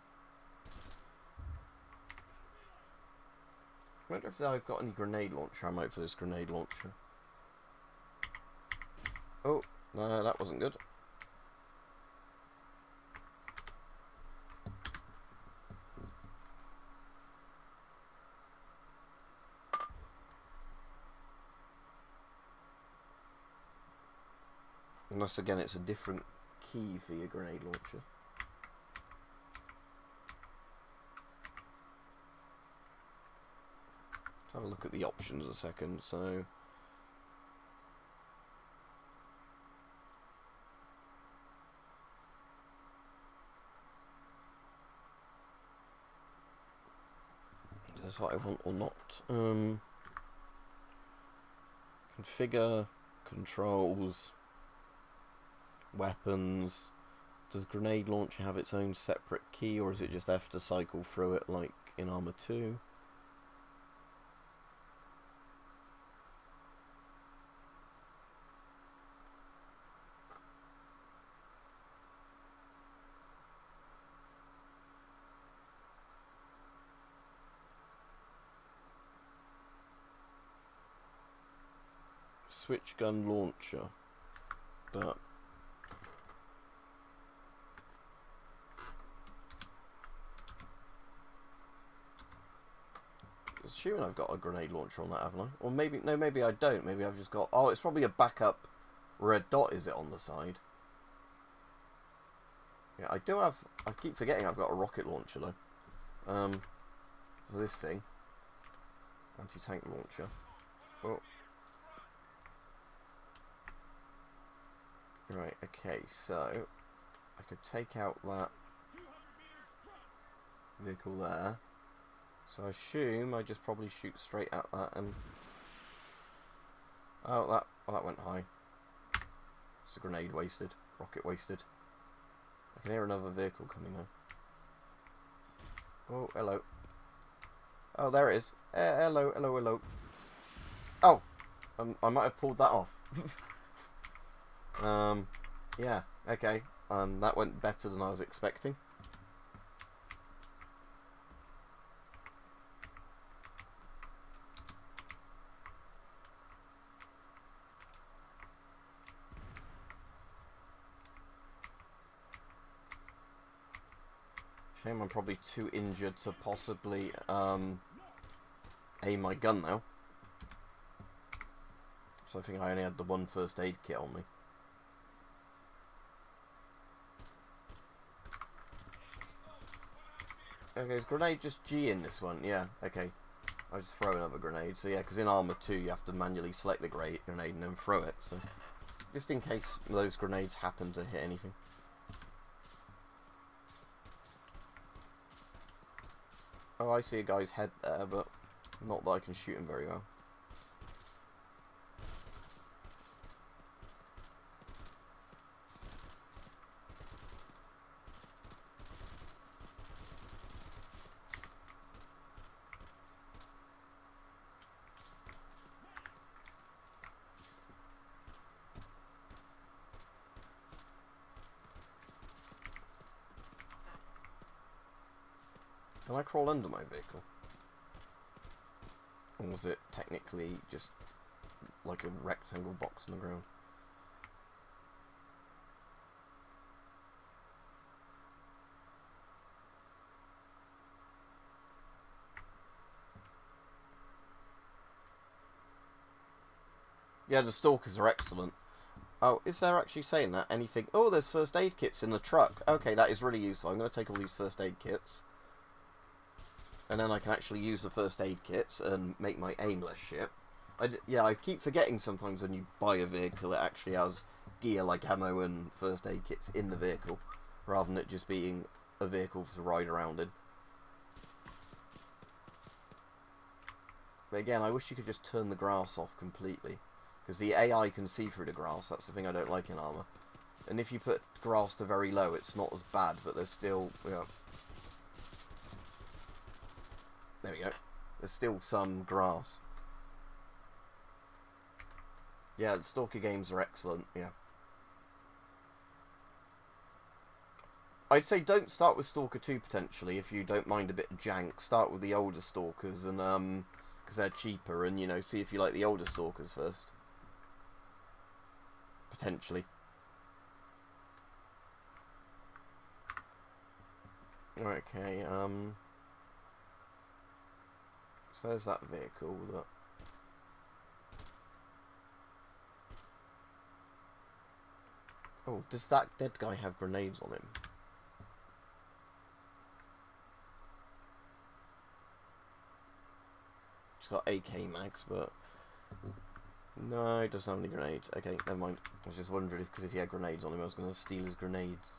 S1: I wonder if I've got any grenade launcher ammo for this grenade launcher. Oh, no, that wasn't good. Unless, again, it's a different key for your grenade launcher. have a look at the options a second. So that's what I want or not. Configure, controls, weapons. Does grenade launcher have its own separate key, or is it just F to cycle through it like in ARMA 2? Switch gun launcher, but assuming I've got a grenade launcher on that, haven't I? Or maybe, no, maybe I don't. Maybe I've just got, oh, it's probably a backup red dot, is it, on the side? Yeah, I do have, I keep forgetting I've got a rocket launcher though. So this thing, anti-tank launcher. Oh. Right, okay, so I could take out that vehicle there. So I assume I just probably shoot straight at that and... Oh, that went high. It's a grenade wasted. Rocket wasted. I can hear another vehicle coming now. Oh, hello. Oh, there it is. Hello, hello, hello. Oh! I might have pulled that off. Yeah, okay. That went better than I was expecting. Shame I'm probably too injured to possibly aim my gun now. So I think I only had the one first aid kit on me. Okay, is grenade just G in this one? Yeah, okay. I'll just throw another grenade. So yeah, because in ARMA 2 you have to manually select the grenade and then throw it. So just in case those grenades happen to hit anything. Oh, I see a guy's head there, but not that I can shoot him very well. Can I crawl under my vehicle? Or was it technically just like a rectangle box on the ground? Yeah, the stalkers are excellent. Oh, is there actually saying that? Anything? Oh, there's first aid kits in the truck. Okay, that is really useful. I'm going to take all these first aid kits. And then I can actually use the first aid kits and make my aimless ship. Yeah, I keep forgetting sometimes when you buy a vehicle it actually has gear like ammo and first aid kits in the vehicle, rather than it just being a vehicle to ride around in. But again, I wish you could just turn the grass off completely, because the AI can see through the grass. That's the thing I don't like in ARMA. And if you put grass to very low, it's not as bad, but there's still, you know, there we go. There's still some grass. Yeah, the Stalker games are excellent, yeah. I'd say don't start with Stalker 2 potentially, if you don't mind a bit of jank. Start with the older Stalkers, and because they're cheaper, and, you know, see if you like the older Stalkers first. Potentially. Okay, so there's that vehicle that... Oh, does that dead guy have grenades on him? It's got AK mags, but no, it doesn't have any grenades. Okay, never mind. I was just wondering if, because if he had grenades on him, I was going to steal his grenades.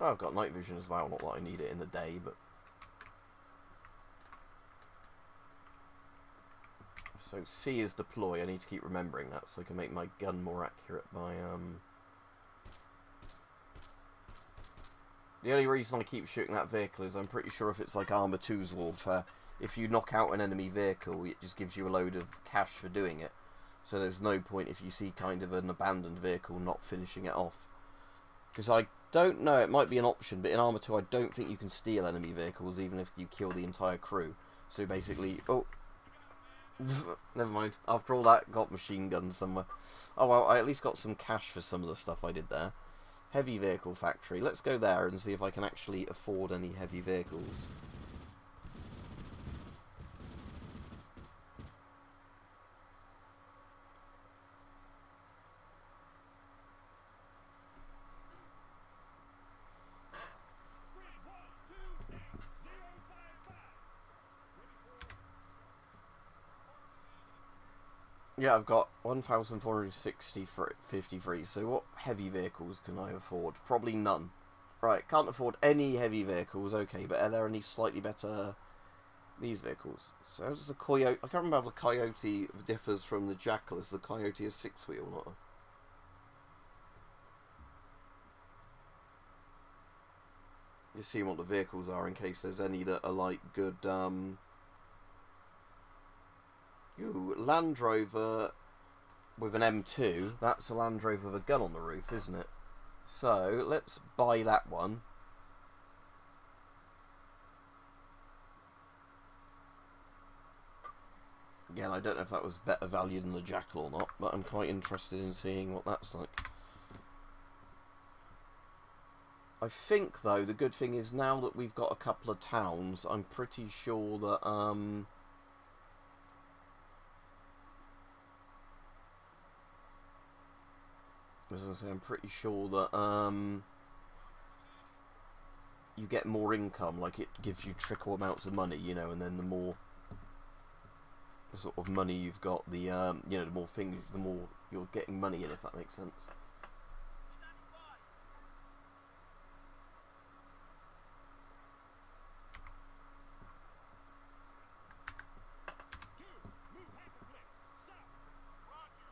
S1: Oh, I've got night vision as well. Not that I need it in the day, but so C is deploy. I need to keep remembering that so I can make my gun more accurate by The only reason I keep shooting that vehicle is I'm pretty sure if it's like Arma 2's Warfare, if you knock out an enemy vehicle, it just gives you a load of cash for doing it. So there's no point if you see kind of an abandoned vehicle not finishing it off. Because I don't know, it might be an option, but in Arma 2 I don't think you can steal enemy vehicles even if you kill the entire crew. So basically, oh, never mind. After all that, got machine guns somewhere. Oh well, I at least got some cash for some of the stuff I did there. Heavy vehicle factory. Let's go there and see if I can actually afford any heavy vehicles. Yeah, I've got 1,453, so what heavy vehicles can I afford? Probably none. Right, can't afford any heavy vehicles, okay, but are there any slightly better... these vehicles? So how does the Coyote... I can't remember how the Coyote differs from the Jackal. Is the Coyote a six-wheel, not a... Just seeing what the vehicles are in case there's any that are like good, Ooh, Land Rover with an M2. That's a Land Rover with a gun on the roof, isn't it? So, let's buy that one. Again, I don't know if that was better value than the Jackal or not, but I'm quite interested in seeing what that's like. I think, though, the good thing is now that we've got a couple of towns, I'm pretty sure that, as I say, I'm pretty sure that you get more income, like it gives you trickle amounts of money, you know, and then the more sort of money you've got, the you know, the more things, the more you're getting money in, if that makes sense.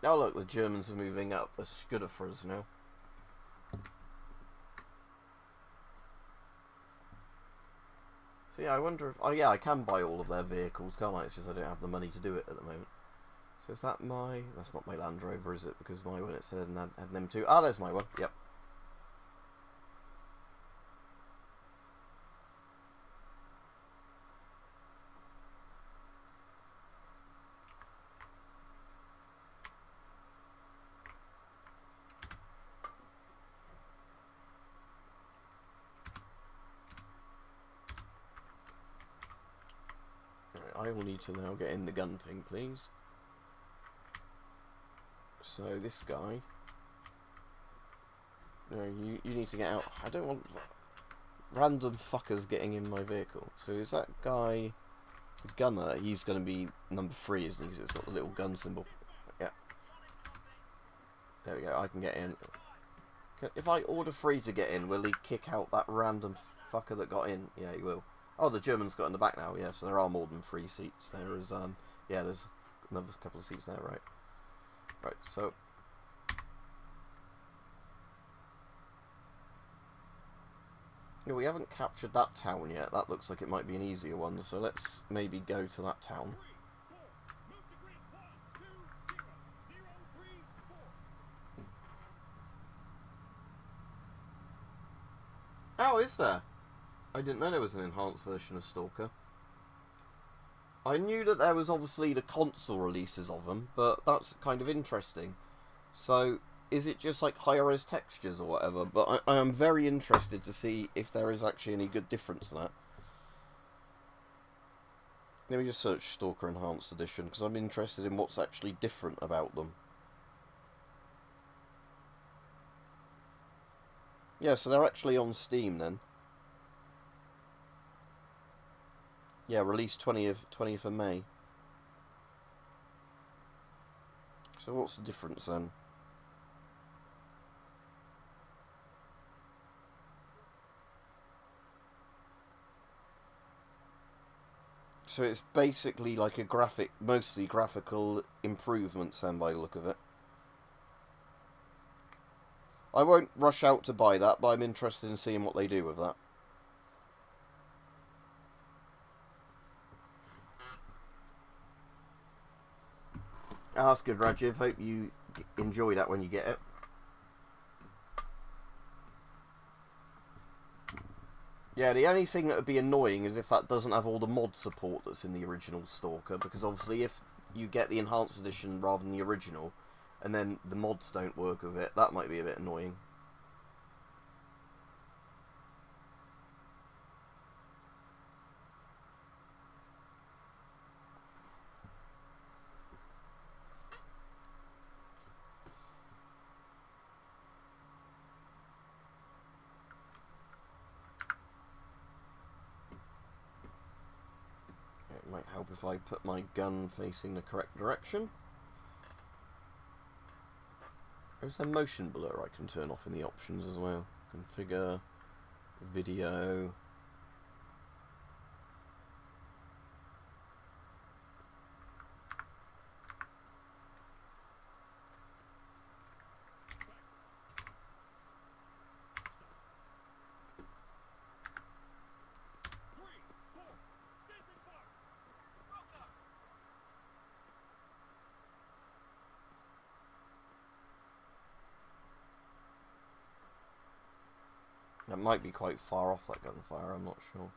S1: Oh look, the Germans are moving up. That's good for us now. So yeah, I wonder if... oh yeah, I can buy all of their vehicles, can't I? It's just I don't have the money to do it at the moment. So is that my... that's not my Land Rover, is it? Because my one, it said had an M2. Ah, there's my one. Yep. I will need to now get in the gun thing, please. So, this guy... no, you need to get out. I don't want random fuckers getting in my vehicle. So, is that guy... the gunner? He's going to be number 3, isn't he? Because it's got the little gun symbol. Yeah. There we go, I can get in. If I order 3 to get in, will he kick out that random fucker that got in? Yeah, he will. Oh, the Germans got in the back now, yeah, so there are more than 3 seats. There is, yeah, there's another couple of seats there, right? Right, so... yeah, we haven't captured that town yet. That looks like it might be an easier one, so let's maybe go to that town. Oh, is there? I didn't know there was an enhanced version of Stalker. I knew that there was obviously the console releases of them, but that's kind of interesting. So, is it just like higher-res textures or whatever? But I am very interested to see if there is actually any good difference to that. Let me just search Stalker Enhanced Edition, because I'm interested in what's actually different about them. Yeah, so they're actually on Steam then. Yeah, released 20th of May. So what's the difference then? So it's basically like a mostly graphical improvements then by the look of it. I won't rush out to buy that, but I'm interested in seeing what they do with that. Oh, that's good, Rajiv. Hope you enjoy that when you get it. Yeah, the only thing that would be annoying is if that doesn't have all the mod support that's in the original Stalker, because obviously if you get the enhanced edition rather than the original, and then the mods don't work with it, that might be a bit annoying. It might help if I put my gun facing the correct direction. There's a motion blur I can turn off in the options as well. Configure, video. That might be quite far off, that gunfire, I'm not sure.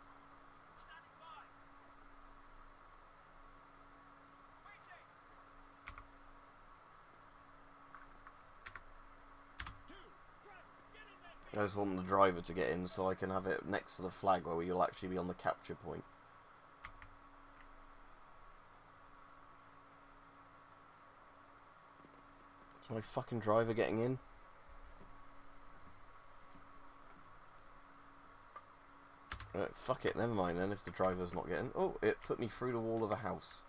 S1: I just want the driver to get in so I can have it next to the flag where you'll actually be on the capture point. Is my fucking driver getting in? Fuck it, never mind then if the driver's not getting... Oh, it put me through the wall of a house.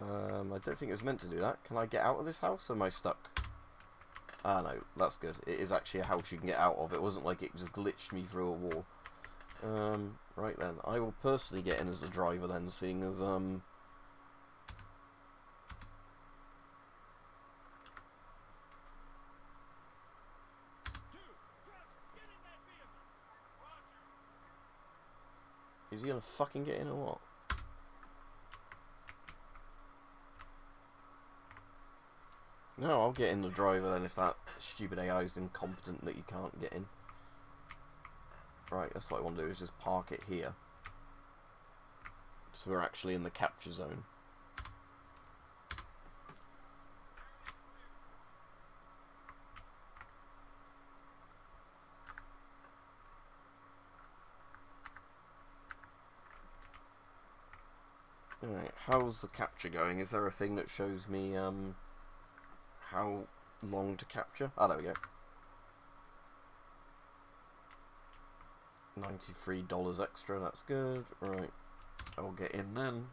S1: I don't think it was meant to do that. Can I get out of this house or am I stuck? Ah, no, that's good. It is actually a house you can get out of. It wasn't like it just glitched me through a wall. Right then. I will personally get in as the driver then, seeing as, Is he gonna fucking get in or what? No, I'll get in the driver then if that stupid AI is incompetent that you can't get in. Right, that's what I want to do, is just park it here. So we're actually in the capture zone. Alright, how's the capture going? Is there a thing that shows me how long to capture? Ah, there we go. $93 extra, that's good. Right, I'll get in then.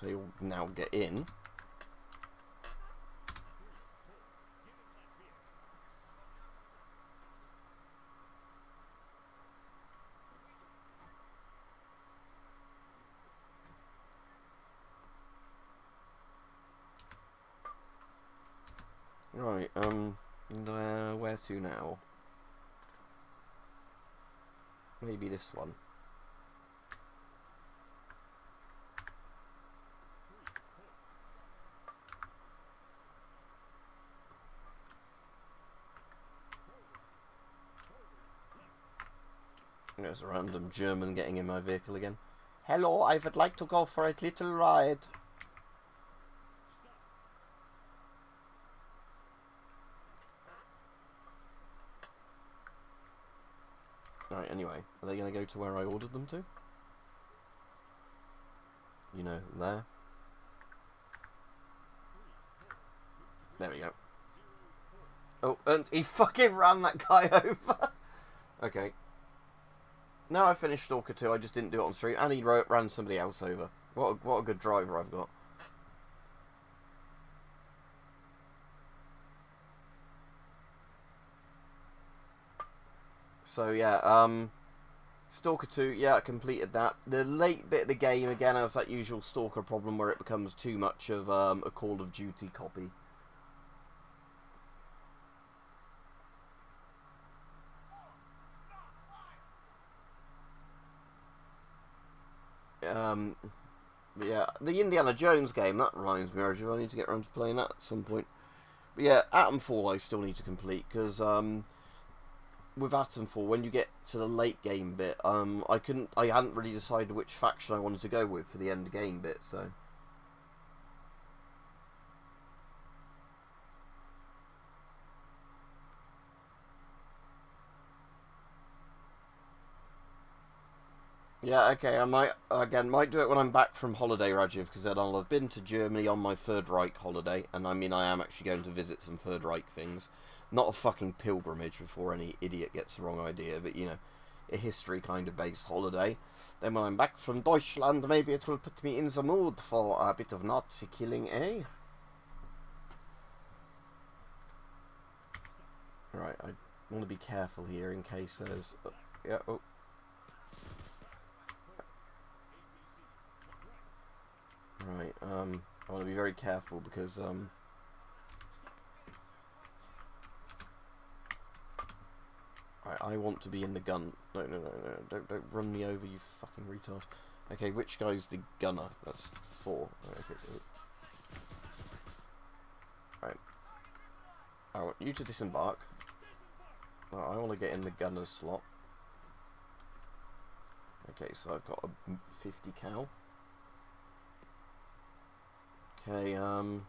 S1: So you'll now get in. Right, where to now? Maybe this one. There's a random German getting in my vehicle again. Hello, I would like to go for a little ride. Right, anyway, are they going to go to where I ordered them to? You know, there. There we go. Oh, and he fucking ran that guy over. Okay. Now I finished Stalker 2, I just didn't do it on stream, and he ran somebody else over. What a good driver I've got. So yeah, Stalker 2, yeah, I completed that. The late bit of the game, again, has that usual Stalker problem where it becomes too much of a Call of Duty copy. But yeah, the Indiana Jones game, that reminds me, Arju, I need to get around to playing that at some point. But yeah, Atomfall I still need to complete, because with Atomfall, when you get to the late game bit, I hadn't really decided which faction I wanted to go with for the end game bit, so... Yeah, okay, I might do it when I'm back from holiday, Rajiv, because then I'll have been to Germany on my Third Reich holiday, and I mean, I am actually going to visit some Third Reich things. Not a fucking pilgrimage before any idiot gets the wrong idea, but, you know, a history kind of based holiday. Then when I'm back from Deutschland, maybe it will put me in the mood for a bit of Nazi killing, eh? Right, I want to be careful here in case there's... yeah, oh. Right, I want to be very careful because, right, I want to be in the gun. No, don't run me over, you fucking retard. Okay, which guy's the gunner? That's 4. Okay. Right. I want you to disembark. Well, I want to get in the gunner's slot. Okay, so I've got a 50 cal. Okay, oh.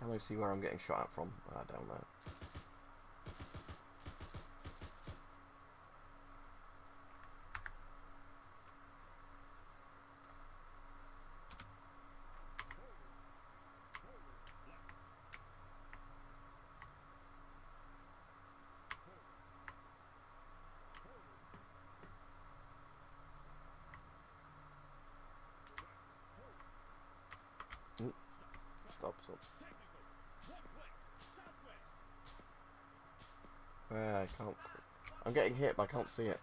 S1: Can I see where I'm getting shot at from? I don't know. Stop. I can't. I'm getting hit, but I can't see it.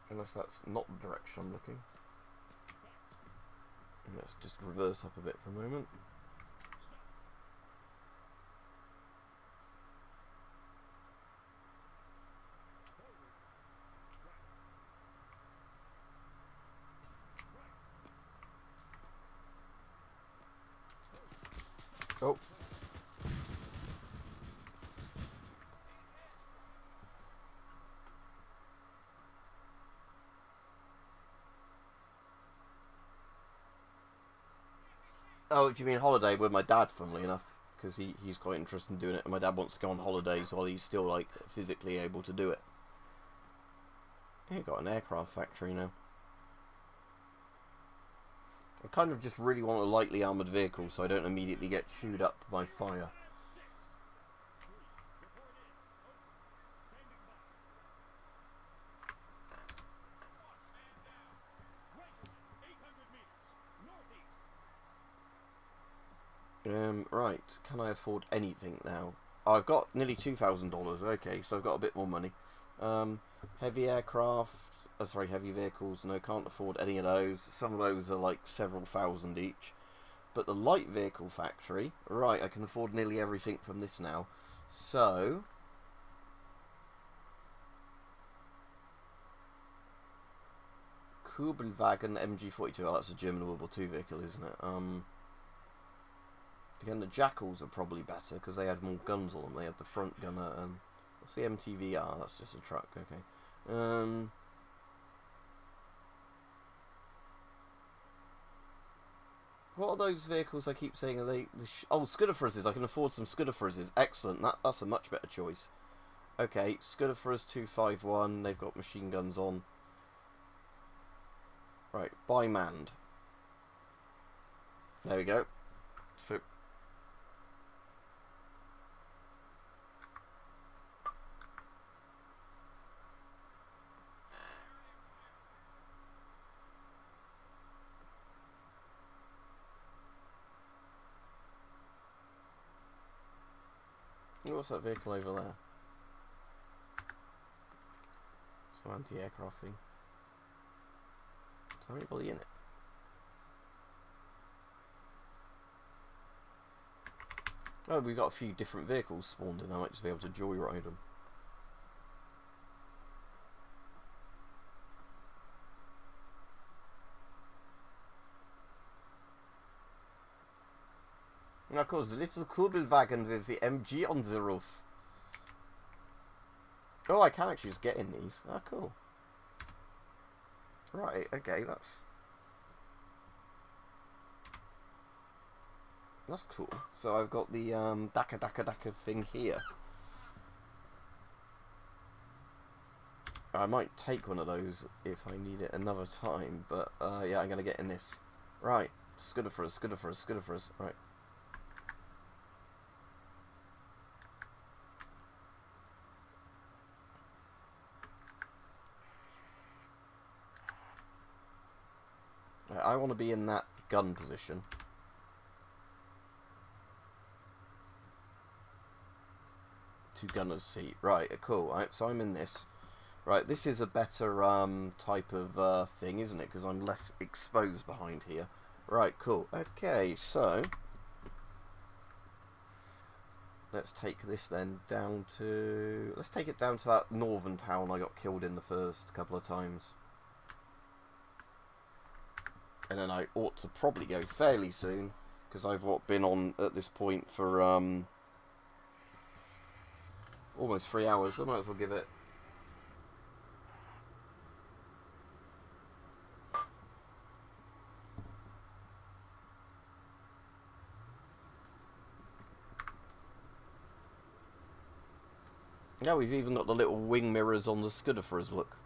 S1: Unless that's not the direction I'm looking. Let's just reverse up a bit for a moment. Oh. Oh, do you mean holiday with my dad, funnily enough? Because he's quite interested in doing it, and my dad wants to go on holidays while he's still, like, physically able to do it. Yeah, got an aircraft factory now. I kind of just really want a lightly armoured vehicle so I don't immediately get chewed up by fire. Right, can I afford anything now? Oh, I've got nearly $2,000, okay, so I've got a bit more money. Heavy aircraft, sorry, heavy vehicles, no, can't afford any of those. Some of those are like several thousand each. But the light vehicle factory, right, I can afford nearly everything from this now. So... Kugelwagen MG42, oh, that's a German World War II vehicle, isn't it? Again, the Jackals are probably better because they had more guns on them. They had the front gunner and... What's the MTVR? That's just a truck, okay. What are those vehicles I keep saying? Are they... oh, Scudder Frizzes. I can afford some Scudder Frizzes. Excellent. That's a much better choice. Okay, Scudder Frizz 251. They've got machine guns on. Right, buy manned. There we go. So... what's that vehicle over there? Some anti-aircraft thing. Is there anybody in it? Oh, we've got a few different vehicles spawned in. I might just be able to joyride them. And of course, the little Kurbelwagen with the MG on the roof. Oh, I can actually just get in these. Ah, cool. Right, okay, that's cool. So I've got the Daka thing here. I might take one of those if I need it another time, but yeah, I'm gonna get in this. Right, Scudder Frizz. Right. I want to be in that gun position. Two gunners seat. Right, cool. So I'm in this. Right, this is a better type of thing, isn't it? Because I'm less exposed behind here. Right, cool. Okay, so let's take this then down to... let's take it down to that northern town I got killed in the first couple of times. And then I ought to probably go fairly soon, because I've been on at this point for almost 3 hours, so I might as well give it. Yeah, we've even got the little wing mirrors on the Scudder for us, look.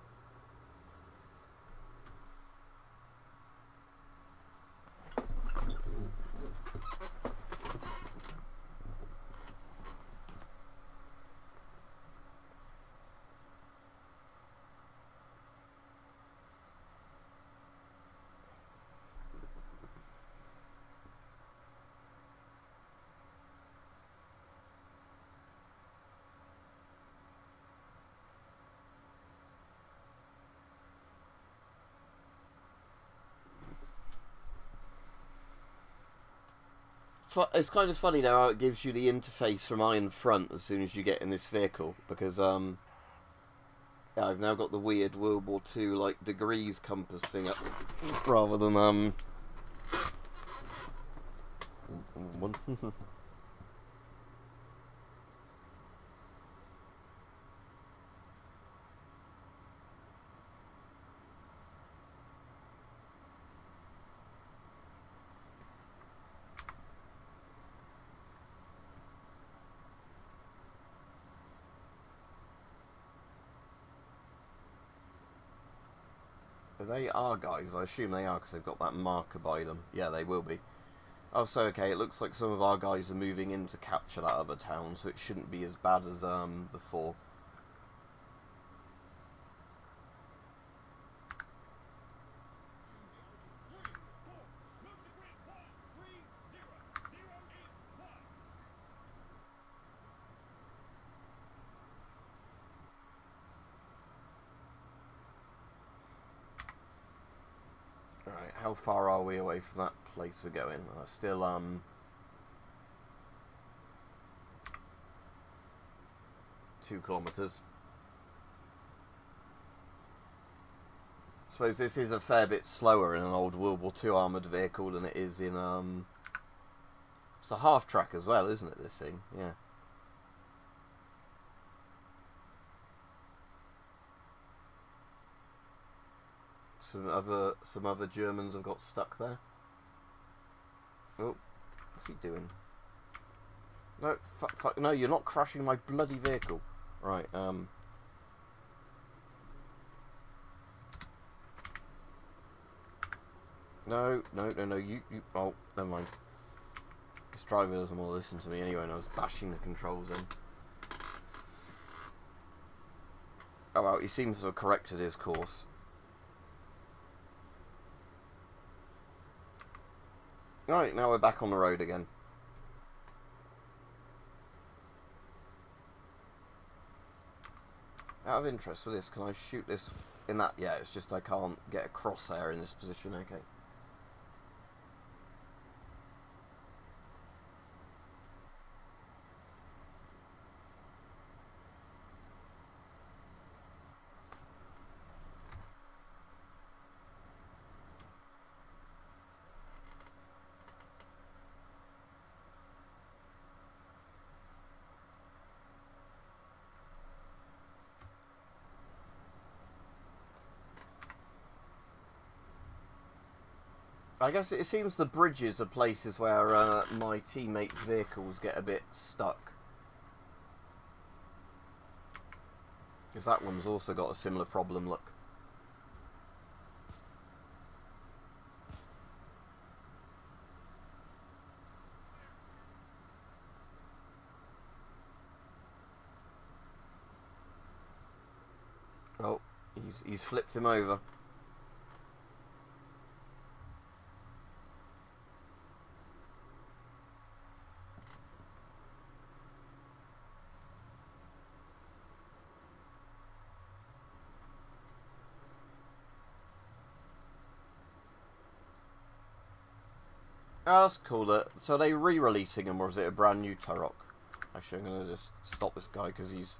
S1: It's kind of funny now how it gives you the interface from Iron Front as soon as you get in this vehicle, because yeah, I've now got the weird World War II like degrees compass thing up rather than one. They are guys, I assume they are because they've got that marker by them. Yeah, they will be. Oh, so okay, it looks like some of our guys are moving in to capture that other town, so it shouldn't be as bad as before. Alright, how far are we away from that place we're going? Still 2 kilometres. I suppose this is a fair bit slower in an old World War II armoured vehicle than it is in it's a half track as well, isn't it, this thing? Yeah. Some other Germans have got stuck there. Oh, what's he doing? No, fuck, no, you're not crashing my bloody vehicle. Right, No, you, oh, never mind. This driver doesn't want to listen to me anyway, and I was bashing the controls in. Oh well, he seems to have corrected his course. Alright, now we're back on the road again. Out of interest with this, can I shoot this in that? Yeah, it's just I can't get a crosshair in this position, okay. I guess it seems the bridges are places where my teammates' vehicles get a bit stuck. Because that one's also got a similar problem, look. Oh, he's flipped him over. Oh, that's cool. So are they re-releasing him, or is it a brand new Turok? Actually, I'm going to just stop this guy because he's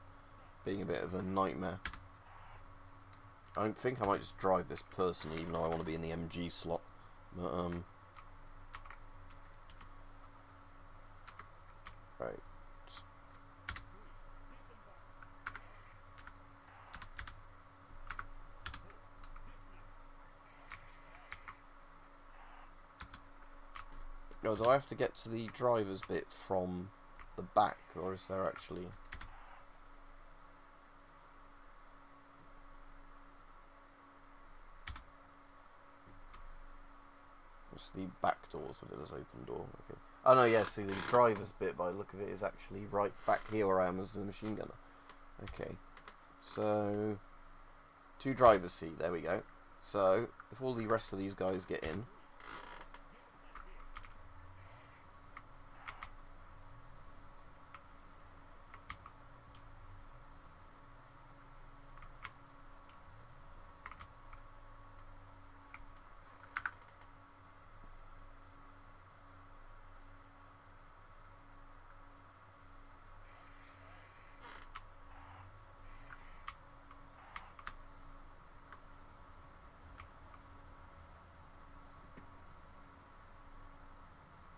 S1: being a bit of a nightmare. I think I might just drive this person, even though I want to be in the MG slot. But, right. Oh, do I have to get to the driver's bit from the back, or is there actually... It's the back doors, but it is open door. Okay. Oh no, yeah, see the driver's bit by the look of it is actually right back here where I am as the machine gunner. Okay. So, to driver's seat, there we go. So, if all the rest of these guys get in...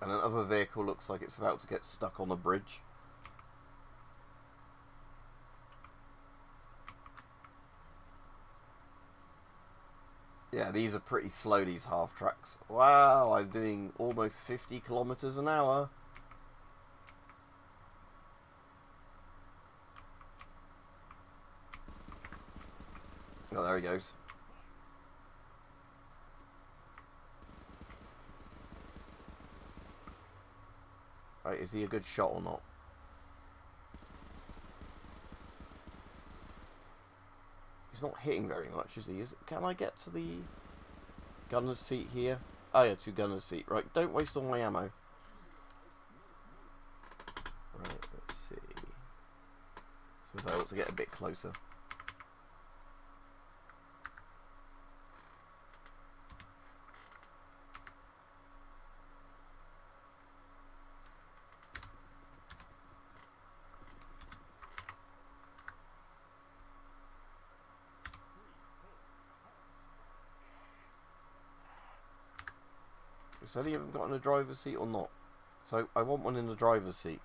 S1: And another vehicle looks like it's about to get stuck on a bridge. Yeah, these are pretty slow, these half-tracks. Wow, I'm doing almost 50 kilometers an hour. Oh, there he goes. Right, is he a good shot or not? He's not hitting very much, is he? Can I get to the gunner's seat here? Oh yeah, to gunner's seat. Right, don't waste all my ammo. Right, let's see. Suppose I ought to get a bit closer. Has any of them got in the driver's seat or not? So I want one in the driver's seat.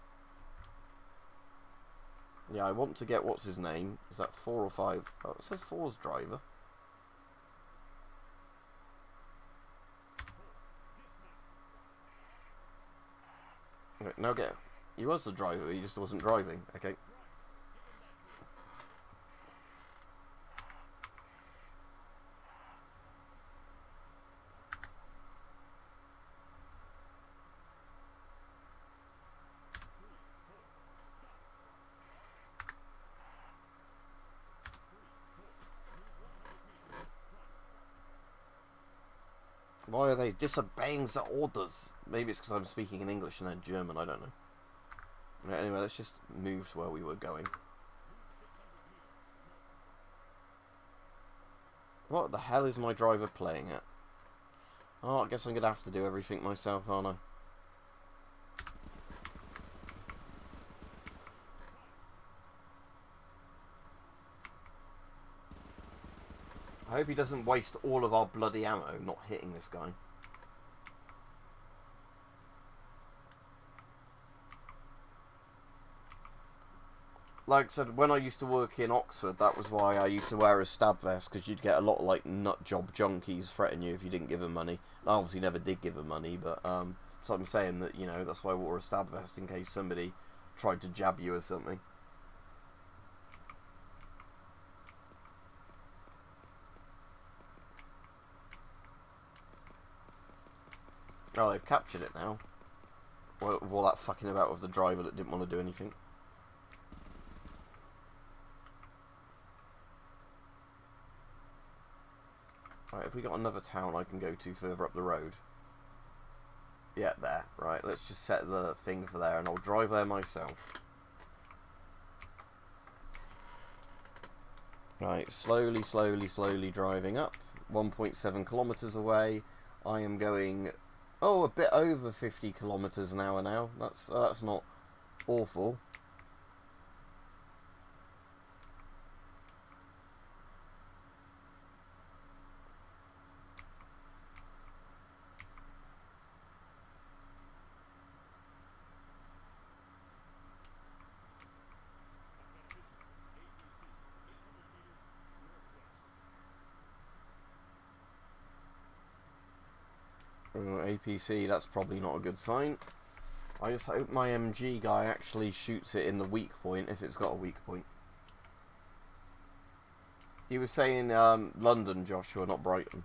S1: Yeah, I want to get, what's his name? Is that 4 or 5? Oh, it says 4's driver. Okay, now get... He was the driver, he just wasn't driving. Okay. Why are they disobeying the orders? Maybe it's because I'm speaking in English and they're German, I don't know. Right, anyway, let's just move to where we were going. What the hell is my driver playing at? Oh, I guess I'm going to have to do everything myself, aren't I? I hope he doesn't waste all of our bloody ammo not hitting this guy. Like I said, when I used to work in Oxford, that was why I used to wear a stab vest, because you'd get a lot of, like, nut job junkies threaten you if you didn't give them money. I obviously never did give them money, but, so I'm saying that, you know, that's why I wore a stab vest, in case somebody tried to jab you or something. Oh, they've captured it now. With all that fucking about with the driver that didn't want to do anything. Right, have we got another town I can go to further up the road? Yeah, there. Right, let's just set the thing for there and I'll drive there myself. Right, slowly, slowly, slowly driving up. 1.7 kilometres away. I am going, oh, a bit over 50 kilometres an hour now. That's not awful. APC, that's probably not a good sign. I just hope my MG guy actually shoots it in the weak point, if it's got a weak point. He was saying London, Joshua, not Brighton.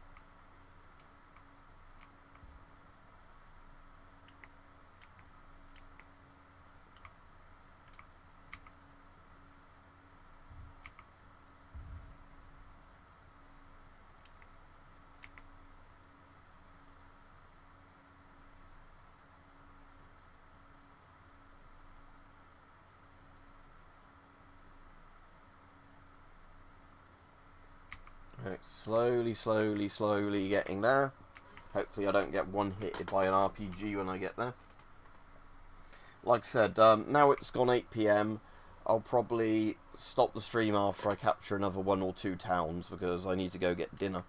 S1: Right, slowly, slowly, slowly getting there. Hopefully I don't get one-hitted by an RPG when I get there. Like I said, now it's gone 8 PM. I'll probably stop the stream after I capture another 1 or 2 towns because I need to go get dinner.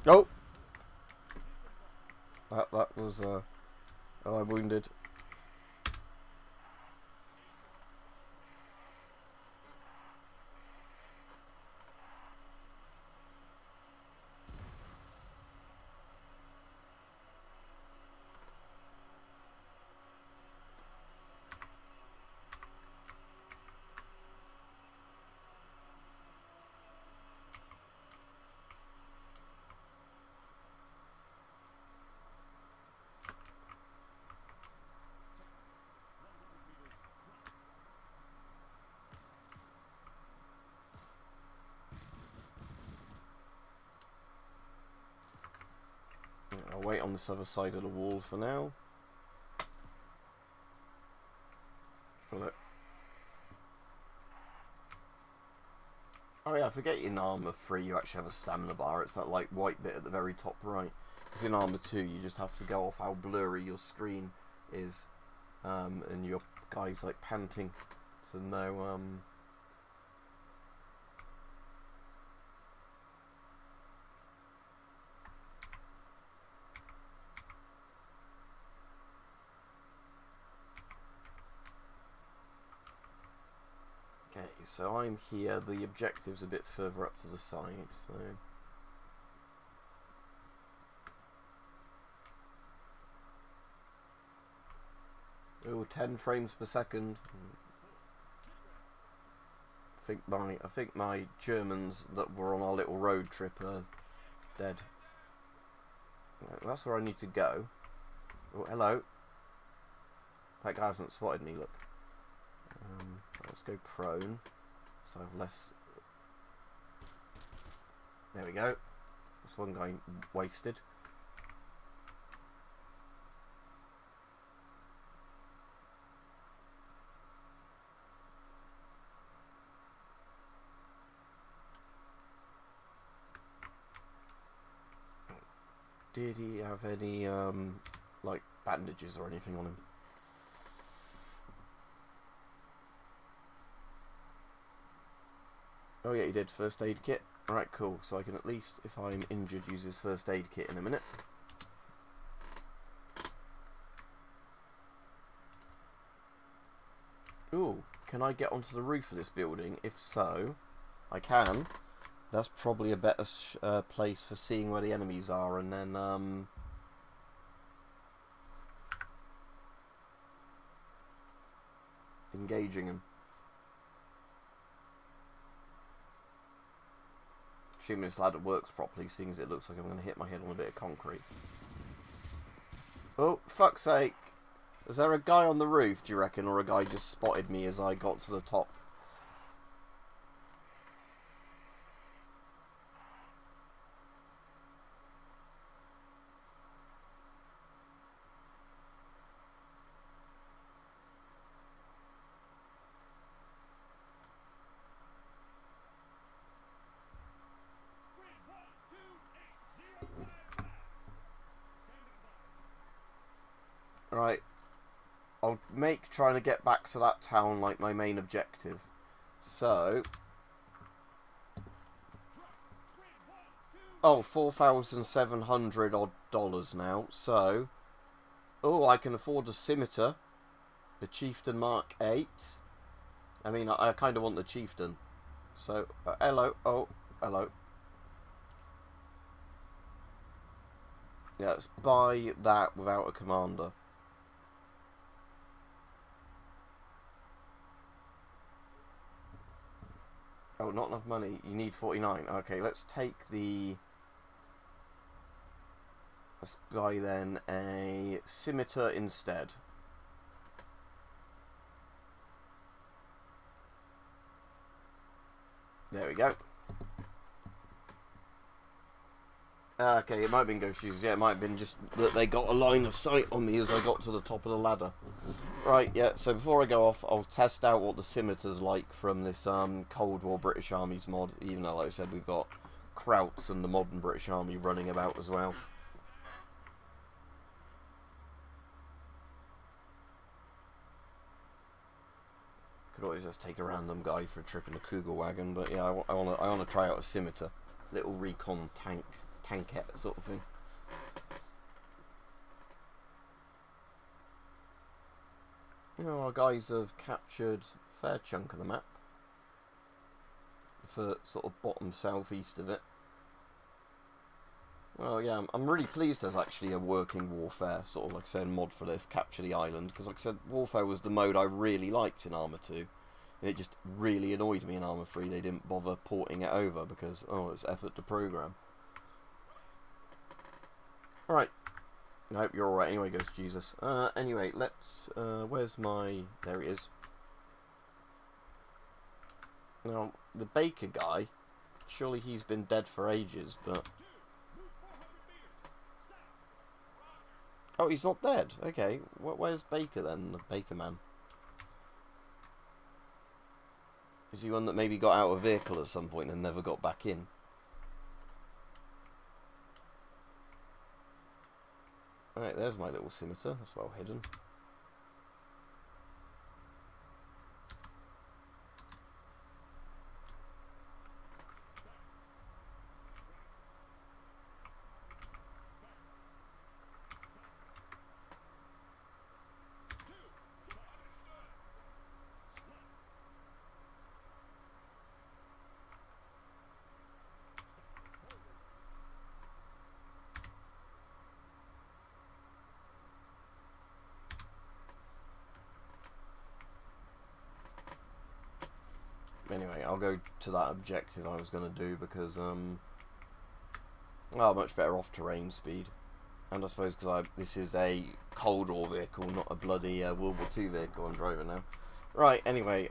S1: Oh! That was, oh, I'm wounded. I'll wait on this other side of the wall for now. Look. Oh yeah, I forget in Arma 3 you actually have a stamina bar. It's that like white bit at the very top right. Because in Arma 2 you just have to go off how blurry your screen is. And your guy's like panting to know so I'm here. The objective's a bit further up to the side, so... Oh, 10 frames per second. I think my Germans that were on our little road trip are dead. Right, that's where I need to go. Oh, hello. That guy hasn't spotted me, look. Let's go prone, so I have less... There we go. That's one guy wasted. Did he have any, like, bandages or anything on him? Oh yeah, he did. First aid kit. Alright, cool. So I can at least, if I'm injured, use his first aid kit in a minute. Ooh, can I get onto the roof of this building? If so, I can. That's probably a better place for seeing where the enemies are, and then engaging them. Assuming this ladder works properly, seeing as it looks like I'm going to hit my head on a bit of concrete. Oh, fuck's sake. Is there a guy on the roof, do you reckon, or a guy just spotted me as I got to the top? Right, I'll make trying to get back to that town like my main objective. So, oh, $4,700 odd dollars now. So, oh, I can afford a scimitar, the Chieftain Mark 8. I mean, I kind of want the Chieftain. So, hello, oh, hello. Yeah, let's buy that without a commander. Oh, not enough money. You need 49. Okay, let's take the... Let's buy then a scimitar instead. There we go. Okay, it might have been ghost users. Yeah, it might have been just that they got a line of sight on me as I got to the top of the ladder. Right, yeah, so before I go off, I'll test out what the scimitar's like from this Cold War British Army's mod, even though, like I said, we've got Krauts and the modern British Army running about as well. Could always just take a random guy for a trip in a Cougar wagon, but yeah, I want to try out a scimitar. Little recon tankette sort of thing. You know, our guys have captured a fair chunk of the map. For sort of bottom southeast of it. Well, yeah, I'm really pleased there's actually a working Warfare, sort of like I said, mod for this, Capture the Island, because like I said, Warfare was the mode I really liked in ARMA 2. And it just really annoyed me in ARMA 3 they didn't bother porting it over, because, oh, it's effort to program. Alright. I hope you're alright anyway, Ghost Jesus. Anyway, let's, where's my, there he is. Now, the Baker guy, surely he's been dead for ages, but... Oh, he's not dead. Okay, where's Baker then, the Baker man? Is he one that maybe got out of a vehicle at some point and never got back in? Alright, there's my little scimitar. That's well hidden. I'll go to that objective I was going to do because, well, much better off-terrain speed. And I suppose because this is a Cold War vehicle, not a bloody World War II vehicle I'm driving now. Right, anyway,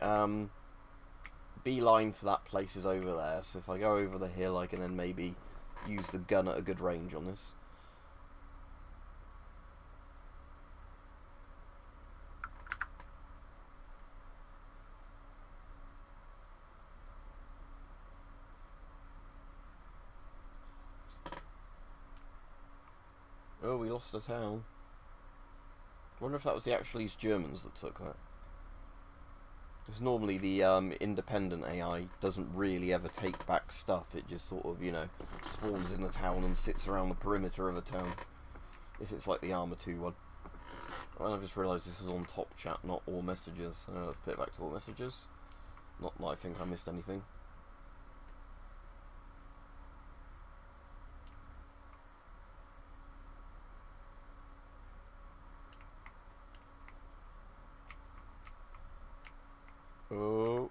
S1: beeline for that place is over there. So if I go over the hill, I can then maybe use the gun at a good range on this. Oh, we lost a town. I wonder if that was the actual East Germans that took that. Because normally the independent AI doesn't really ever take back stuff. It just sort of, you know, spawns in a town and sits around the perimeter of a town. If it's like the ARMA 2 one. And I've just realised this was on top chat, not all messages. Let's put it back to all messages. Not that I think I missed anything. Oh.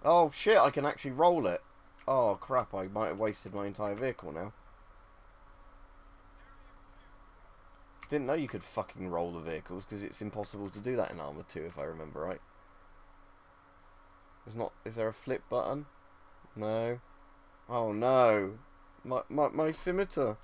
S1: Oh shit, I can actually roll it. Oh crap, I might have wasted my entire vehicle now. Didn't know you could fucking roll the vehicles, because it's impossible to do that in ARMA 2 if I remember right. Is there a flip button? No. Oh no. My scimitar.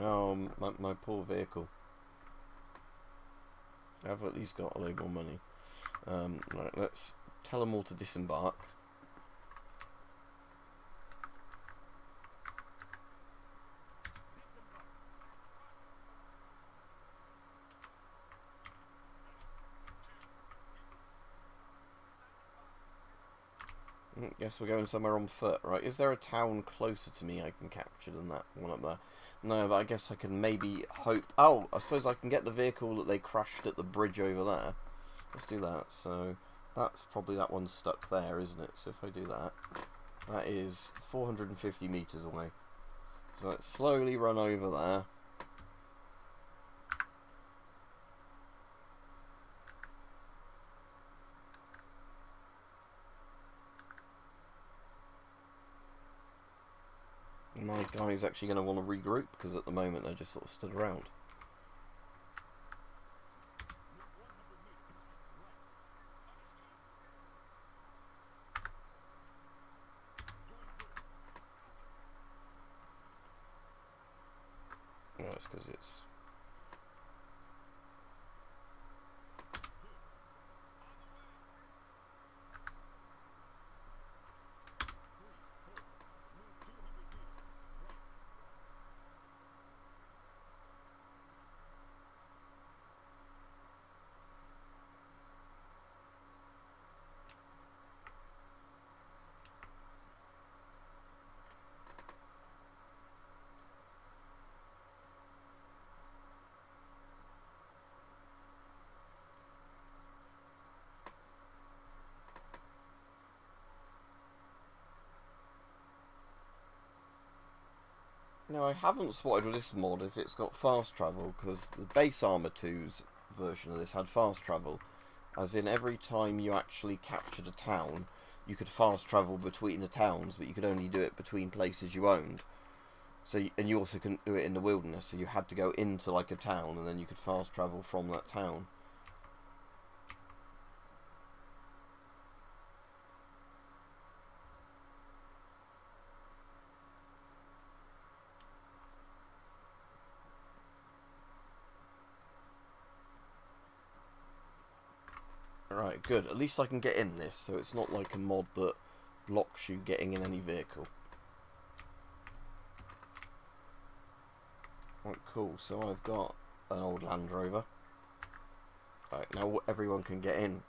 S1: Oh, my poor vehicle. I've at least got a little more money. Right, let's tell them all to disembark. Guess we're going somewhere on foot, right? Is there a town closer to me I can capture than that one up there? No, but I guess I can maybe hope... Oh, I suppose I can get the vehicle that they crashed at the bridge over there. Let's do that. So, that's probably that one stuck there, isn't it? So if I do that, that is 450 metres away. So let's slowly run over there. My guy's actually going to want to regroup because at the moment they just sort of stood around. No, it's because it's... No, I haven't spotted with this mod if it's got fast travel, because the base ARMA 2's version of this had fast travel. As in, every time you actually captured a town, you could fast travel between the towns, but you could only do it between places you owned. So, and you also couldn't do it in the wilderness, so you had to go into like a town, and then you could fast travel from that town. Right, good. At least I can get in this, so it's not like a mod that blocks you getting in any vehicle. Right, cool. So I've got an old Land Rover. Right, now everyone can get in.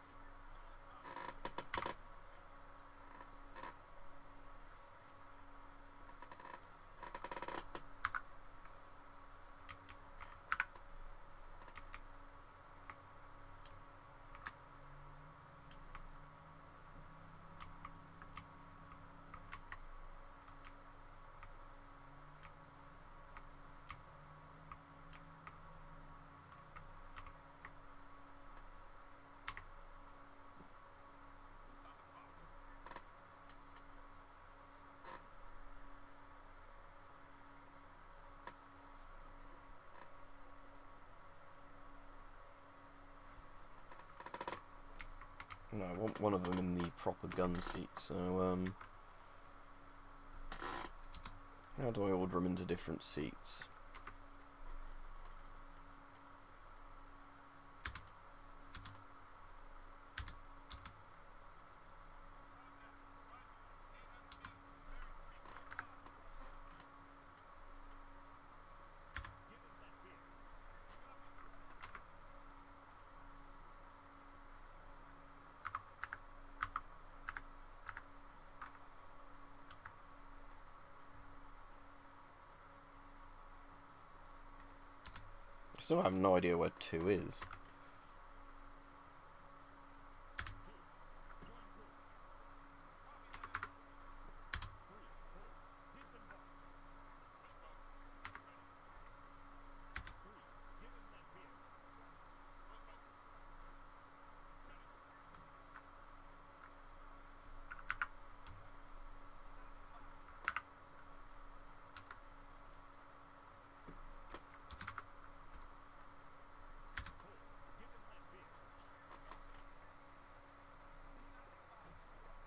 S1: No, I want one of them in the proper gun seat, so, how do I order them into different seats? I still have no idea where 2 is.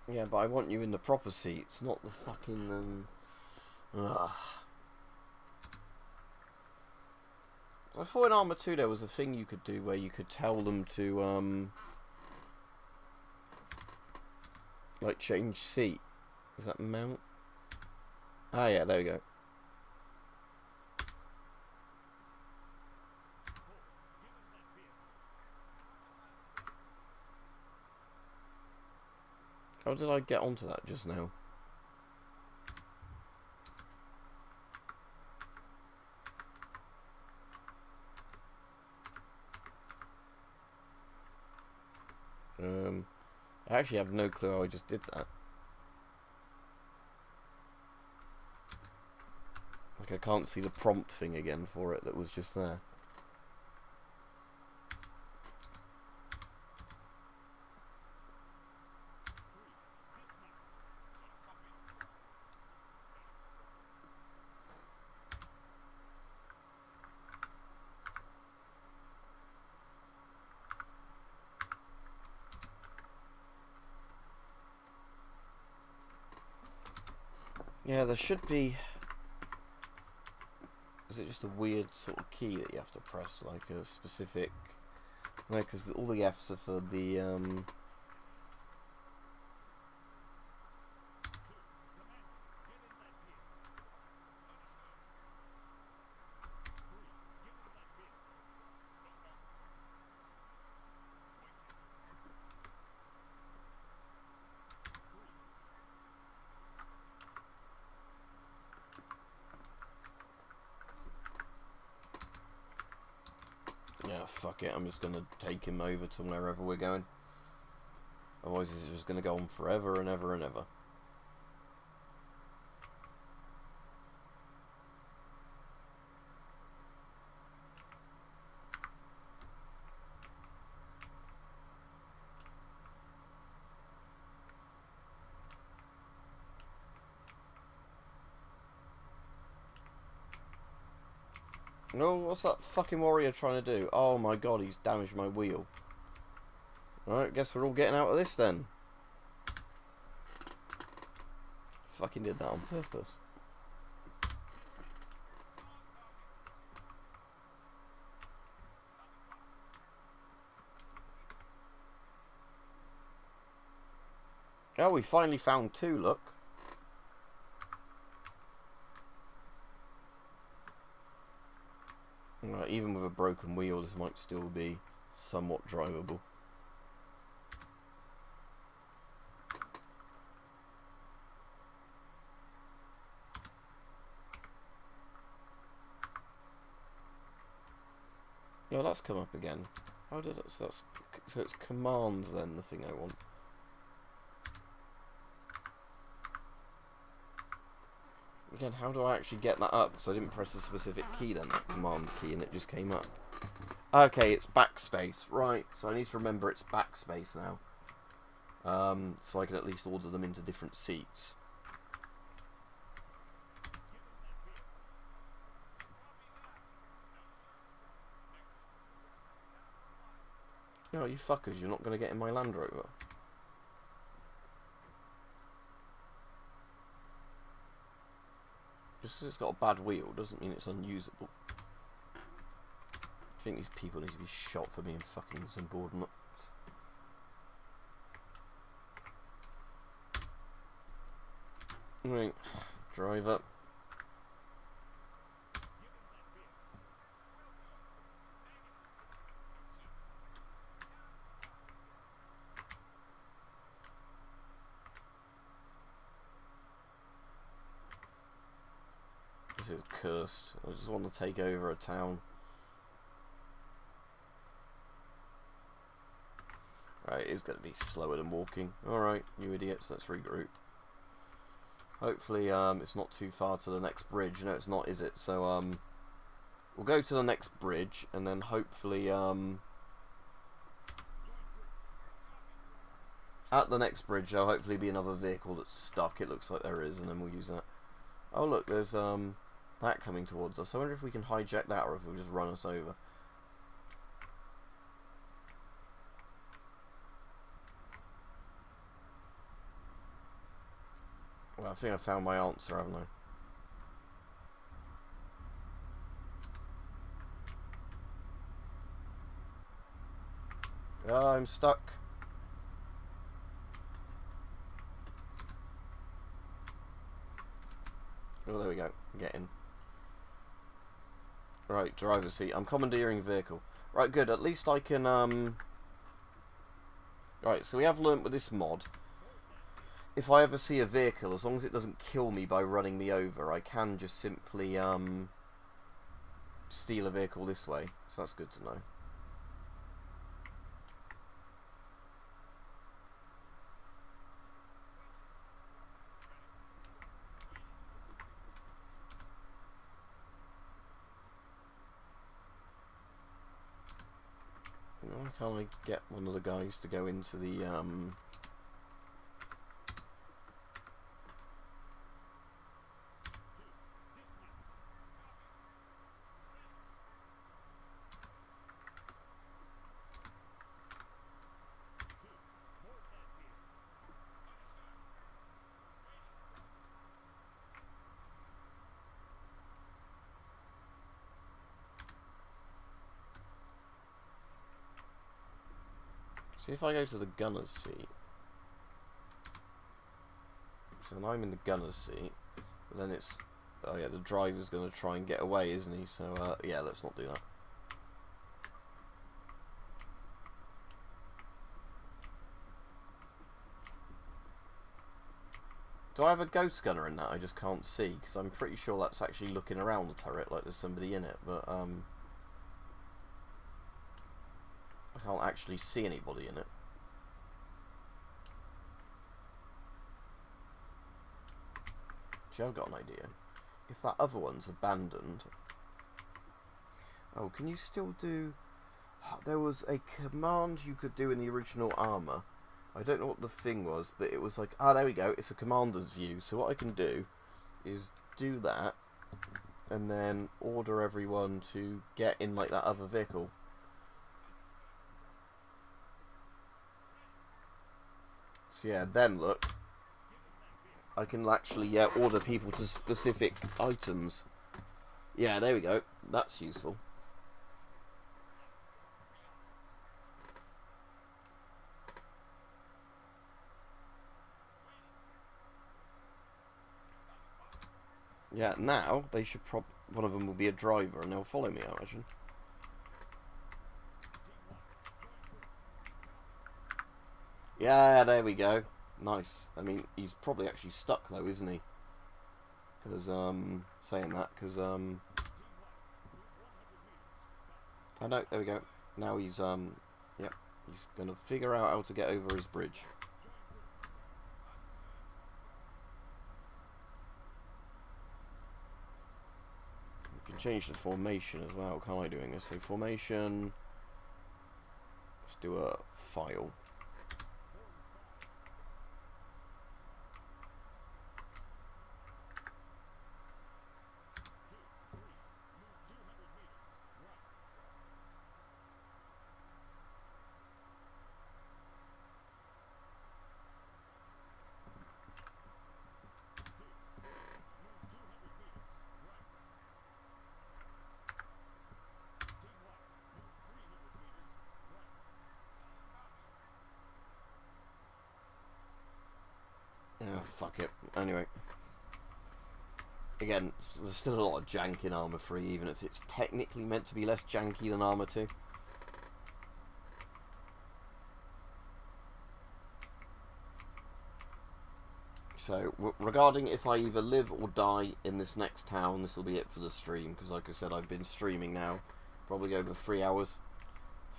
S1: Yeah, but I want you in the proper seats, not the fucking, ugh. I thought in ARMA 2 there was a thing you could do where you could tell them to, like, change seat. Is that mount? Ah, yeah, there we go. How did I get onto that just now? I actually have no clue how I just did that. Like, I can't see the prompt thing again for it that was just there. Yeah, there should be... Is it just a weird sort of key that you have to press, like a specific... No, because all the F's are for the, Yeah, fuck it, I'm just gonna take him over to wherever we're going. Otherwise it's just gonna go on forever and ever and ever. No, what's that fucking warrior trying to do? Oh my god, he's damaged my wheel. Alright, guess we're all getting out of this then. Fucking did that on purpose. Oh, we finally found two, look. Right, even with a broken wheel, this might still be somewhat drivable. Oh, that's come up again. How did it? So it's commands then, the thing I want. Again, how do I actually get that up? Because I didn't press a specific key then, that command key, and it just came up. Okay, it's backspace. Right, so I need to remember it's backspace now. So I can at least order them into different seats. No, you fuckers, you're not going to get in my Land Rover. Just because it's got a bad wheel doesn't mean it's unusable. I think these people need to be shot for being fucking subordinates. Right, drive up. This is cursed. I just want to take over a town. Right, it's going to be slower than walking. Alright, you idiots, let's regroup. Hopefully, it's not too far to the next bridge. No, it's not, is it? So, we'll go to the next bridge, and then hopefully, at the next bridge, there'll hopefully be another vehicle that's stuck. It looks like there is, and then we'll use that. Oh, look, there's, that coming towards us. I wonder if we can hijack that, or if it'll just run us over. Well, I think I found my answer, haven't I? I'm stuck. Oh, there we go. Get in. Right, driver's seat. I'm commandeering vehicle. Right, good. At least I can, Right, so we have learnt with this mod, if I ever see a vehicle, as long as it doesn't kill me by running me over, I can just simply, steal a vehicle this way. So that's good to know. Why can't I get one of the guys to go into the, See if I go to the gunner's seat. So then I'm in the gunner's seat. But then it's... Oh yeah, the driver's going to try and get away, isn't he? So, yeah, let's not do that. Do I have a ghost gunner in that? I just can't see, because I'm pretty sure that's actually looking around the turret like there's somebody in it, but, I can't actually see anybody in it. Actually, I've got an idea. If that other one's abandoned... Oh, can you still do... There was a command you could do in the original ARMA. I don't know what the thing was, but it was like... Ah, there we go. It's a commander's view. So what I can do is do that, and then order everyone to get in like that other vehicle. So yeah, then look, I can actually order people to specific items. Yeah, there we go. That's useful. Yeah, now they should one of them will be a driver and they'll follow me, I imagine. Yeah, there we go. Nice. I mean, he's probably actually stuck though, isn't he? Because, saying that, because, I know, there we go. Now he's, yep, he's going to figure out how to get over his bridge. We can change the formation as well. How am I doing this? So formation, let's do a file. Yeah, fuck it. Anyway. Again, there's still a lot of jank in Arma 3, even if it's technically meant to be less janky than Arma 2. So, regarding if I either live or die in this next town, this will be it for the stream, because like I said, I've been streaming now, probably over 3 hours.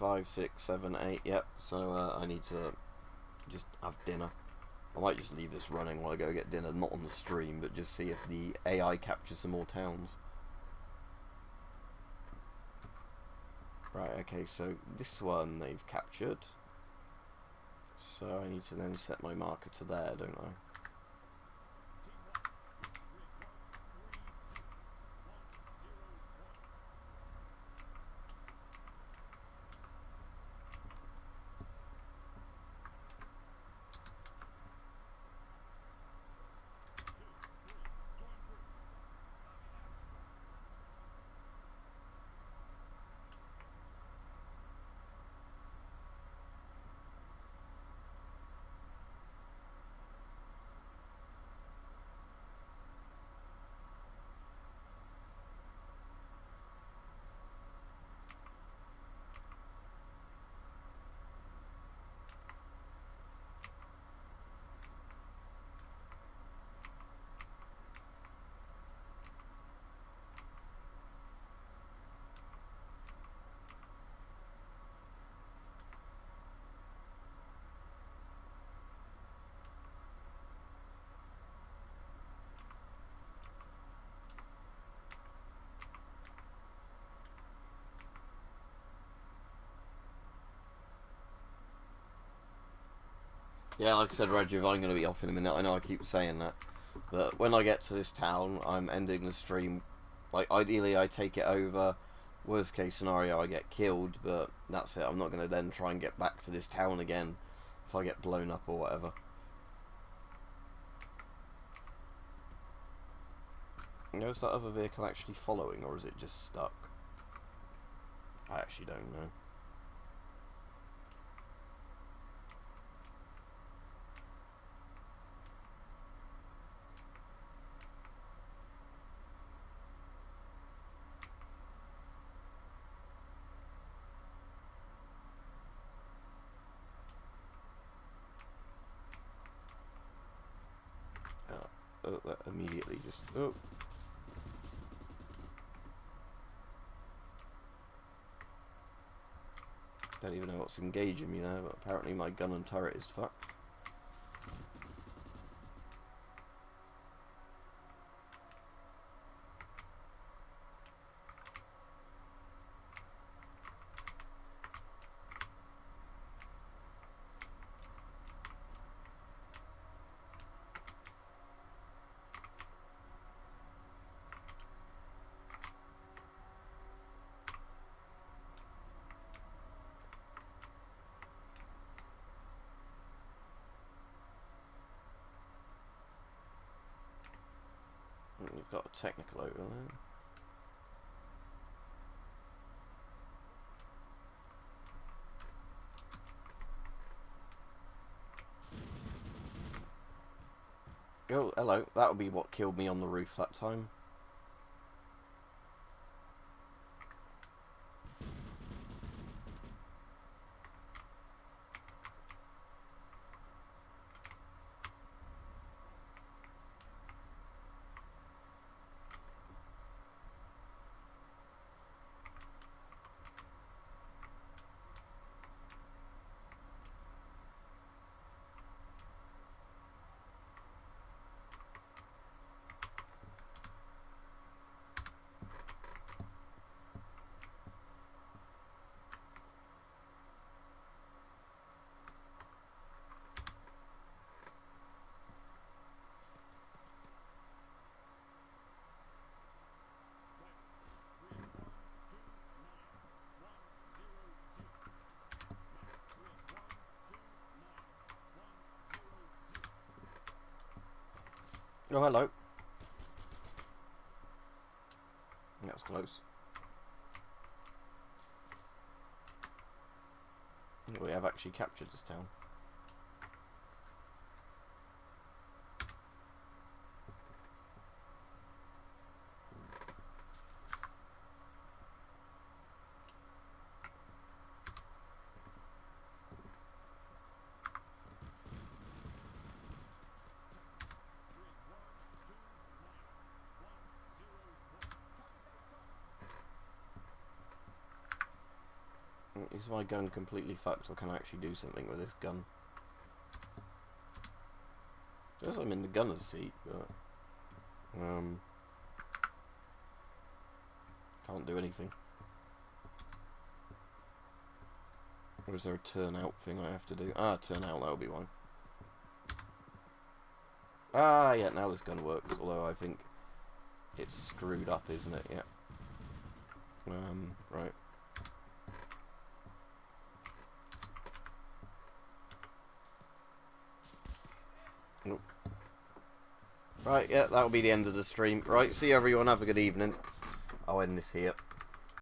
S1: 5, 6, 7, 8, yep, so I need to just have dinner. I might just leave this running while I go get dinner, not on the stream, but just see if the AI captures some more towns. Right, okay, so this one they've captured. So I need to then set my marker to there, don't I? Yeah, like I said, Rajiv, I'm going to be off in a minute. I know I keep saying that. But when I get to this town, I'm ending the stream. Like, ideally, I take it over. Worst case scenario, I get killed. But that's it. I'm not going to then try and get back to this town again if I get blown up or whatever. You know, is that other vehicle actually following, or is it just stuck? I actually don't know. Oh, that immediately just... Oh. Don't even know what's engaging me now, but apparently my gun and turret is fucked. We've got a technical over there. Oh, hello. That would be what killed me on the roof that time. Oh, hello. That was close. We have actually captured this town. Is my gun completely fucked, or can I actually do something with this gun? Guess I'm in the gunner's seat, but can't do anything. Or is there a turnout thing I have to do? Ah, turnout, that'll be one. Ah, yeah, now this gun works, although I think it's screwed up, isn't it? Yeah. Right. Nope. Right, yeah, that'll be the end of the stream. Right, see you everyone, have a good evening. I'll end this here.